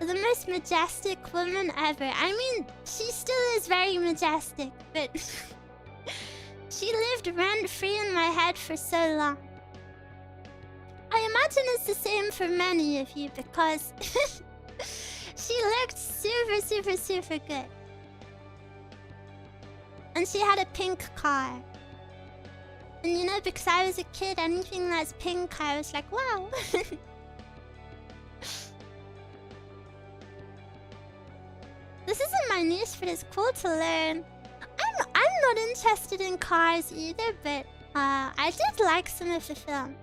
the most majestic woman ever. I mean, she still is very majestic, but she lived rent-free in my head for so long. I imagine it's the same for many of you because she looked super, super, super good. And she had a pink car. And you know, because I was a kid, anything that's pink, I was like, wow. This isn't my niche, but it's cool to learn. I'm not interested in cars either, but I did like some of the film.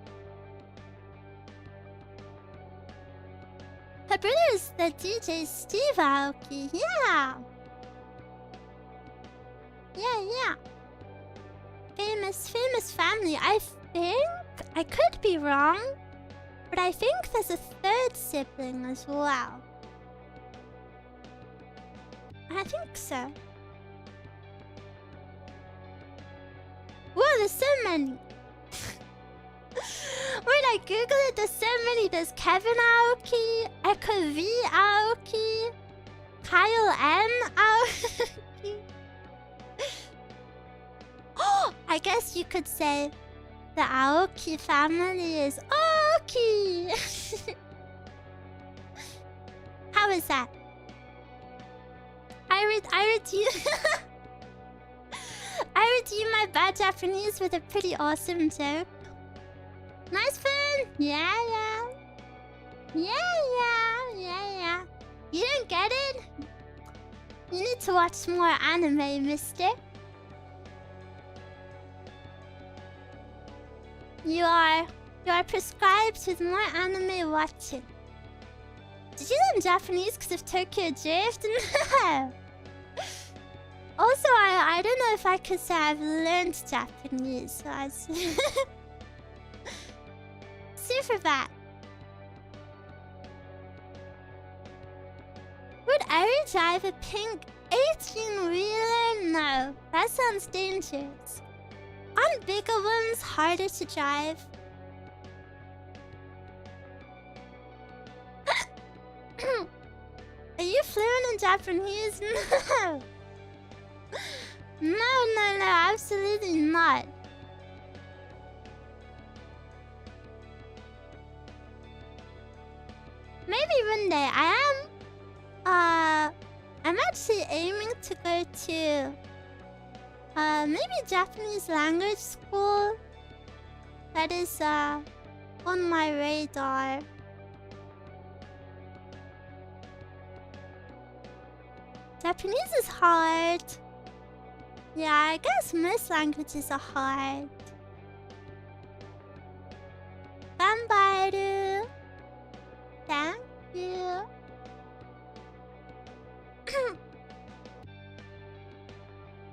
Her brother is the DJ Steve Aoki. Yeah. Yeah. Famous family. I think, I could be wrong, but I think there's a third sibling as well. I think so. Whoa, there's so many. Wait, I googled it, there's so many. There's Kevin Aoki, Echo V Aoki, Kyle M Aoki. Oh, I guess you could say the Aoki family is Aoki. How is that? I redeem my bad Japanese with a pretty awesome joke. Nice fun! Yeah. You don't get it? You need to watch more anime, mister. You are prescribed with more anime watching. Did you learn Japanese because of Tokyo Drift? No. Also, I don't know if I could say I've learned Japanese. So I super bad. Would Eruu drive a pink 18-wheeler? No, that sounds dangerous. Aren't bigger ones harder to drive? Are you fluent in Japanese? No, absolutely not. Maybe one day. I'm actually aiming to go to maybe Japanese language school. That is on my radar. Japanese is hard. Yeah, I guess most languages are hard. Eruu. Thank you.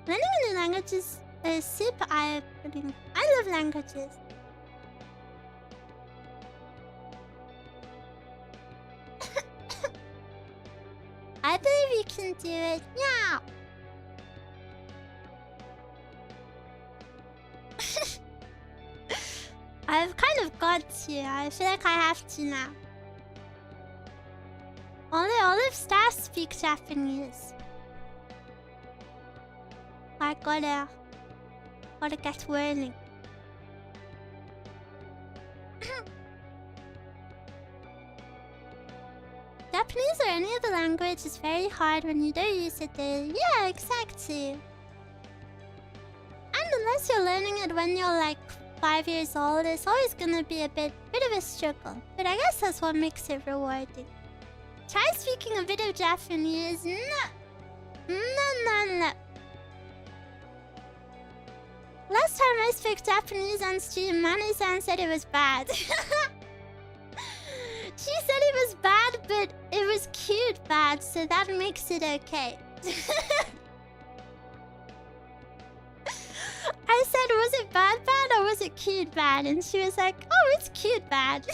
Learning a new language is super eye-opening. I love languages. I believe you can do it. Yeah. I've kind of got to. I feel like I have to now. All of staff speak Japanese. I gotta get learning. Japanese or any other language is very hard when you don't use it daily. Yeah, exactly. And unless you're learning it when you're like 5 years old, it's always gonna be a bit of a struggle. But I guess that's what makes it rewarding. Try speaking a bit of Japanese. No. Last time I spoke Japanese on stream, Manu-san said it was bad. She said it was bad, but it was cute bad, so that makes it okay. I said, was it bad or was it cute bad? And she was like, oh, it's cute bad.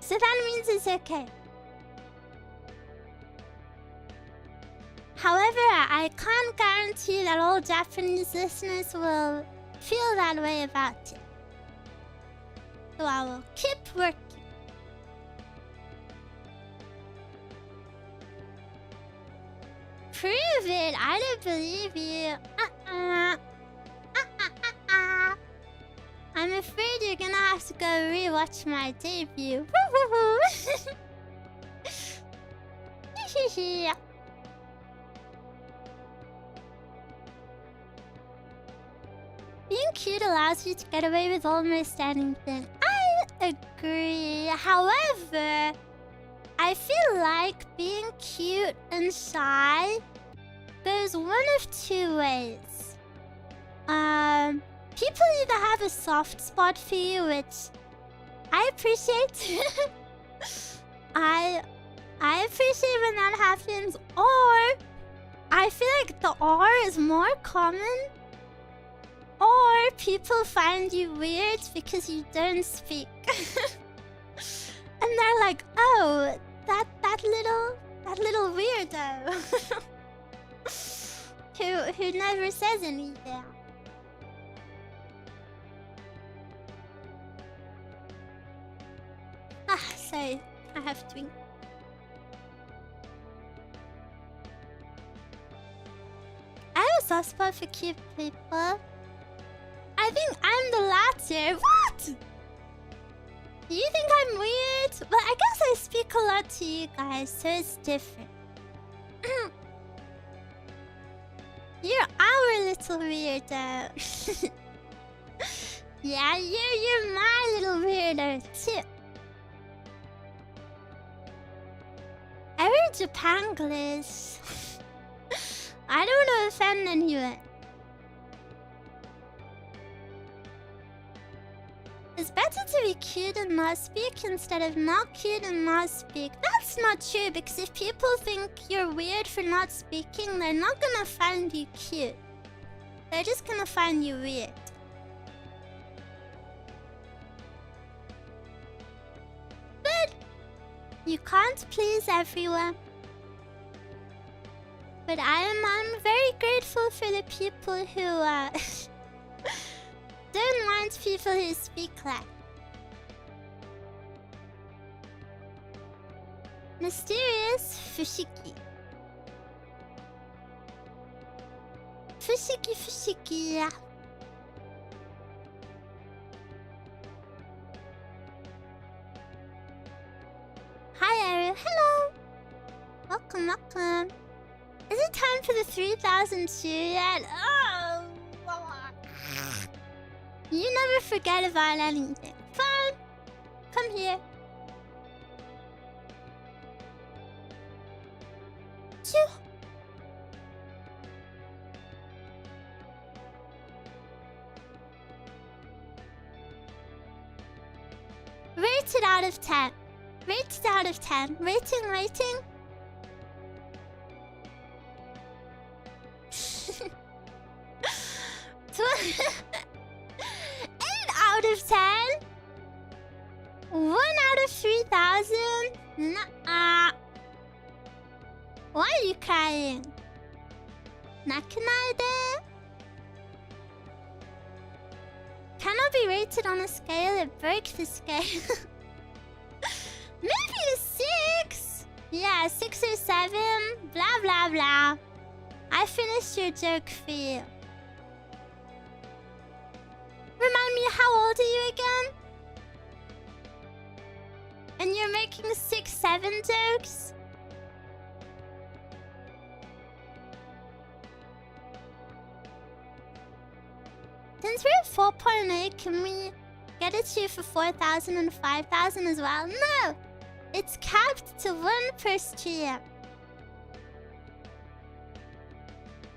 So that means it's okay. However, I can't guarantee that all Japanese listeners will feel that way about it. So I will keep working. Prove it! I don't believe you. I'm afraid you're gonna have to go rewatch my debut. Being cute allows you to get away with almost anything. I agree. However, I feel like being cute and shy goes one of two ways. People either have a soft spot for you, which I appreciate. I appreciate when that happens, or I feel like the R is more common, or people find you weird because you don't speak. And they're like, oh, that little weirdo who never says anything. Sorry, I have to drink. I have a soft spot for cute people. I think I'm the latter. What? You think I'm weird? Well, I guess I speak a lot to you guys, so it's different. You're our little weirdo. Yeah, you're my little weirdo too. Eruu Japanglish. I don't want to offend anyone. It's better to be cute and not speak instead of not cute and not speak. That's not true, because if people think you're weird for not speaking, they're not gonna find you cute. They're just gonna find you weird. But you can't please everyone. But I'm very grateful for the people who don't want people who speak like. Mysterious Fushiki. Fushiki. Hi, Eruu. Hello. Welcome. Is it time for the 3002 yet? Oh. You never forget about anything. Fine. Come here. Choo. Rated out of 10. Rated out of 10. Rating. 8 out of 10? 1 out of 3,000? Nuh-uh. Why are you crying? Nakunaide? Cannot be rated on a scale, it broke the scale. Maybe a 6? Yeah, 6 or 7. Blah, blah, blah. I finished your joke for you. Remind me, how old are you again? And you're making 6, 7 jokes? Since we're at 4.8, can we get it to you for 4,000 and 5,000 as well? No! It's capped to 1 per stream.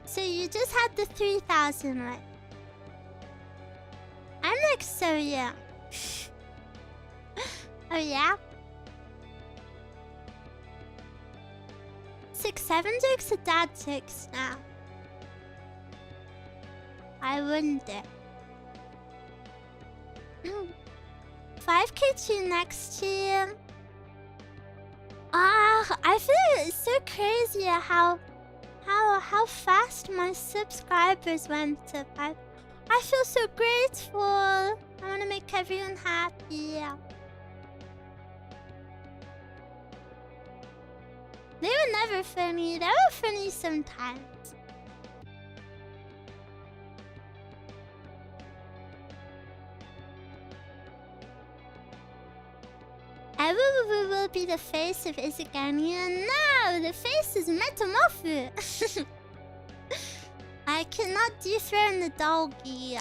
So you just had the 3,000, right? I'm like so young. Oh yeah? 6, 7 jokes are dad jokes now. I wonder. 5k to next year. I feel it's so crazy how fast my subscribers went up. I feel so grateful. I want to make everyone happy. They were never funny. They were funny sometimes. Eruu will be the face of IZIGENIA. No, the face is metamorpho. I cannot dethrone the doggy.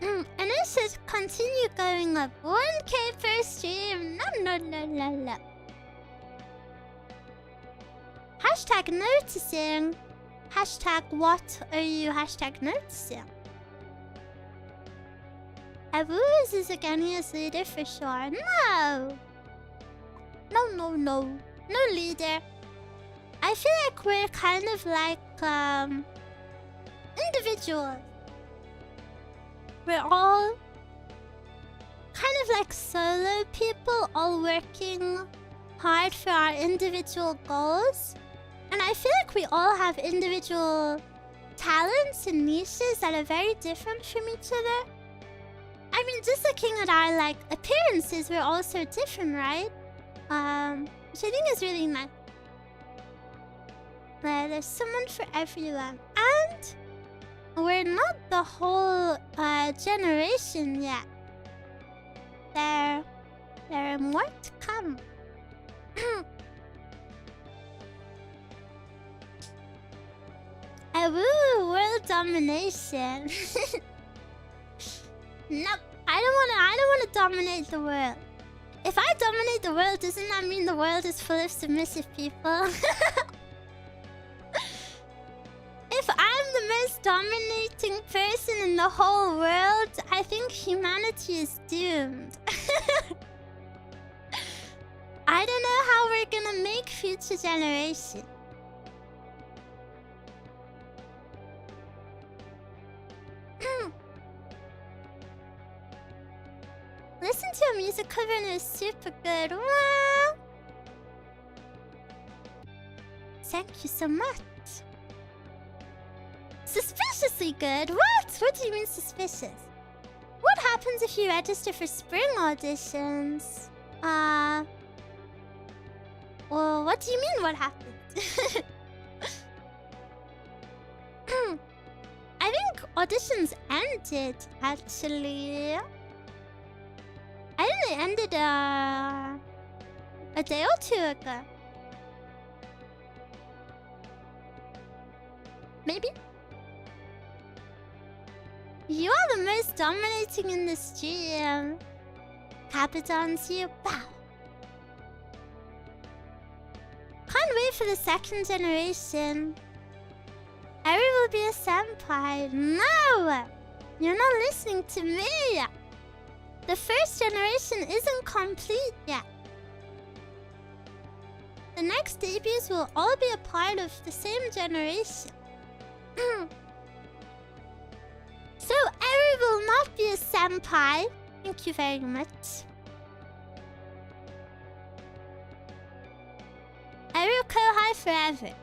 And it should continue going up. 1k per stream. No. Hashtag noticing. Hashtag what are you hashtag noticing? Eruu is IZIGENIA's leader for sure. No! No leader. I feel like we're kind of like individuals. We're all kind of like solo people, all working hard for our individual goals. And I feel like we all have individual talents and niches that are very different from each other. I mean, just looking at our like appearances, we're also different, right? Which I think is really nice. There's someone for everyone. And we're not the whole generation yet. There are more to come. Eruu, world domination. Nope, I don't wanna dominate the world. If I dominate the world, doesn't that mean the world is full of submissive people? If I'm the most dominating person in the whole world, I think humanity is doomed. I don't know how we're gonna make future generations. Listen to a music cover and it's super good. Wow. Thank you so much. Suspiciously good? What? What do you mean suspicious? What happens if you register for spring auditions? Well, what do you mean what happens? I think auditions ended, actually. I think they ended a day or two ago. Maybe? You are the most dominating in the stream. Capitan's you. Wow. Can't wait for the second generation. Eruu will be a senpai. No! You're not listening to me. The first generation isn't complete yet. The next debuts will all be a part of the same generation. So Eruu will not be a senpai. Thank you very much. Eruu Kohai forever.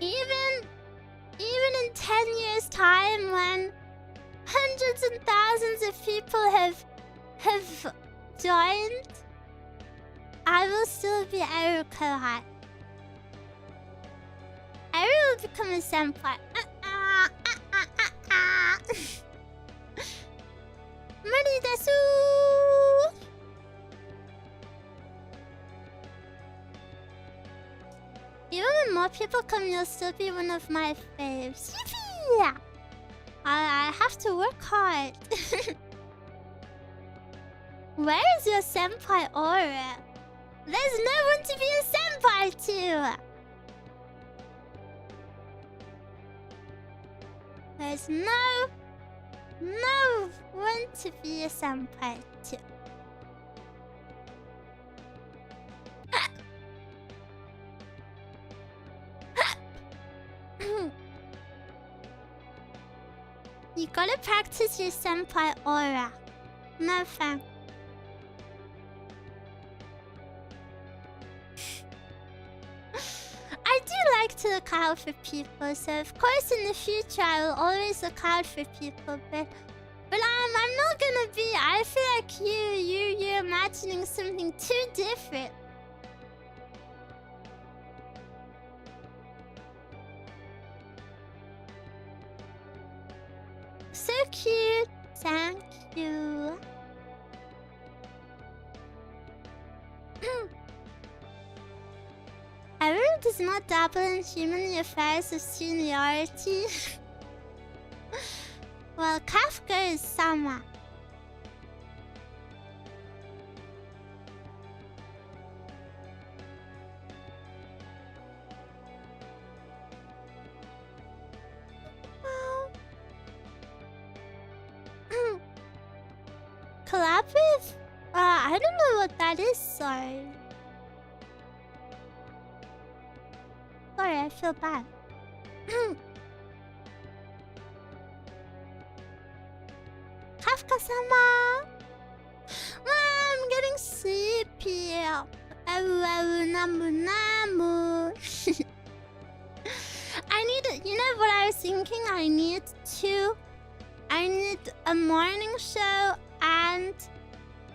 Even in 10 years' time, when hundreds and thousands of people have joined, I will still be Eruu Kohai. Eruu will become a senpai. Mari desu. Even when more people come, you'll still be one of my faves. Yippee! I have to work hard. Where is your senpai aura? There's no one to be a senpai to. There's no one to be a senpai to. You gotta practice your senpai aura. No thanks. I do like to look out for people, so of course in the future I will always look out for people, but I'm not gonna be. I feel like you're imagining something too different. So cute. Thank you. Eruu does not dabble in human affairs of seniority. Well, Kafka is Sama. Collab with? I don't know what that is, sorry. Sorry, I feel bad. Kafka-sama! I'm getting sleepy. Eruu, namu, namu. I need... You know what I was thinking? I need a morning show and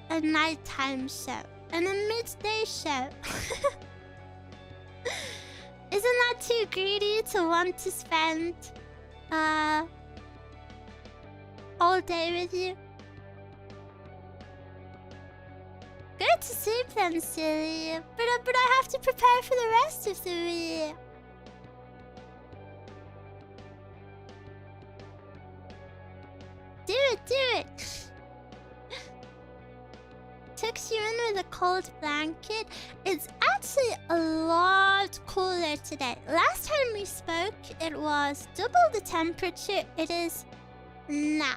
a nighttime show. And a midday show. Isn't that too greedy to want to spend all day with you? Go to sleep then, silly. But I have to prepare for the rest of the week. Do it! Tucks you in with a cold blanket. It's actually a lot cooler today. Last time we spoke, it was double the temperature it is now.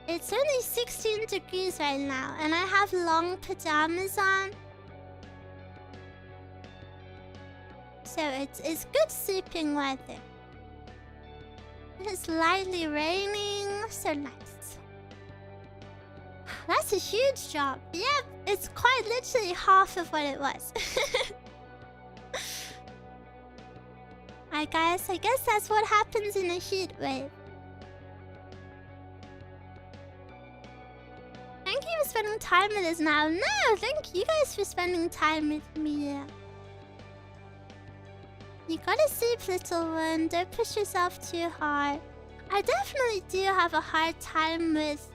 It's only 16 degrees right now, and I have long pajamas on. So it's good sleeping weather. It is lightly raining, so nice. That's a huge drop. Yep, it's quite literally half of what it was. I guess that's what happens in a heat wave. Thank you for spending time with us now. No, thank you guys for spending time with me. You gotta sleep, little one. Don't push yourself too hard. I definitely do have a hard time with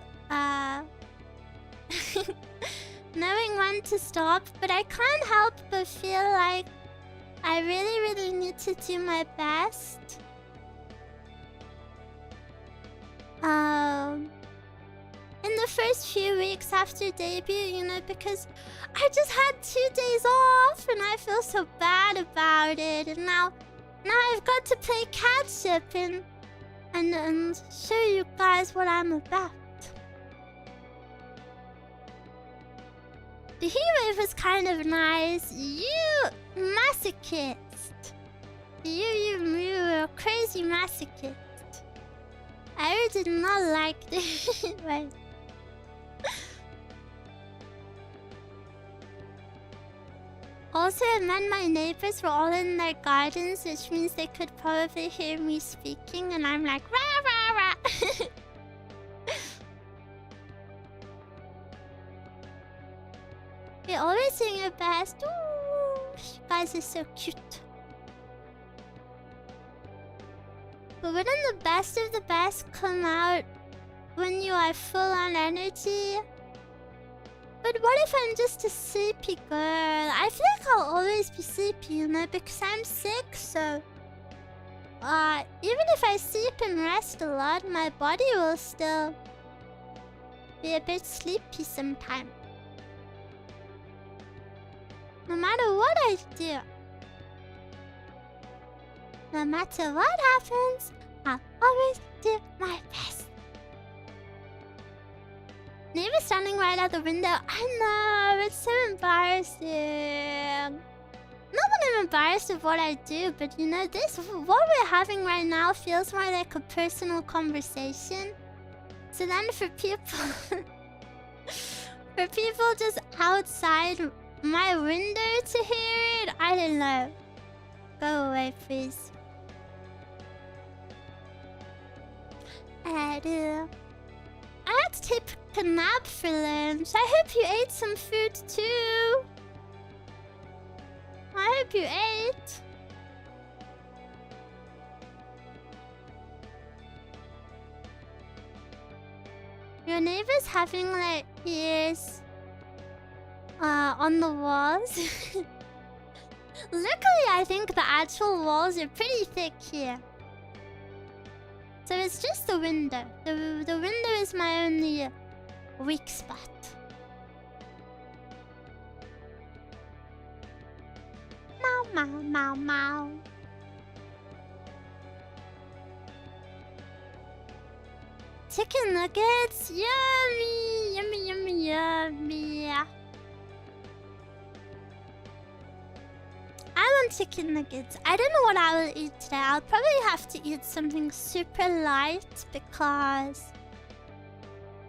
knowing when to stop, but I can't help but feel like I really need to do my best. In the first few weeks after debut, you know, because I just had 2 days off and I feel so bad about it, and now I've got to play catch up and show you guys what I'm about. The heat wave was kind of nice. You masochist. You were a crazy masochist. I did not like the heat wave. Also, it meant my neighbors were all in their gardens, which means they could probably hear me speaking, and I'm like, rah, rah, rah. You're always doing your best. Ooh, you guys are so cute. But wouldn't the best of the best come out when you are full on energy? But what if I'm just a sleepy girl? I feel like I'll always be sleepy, you know, because I'm sick, so... even if I sleep and rest a lot, my body will still be a bit sleepy sometimes. No matter what I do. No matter what happens, I'll always do my best. Neighbor standing right out the window. I know, it's so embarrassing. Not when I'm embarrassed of what I do, but you know, what we're having right now feels more like a personal conversation. So then for people, for people just outside my window to hear it, I don't know. Go away, please. Eruu. I had to take a nap for lunch. I hope you ate some food too. I hope you ate. Your neighbor's having like ears on the walls. Luckily, I think the actual walls are pretty thick here. So it's just the window. The window is my only weak spot. Meow, meow, meow, meow. Chicken nuggets? Yummy! Yummy, yummy, yummy. I want chicken nuggets. I don't know what I will eat today. I'll probably have to eat something super light because...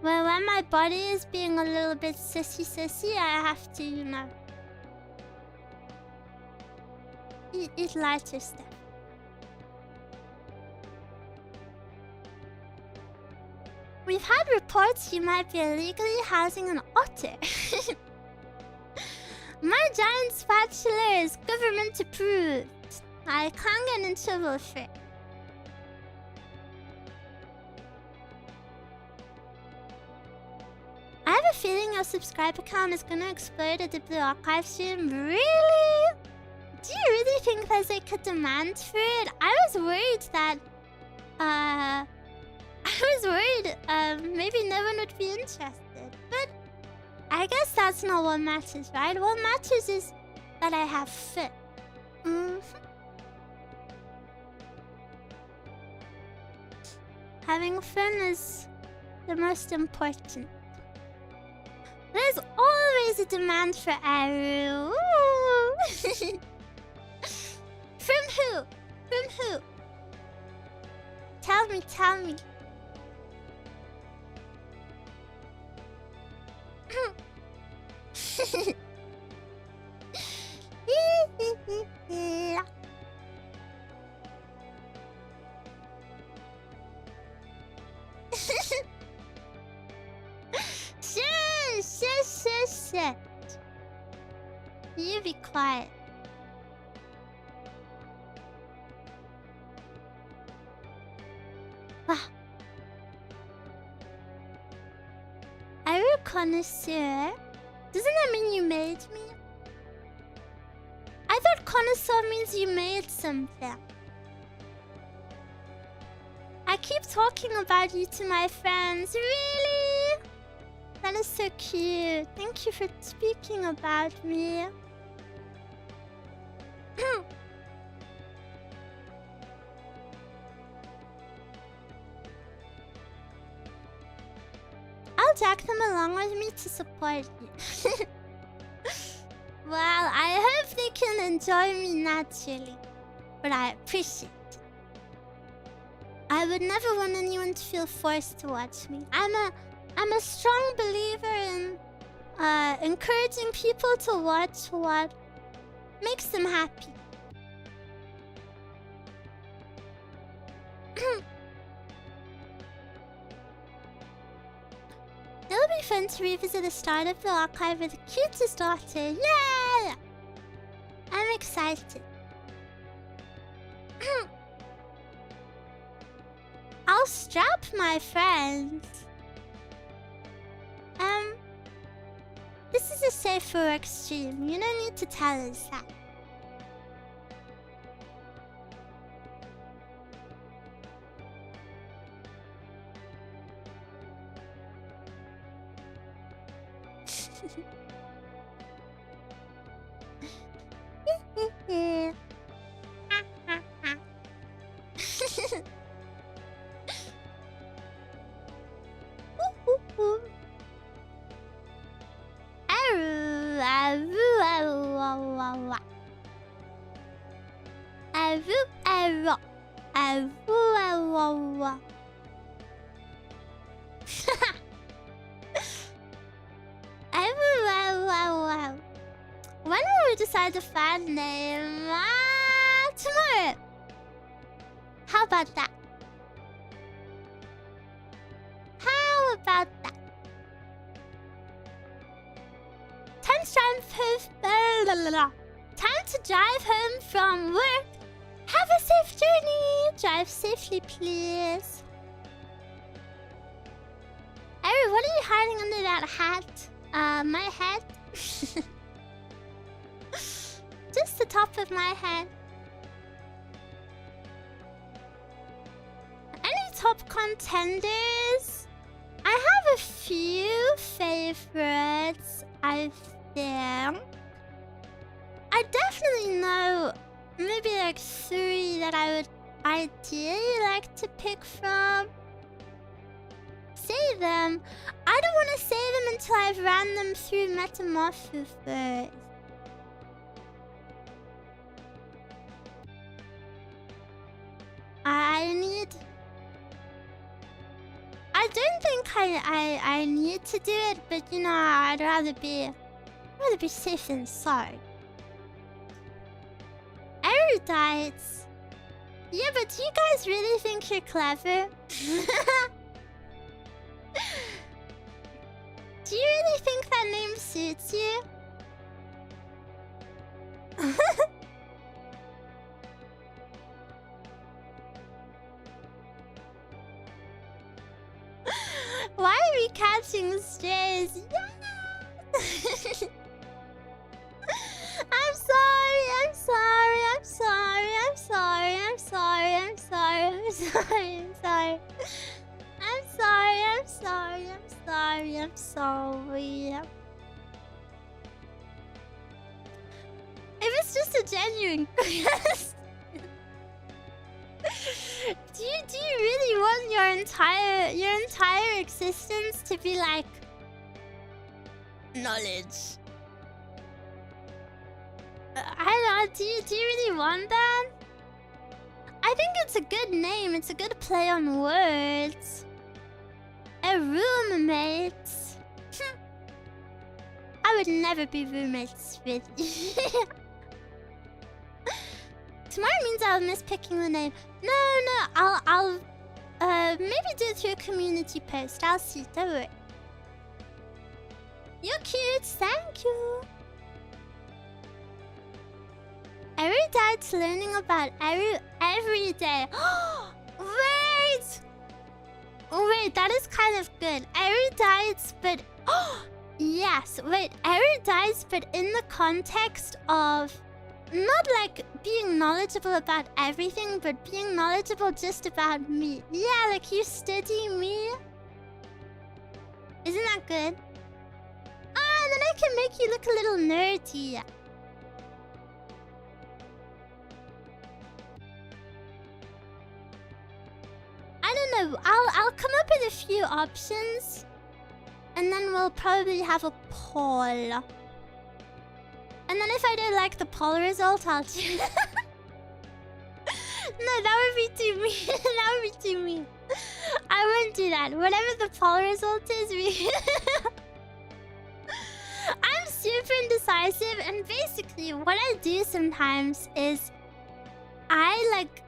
well, when my body is being a little bit sissy, I have to, you know... eat lighter stuff. We've had reports you might be illegally housing an otter. My giant spatula is government approved. I can't get in trouble for it. I have a feeling your subscriber count is gonna explode at the Blue Archive stream. Really? Do you really think there's like a demand for it? I was worried that... maybe no one would be interested. But I guess that's not what matters, right? What matters is that I have fun. Having fun is the most important. There's always a demand for Eruu. From who? From who? Tell me, tell me. Shit. You be quiet. Wow. Eruu connoisseur? Doesn't that mean you made me? I thought connoisseur means you made something. I keep talking about you to my friends. Really? That is so cute. Thank you for speaking about me. I'll drag them along with me to support you. Well, I hope they can enjoy me naturally. But I appreciate it. I would never want anyone to feel forced to watch me. I'm a strong believer in encouraging people to watch what makes them happy. It'll be fun to revisit the start of the archive with the cutest otter. Yeah! I'm excited. I'll strap my friends. This is a safe for work stream. You don't need to tell us that. Eruu. Eruu. Eruu. When will we decide the fan name? Tomorrow. How about that? How about that? Time to drive home from work. Have a safe journey. Drive safely, please. Eruu, what are you hiding under that hat? My head? Just the top of my head. Any top contenders? I have a few favorites, I think. I definitely know maybe like 3 that I would ideally like to pick from. Say them. I don't want to say them until I've ran them through Metamorpho first. I don't think I need to do it, but you know, I'd rather be safe than sorry. Erudites. Yeah, but do you guys really think you're clever? Do you really think that name suits you? Why are we catching strays? Yeah! I'm sorry, I'm sorry, I'm sorry, I'm sorry, I'm sorry, I'm sorry, I'm sorry, I'm sorry. I'm sorry, I'm sorry, I'm sorry, I'm sorry. It was just a genuine question. Do you really want your entire existence to be like knowledge? I don't know, do you really want that? I think it's a good name, it's a good play on words. Roommates. I would never be roommates with you. Tomorrow means I'll miss picking the name. No, I'll maybe do it through a community post. I'll see, don't worry. You're cute, thank you. Erudites learning about Eruu every day. Wait! Wait, that is kind of good. Erudites, but... yes, wait. Erudites, but in the context of... not like being knowledgeable about everything, but being knowledgeable just about me. Yeah, like you study me. Isn't that good? Ah, and then I can make you look a little nerdy. I don't know. I'll come up with a few options, and then we'll probably have a poll. And then if I don't like the poll result, I'll do... No, that would be too mean. That would be too mean. I wouldn't do that. Whatever the poll result is, we... I'm super indecisive, and basically what I do sometimes is I like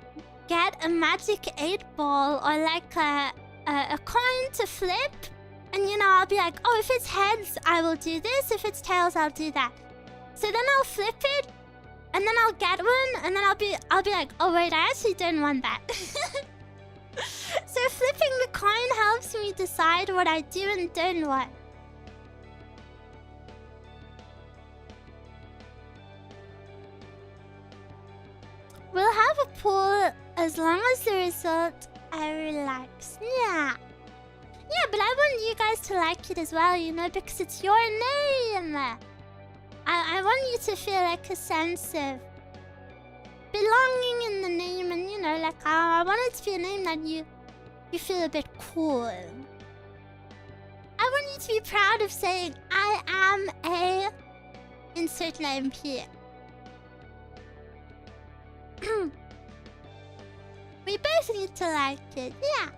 get a magic 8-ball or like a coin to flip, and you know, I'll be like, oh, if it's heads, I will do this. If it's tails, I'll do that. So then I'll flip it, and then I'll get one, and then I'll be like, oh wait, I actually don't want that. So flipping the coin helps me decide what I do and don't want. We'll have a pool as long as the result Eruu likes. Yeah. Yeah, but I want you guys to like it as well, you know, because it's your name. I want you to feel like a sense of belonging in the name, and you know, like I want it to be a name that you feel a bit cool. I want you to be proud of saying, I am a insert name here. We both need to like it, yeah.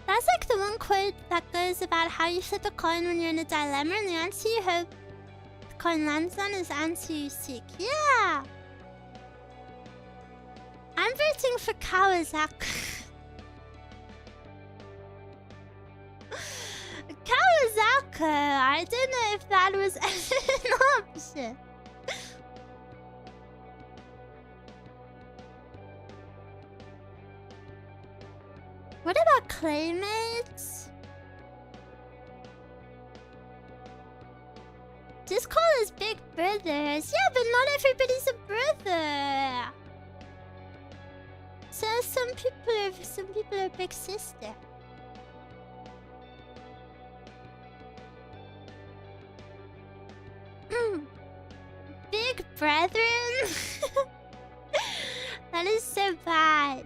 That's like the one quote that goes about how you flip a coin when you're in a dilemma, and the answer you hope the coin lands on is the answer you seek. Yeah! I'm voting for Kawasaki. Kawasaki! I don't know if that was an option. What about Claymates? Just call us big brothers. Yeah, but not everybody's a brother. So some people are big sister. Big brethren? That is so bad.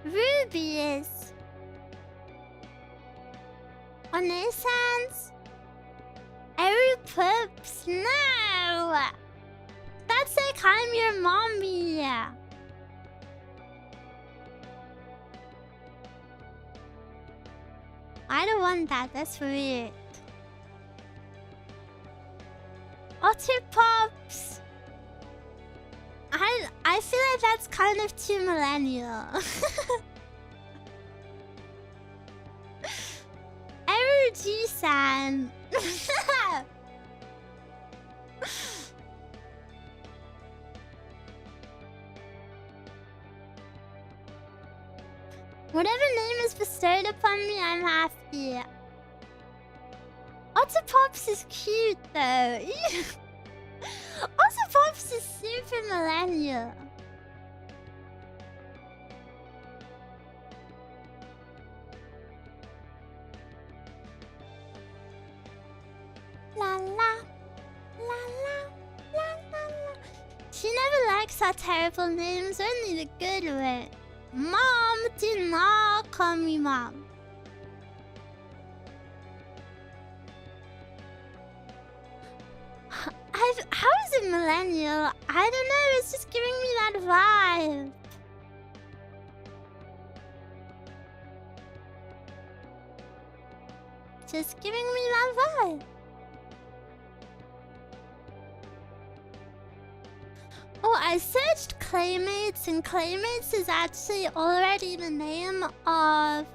Rubies. Onesans. Eruu pups. No! That's like I'm your mommy. I don't want that. That's weird. Otter pops. I feel like that's kind of too millennial. Eruu G-san. Whatever name is bestowed upon me, I'm happy. Otter Pops is cute though. Otter Pops is super millennial. La la, la la, la la la. She never likes our terrible names, only the good ones. Mom, do not call me mom. How is it millennial? I don't know, it's just giving me that vibe. Just giving me that vibe. Oh, I searched Claymates, and Claymates is actually already the name of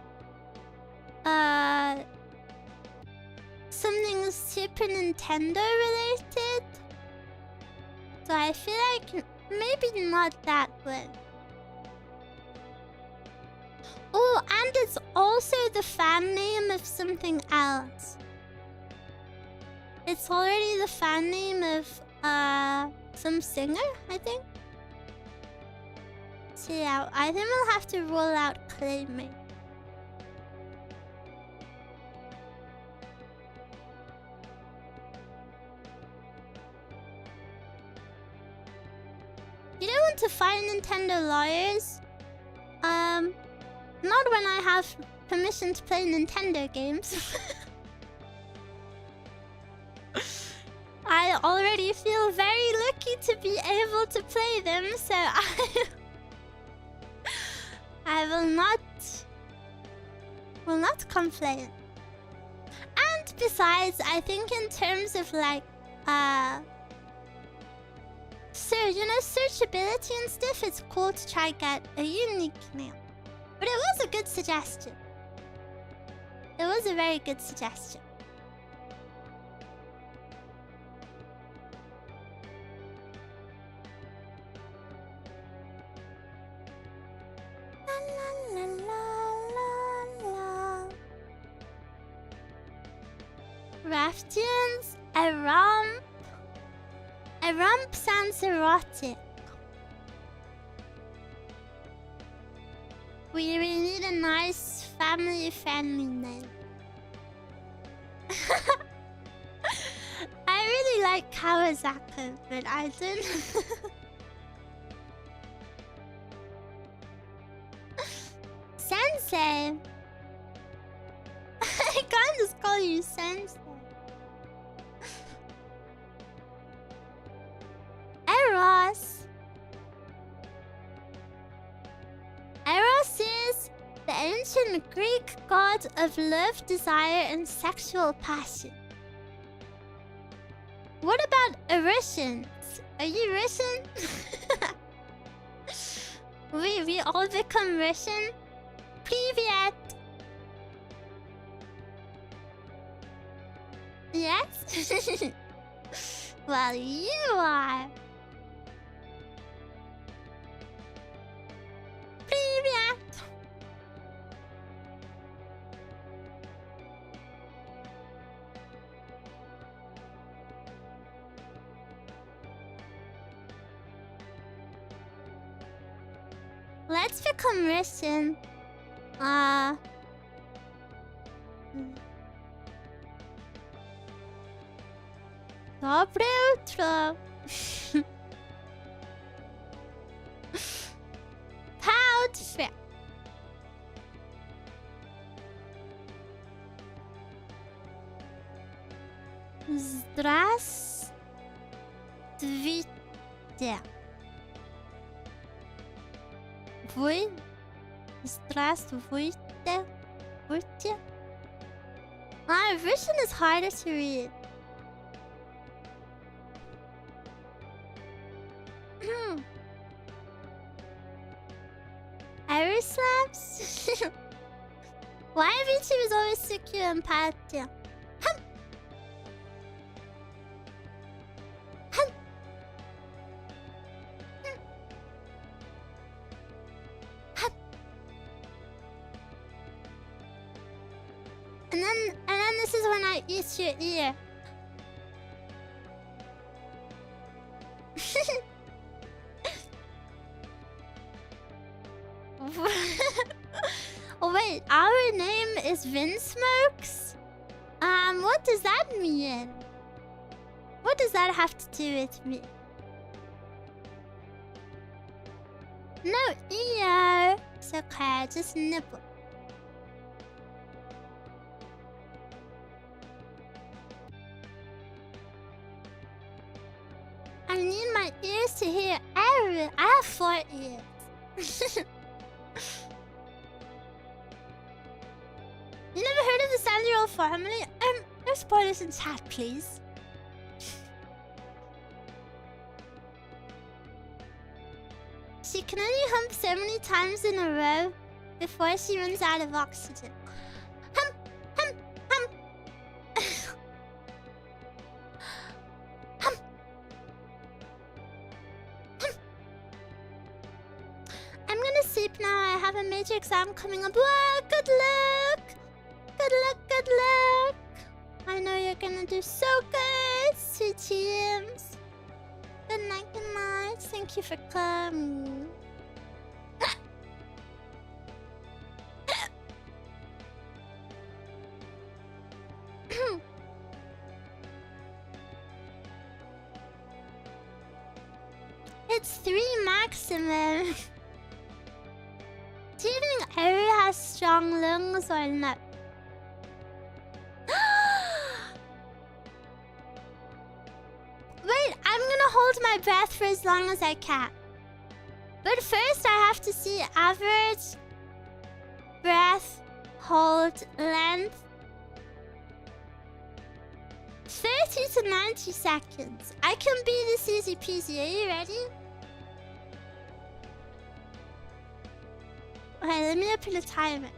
something Super Nintendo related. So I feel like maybe not that one. Oh, and it's also the fan name of something else. It's already the fan name of some singer, I think. So yeah, I think we'll have to roll out Claymie. You don't want to find Nintendo lawyers? Not when I have permission to play Nintendo games. I already feel very lucky to be able to play them, so I will not complain. And besides, I think in terms of like searchability and stuff, it's cool to try get a unique name. But it was a good suggestion. It was a very good suggestion. La la la la la. Raftians, a rump. A rump sounds erotic. We need a nice family-friendly name. I really like Kawasaki, but I don't. Sensei. I can't just call you sense it. Eros. Eros is the ancient Greek god of love, desire, and sexual passion. What about Russians? Are you Russian? we all become Russian? Привет! Yes? Well, you are. Привет! Let's become Russian. Доброе утро. Outfit. Здравствуйте. Вы? Здравствуйте. Будьте. Russian is harder to read. Eruu slaps? Why every team is always secure and party? And then this is when I eat your ear. Oh wait, our name is Vinsmokes? What does that mean? What does that have to do with me? No ear. It's okay, just nibble. I need my ears to hear Eruu. I have 4 ears. You never heard of the 7-year-old family? No spoilers in chat, please. She can only hump so many times in a row before she runs out of oxygen. Hump, hump, hump. Hump. Hump. I'm gonna sleep now. I have a major exam coming up. Whoa, good luck! Good luck, good luck! I know you're gonna do so good, sweet teams. Good night, good night. Thank you for coming. It's 3 maximum. Do you think Eruu has strong lungs or not? Wait, I'm gonna hold my breath for as long as I can. But first I have to see average breath hold length. 30 to 90 seconds. I can be this easy peasy. Are you ready? Okay, let me open a timer.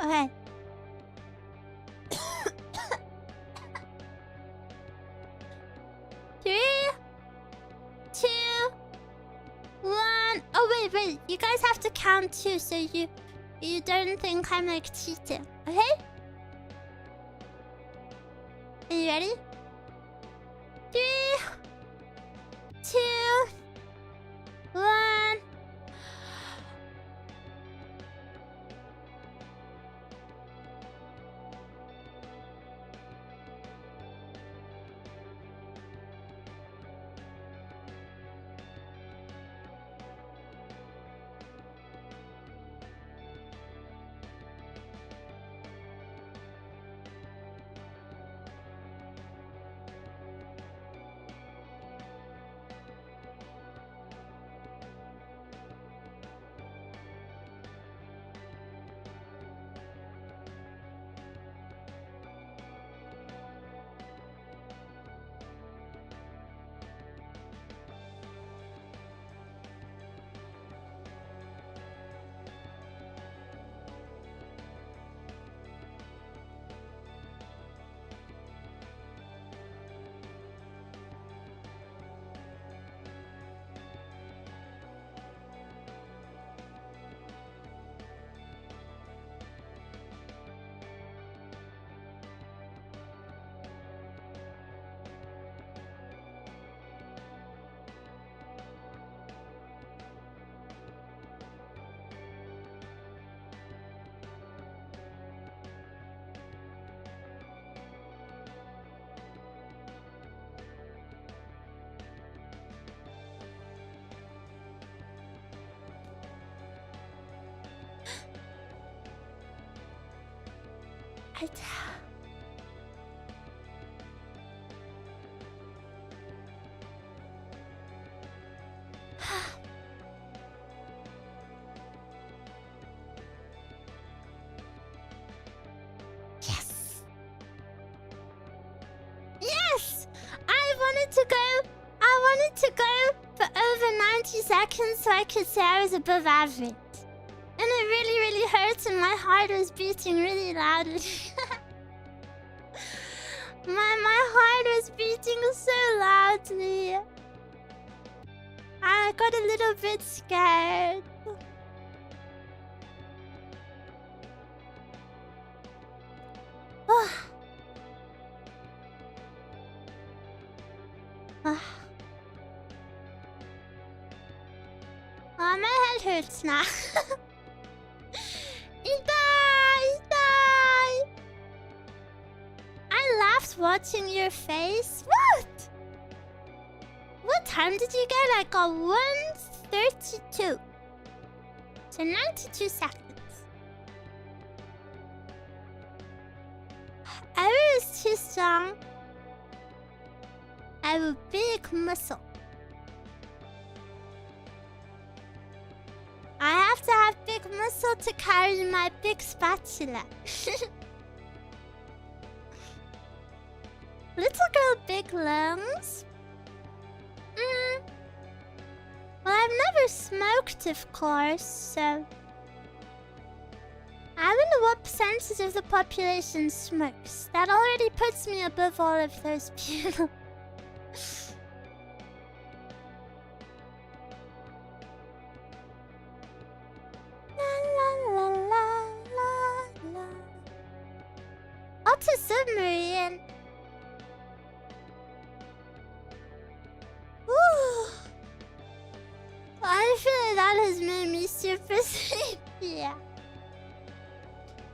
Okay. 3, 2, 1. Oh wait. You guys have to count too, so you don't think I'm like cheating. Okay? Are you ready? 3, 2, 1. Alright. Yes! Yes! I wanted to go for over 90 seconds so I could say I was above average. And it really, really hurts and my heart was beating really loudly. my heart was beating so loudly. I got a little bit scared. Oh, my head hurts now. Itai! I laughed watching your face. What? What time did you get? I got 1:32. So 92 seconds. Eruu is too strong. I have a big muscle. I have to have big muscle to carry my big spatula. Little girl, big lungs. Well, I've never smoked, of course, so... I wonder what percentage of the population smokes. That already puts me above all of those people. Otter submarine. Ooh. I feel like that has made me super sleepy.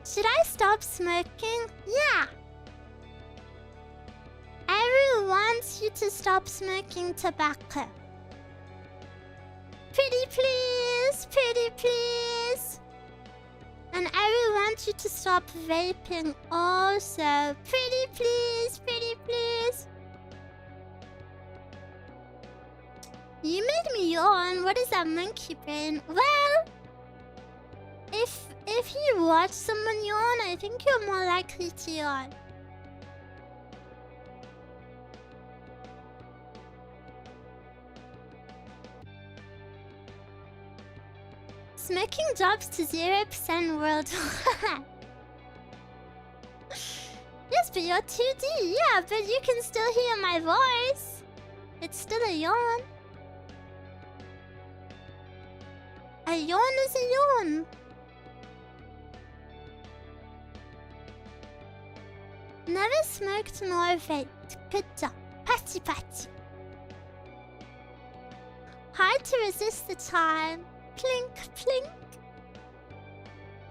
Should I stop smoking? Yeah. Eruu wants you to stop smoking tobacco. Pretty please, pretty please. And Eruu wants you to stop vaping also. Pretty please, pretty please. You made me yawn. What is that monkey brain? Well, if you watch someone yawn, I think you're more likely to yawn. Smoking drops to 0% worldwide. Yes, but you're 2D. Yeah, but you can still hear my voice. It's still a yawn. A yawn is a yawn. Never smoked nor vaped. Good job. Patty patty. Hard to resist the charm. Plink, plink.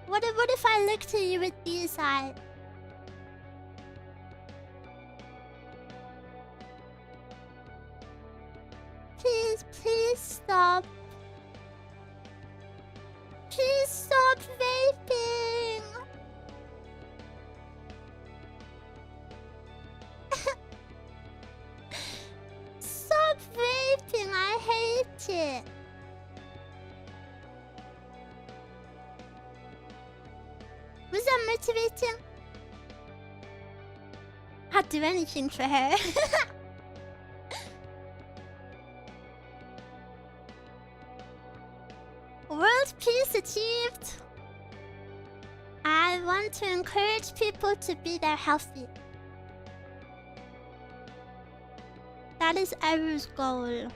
What if I looked at you with these eyes? Please, please stop. Please stop vaping. Stop vaping. I hate it. Was that motivating? I'd do anything for her. World peace achieved. I want to encourage people to be there healthy. That is Eruu's goal.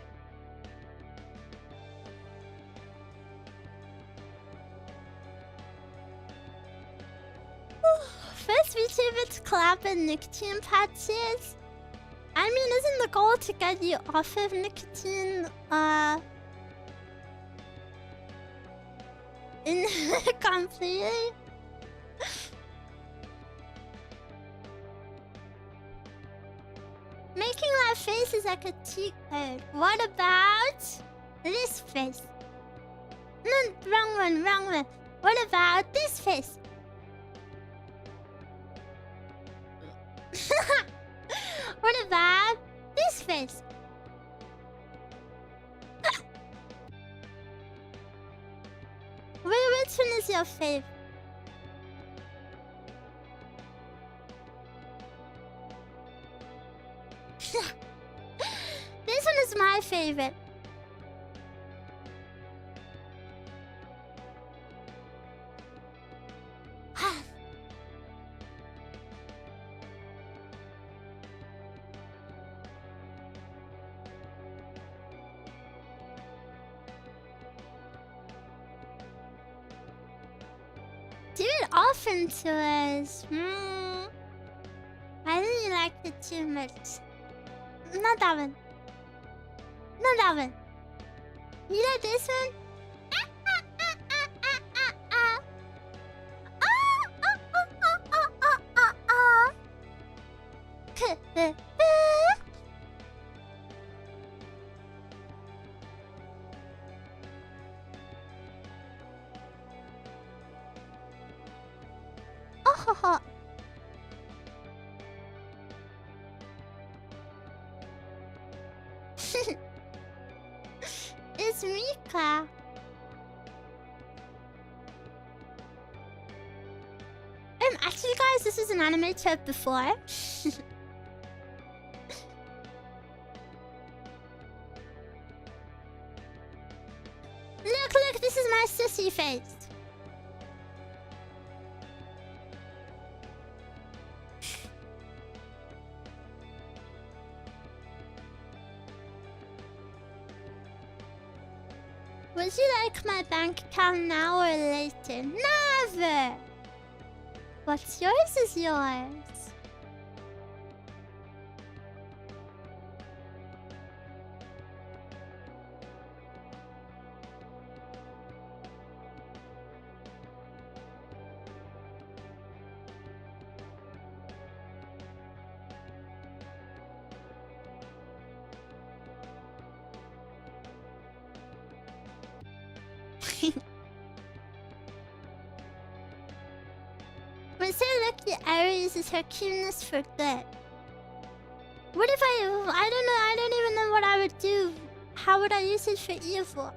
First VTuber to collab with nicotine patches. I mean, isn't the goal to get you off of nicotine, completely? Making that face is like a cheat code. What about this face? No, wrong one, wrong one. What about this face? What about this face? Which one is your fave? This one is my favorite. Do it often to us. I really like it too much. Not that one. Not that one. You like this one? Oh, it's Mika. Actually, guys, this was an anime trip before. Look, this is my sissy face. Would you like my bank account now or later? Never! What's yours is yours. We're so lucky Eruu uses her cuteness for good. What if I don't know, I don't even know what I would do. How would I use it for evil?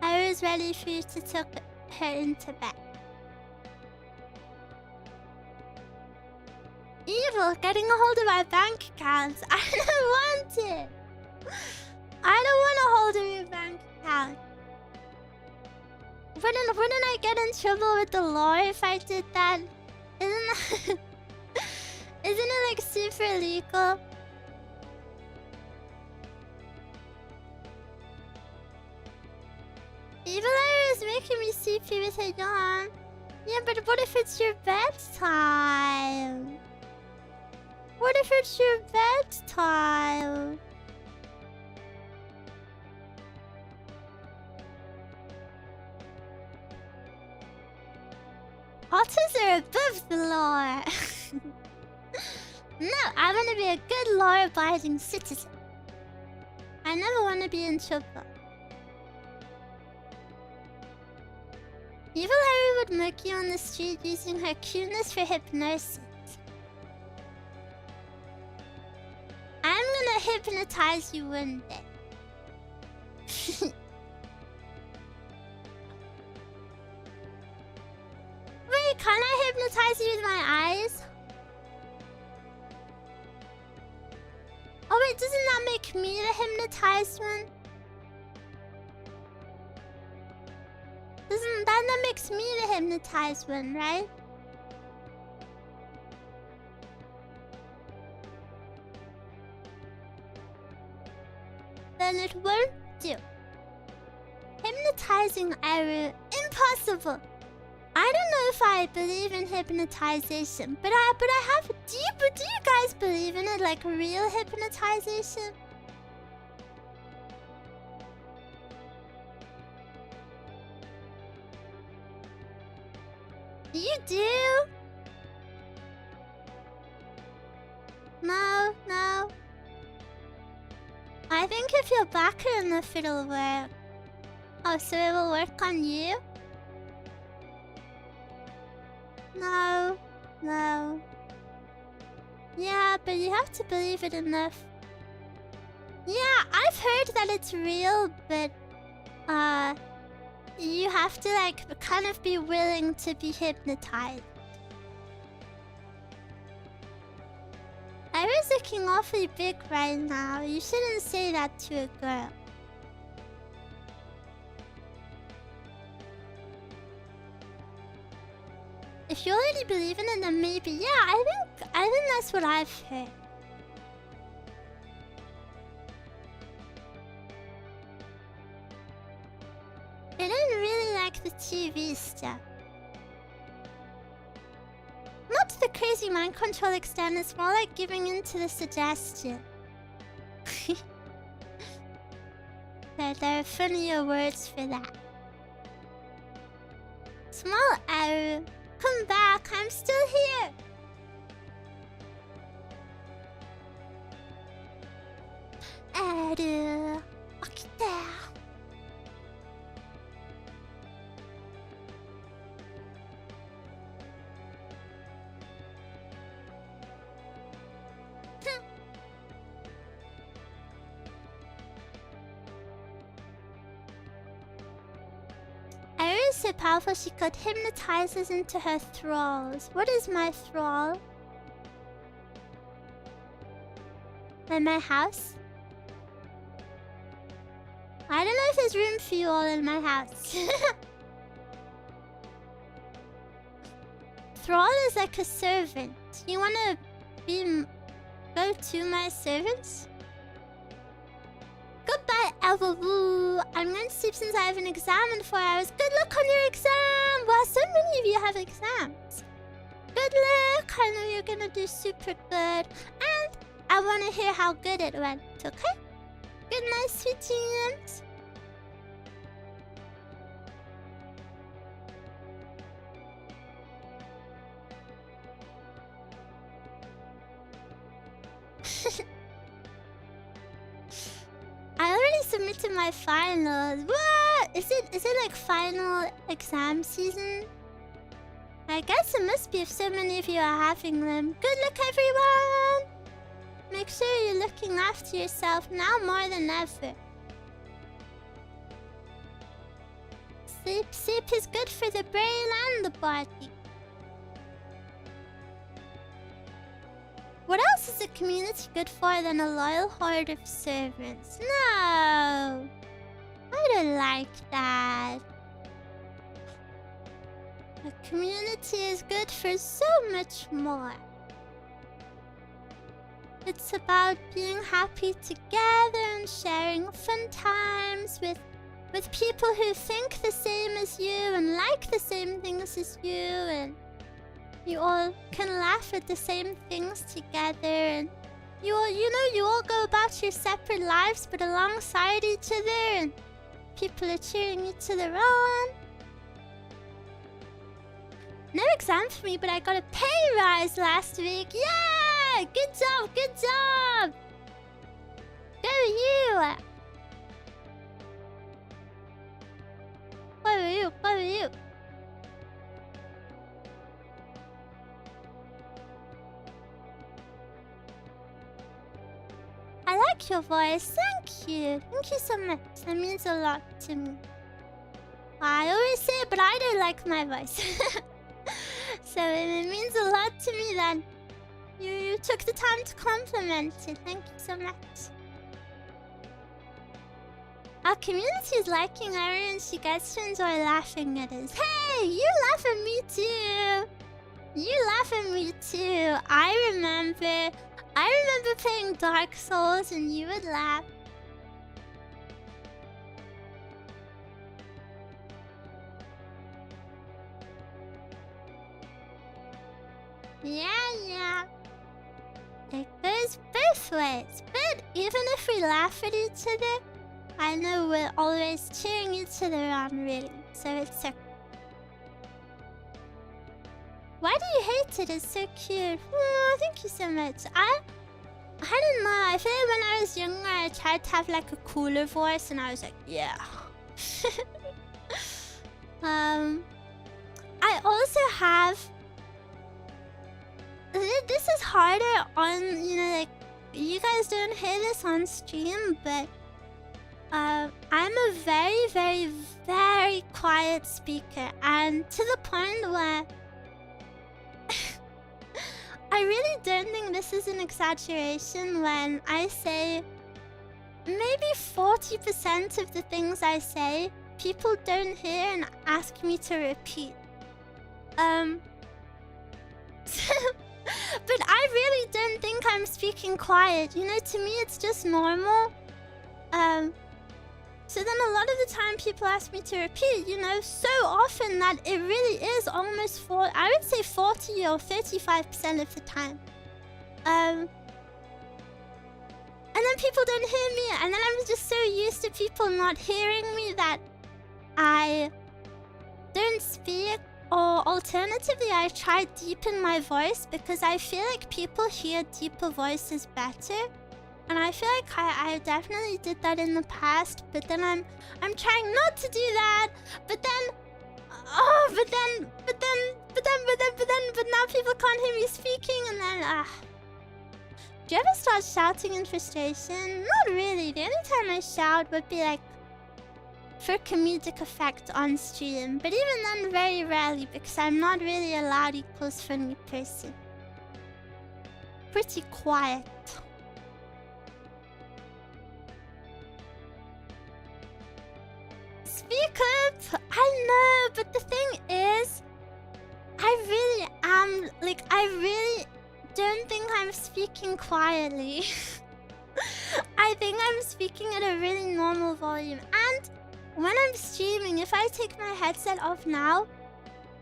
Eru's ready for you to take her into bed. Evil, getting a hold of our bank accounts. I don't want it. I don't want a hold of your bank account. Wouldn't I get in trouble with the law if I did that? Isn't it like super illegal? Evil Eruu is making me sleepy with her yawn. Yeah, but what if it's your bedtime? What if it's your bedtime? Otters are above the law. No, I want to be a good law-abiding citizen. I never want to be in trouble. Evil Eruu would mug you on the street using her cuteness for hypnosis. I'm gonna hypnotize you one day. Wait, can I hypnotize you with my eyes? Oh wait, doesn't that make me the hypnotized one? That makes me the hypnotized one, right? Then it won't do. Hypnotizing Eruu, impossible. I don't know if I believe in hypnotization, but I have. Do you guys believe in it, like real hypnotization? You do? No. I think if you're blacker enough, it'll work. Oh, so it will work on you? No. No. Yeah, but you have to believe it enough. Yeah, I've heard that it's real, but you have to like kind of be willing to be hypnotized. Eru's looking awfully big right now. You shouldn't say that to a girl. If you already believe in it, then maybe. Yeah, I think that's what I've heard. I didn't really like the TV stuff. Not the crazy mind control extent, it's more like giving in to the suggestion. There are funnier words for that. Small Eruu, come back, I'm still here! Eruu, okite. Eruu is so powerful she could hypnotize us into her thralls. What is my thrall? In my house? I don't know if there's room for you all in my house. Thrall is like a servant. You wanna go to my servants? Goodbye, Eruu. I'm going to sleep since I have an exam in 4 hours. Good luck on your exam! Wow, so many of you have exams. Good luck! I know you're gonna do super good. And I want to hear how good it went, okay? Good night, sweet dreams. I already submitted my finals. What? Is it like final exam season? I guess it must be if so many of you are having them. Good luck, everyone! Make sure you're looking after yourself now more than ever. Sleep is good for the brain and the body. What else is a community good for than a loyal horde of servants? No! I don't like that. A community is good for so much more. It's about being happy together and sharing fun times with people who think the same as you and like the same things as you, and you all can laugh at the same things together, and you all go about your separate lives but alongside each other, and people are cheering each other on. No exam for me, but I got a pay rise last week. Yeah! Good job, good job! Go you! Go you, go you! I like your voice, thank you. Thank you so much, that means a lot to me. I always say it, but I don't like my voice. So it means a lot to me that you took the time to compliment it. Thank you so much. Our community is liking Eruu and she gets to enjoy laughing at us. Hey, you laugh at me too. You laugh at me too. I remember playing Dark Souls and you would laugh. Yeah. It goes both ways. But even if we laugh at each other, I know we're always cheering each other on, really. So it's so... Why do you hate it? It's so cute. Oh, thank you so much. I don't know. I feel like when I was younger, I tried to have like a cooler voice, and I was like, yeah. I also have. This is harder on, you know, like, you guys don't hear this on stream, but I'm a very, very, very quiet speaker, and to the point where I really don't think this is an exaggeration when I say maybe 40% of the things I say, people don't hear and ask me to repeat. But I really don't think I'm speaking quiet. You know, to me it's just normal. So then a lot of the time people ask me to repeat, you know, so often that it really is almost I would say 40 or 35% of the time. And then people don't hear me, and then I'm just so used to people not hearing me that I don't speak. Or alternatively, I try to deepen my voice because I feel like people hear deeper voices better. And I feel like I definitely did that in the past, but then I'm trying not to do that. But then now people can't hear me speaking, and then do you ever start shouting in frustration? Not really. The only time I shout would be like for comedic effect on stream, but even then very rarely because I'm not really a loud equals friendly person. Pretty quiet. Speak up! I know, but the thing is, I really am, like, I really don't think I'm speaking quietly. I think I'm speaking at a really normal volume. And when I'm streaming, if I take my headset off now,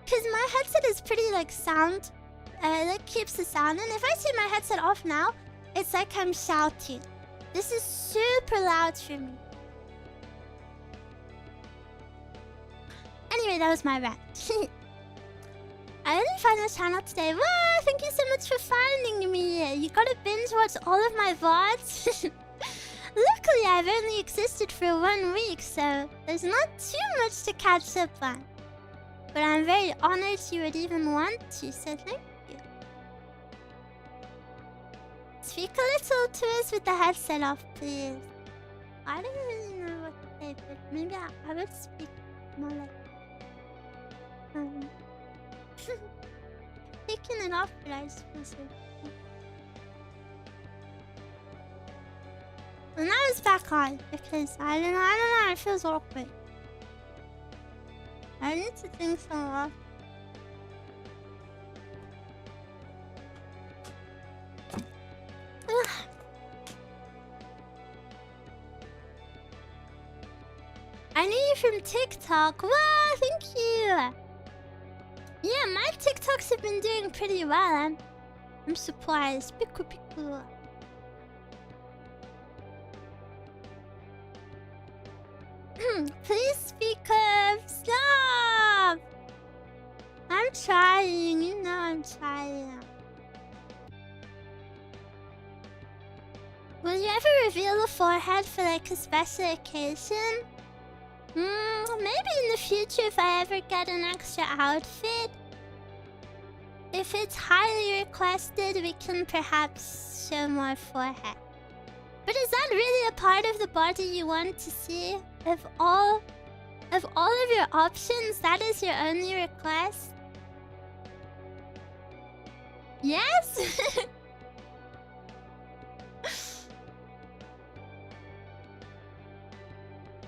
because my headset is pretty, like, sound, like, keeps the sound. And if I take my headset off now, it's like I'm shouting. This is super loud for me. Anyway, that was my rant. I only found this channel today. Wow, thank you so much for finding me. You gotta binge watch all of my VODs. Luckily, I've only existed for 1 week, so there's not too much to catch up on. But I'm very honored you would even want to, so thank you. Speak a little to us with the headset off, please. I don't really know what to say, but maybe I would speak more like... taking it off, but I suppose so. And now it's back on because I don't know, it feels awkward. I need to think some off. I knew you from TikTok. Wow, thank you. Yeah, my TikToks have been doing pretty well. I'm surprised. Piku piku. Please speak up. Stop. I'm trying. You know I'm trying. Will you ever reveal the forehead for like a special occasion? Maybe in the future if I ever get an extra outfit. If it's highly requested, we can perhaps show more forehead. But is that really a part of the body you want to see? Of all of your options, that is your only request? Yes?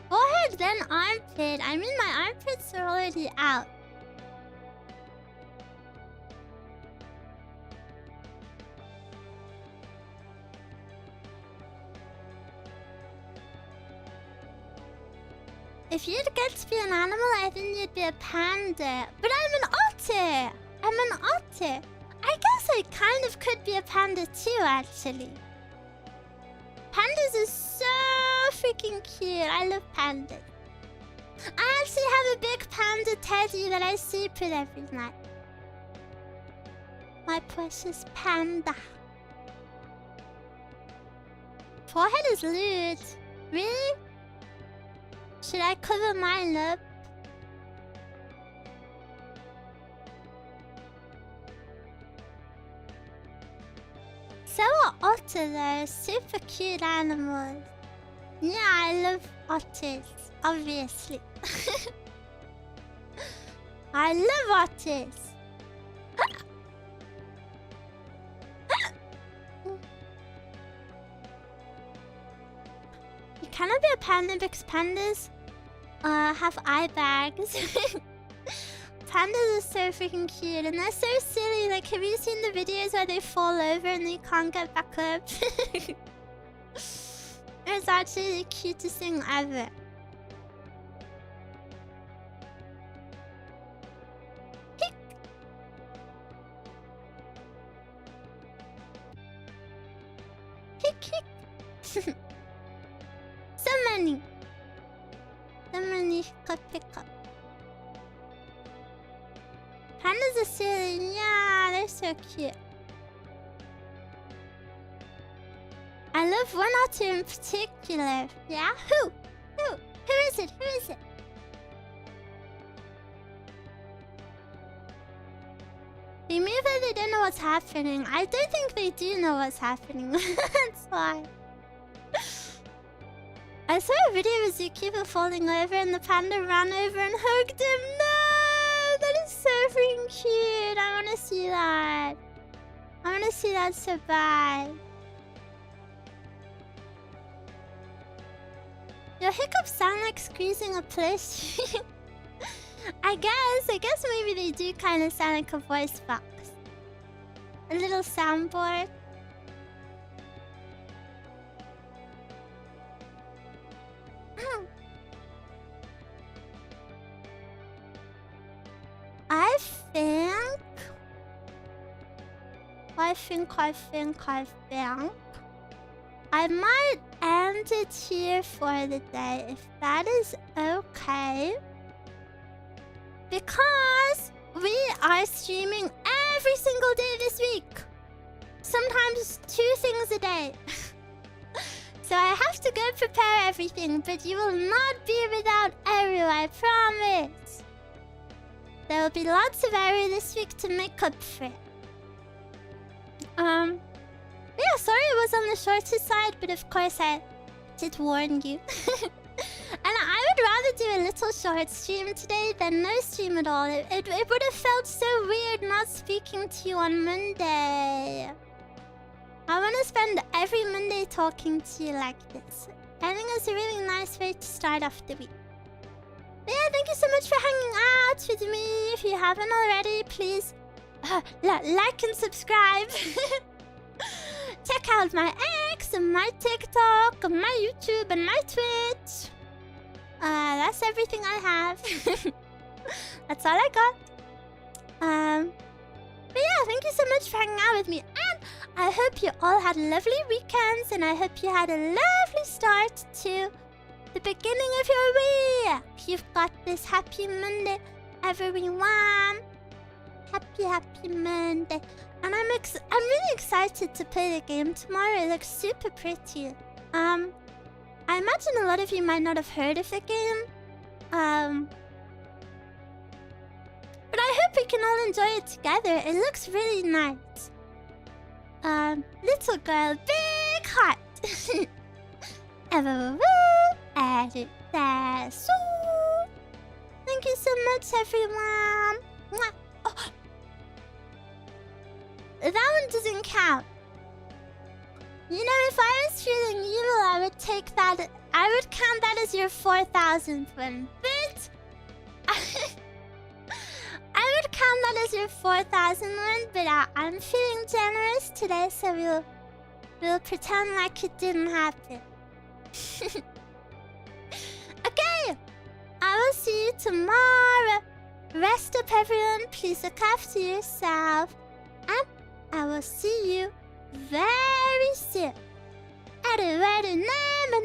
Forehead, then armpit. I mean, my armpits are already out. If you'd get to be an animal, I think you'd be a panda. But I'm an otter! I'm an otter. I guess I kind of could be a panda too, actually. Pandas are so freaking cute. I love pandas. I actually have a big panda teddy that I sleep with every night. My precious panda. forehead is lewd. Really? Should I cover mine up? So are otters. They're super cute animals. Yeah, I love otters. Obviously. I love otters. You cannot be a panda because pandas have eye bags. Pandas are so freaking cute and they're so silly. Like, have you seen the videos where they fall over and they can't get back up? It's actually the cutest thing ever. So many pickup. Pandas are silly. Yeah, they're so cute. I love one otter in particular. Yeah? Who is it? They move like they don't know what's happening. I don't think they do know what's happening. That's why. I saw a video of a zookeeper falling over and the panda ran over and hugged him. No! That is so freaking cute. I want to see that. I want to see that so bad. Your hiccups sound like squeezing a plushie. I guess maybe they do kind of sound like a voice box. A little soundboard. I might end it here for the day, if that is okay. Because we are streaming every single day this week. Sometimes 2 things a day. So I have to go prepare everything, but you will not be without Eruu, I promise. There will be lots of Eruu this week to make up for it. Yeah, sorry it was on the shorter side, but of course I did warn you. And I would rather do a little short stream today than no stream at all. It would have felt so weird not speaking to you on Monday. I want to spend every Monday talking to you like this. I think it's a really nice way to start off the week. But yeah, thank you so much for hanging out with me. If you haven't already, please like and subscribe. Check out my X and my TikTok and my YouTube and my Twitch. That's everything I have. That's all I got. But yeah, thank you so much for hanging out with me. And I hope you all had lovely weekends. And I hope you had a lovely start to the beginning of your week. You've got this happy Monday, everyone. Happy Monday. And I'm really excited to play the game tomorrow. It looks super pretty. I imagine a lot of you might not have heard of the game. But I hope we can all enjoy it together. It looks really nice. Little girl, big heart. Thank you so much, everyone. Oh. That one doesn't count. You know, if I was feeling evil, I would take that. I would count that as your 4,000th one. But I would count that as your 4,000th one. But I'm feeling generous today, so we'll pretend like it didn't happen. Okay, I will see you tomorrow. Rest up, everyone. Please look after yourself, and I will see you very soon. Eruu, namu.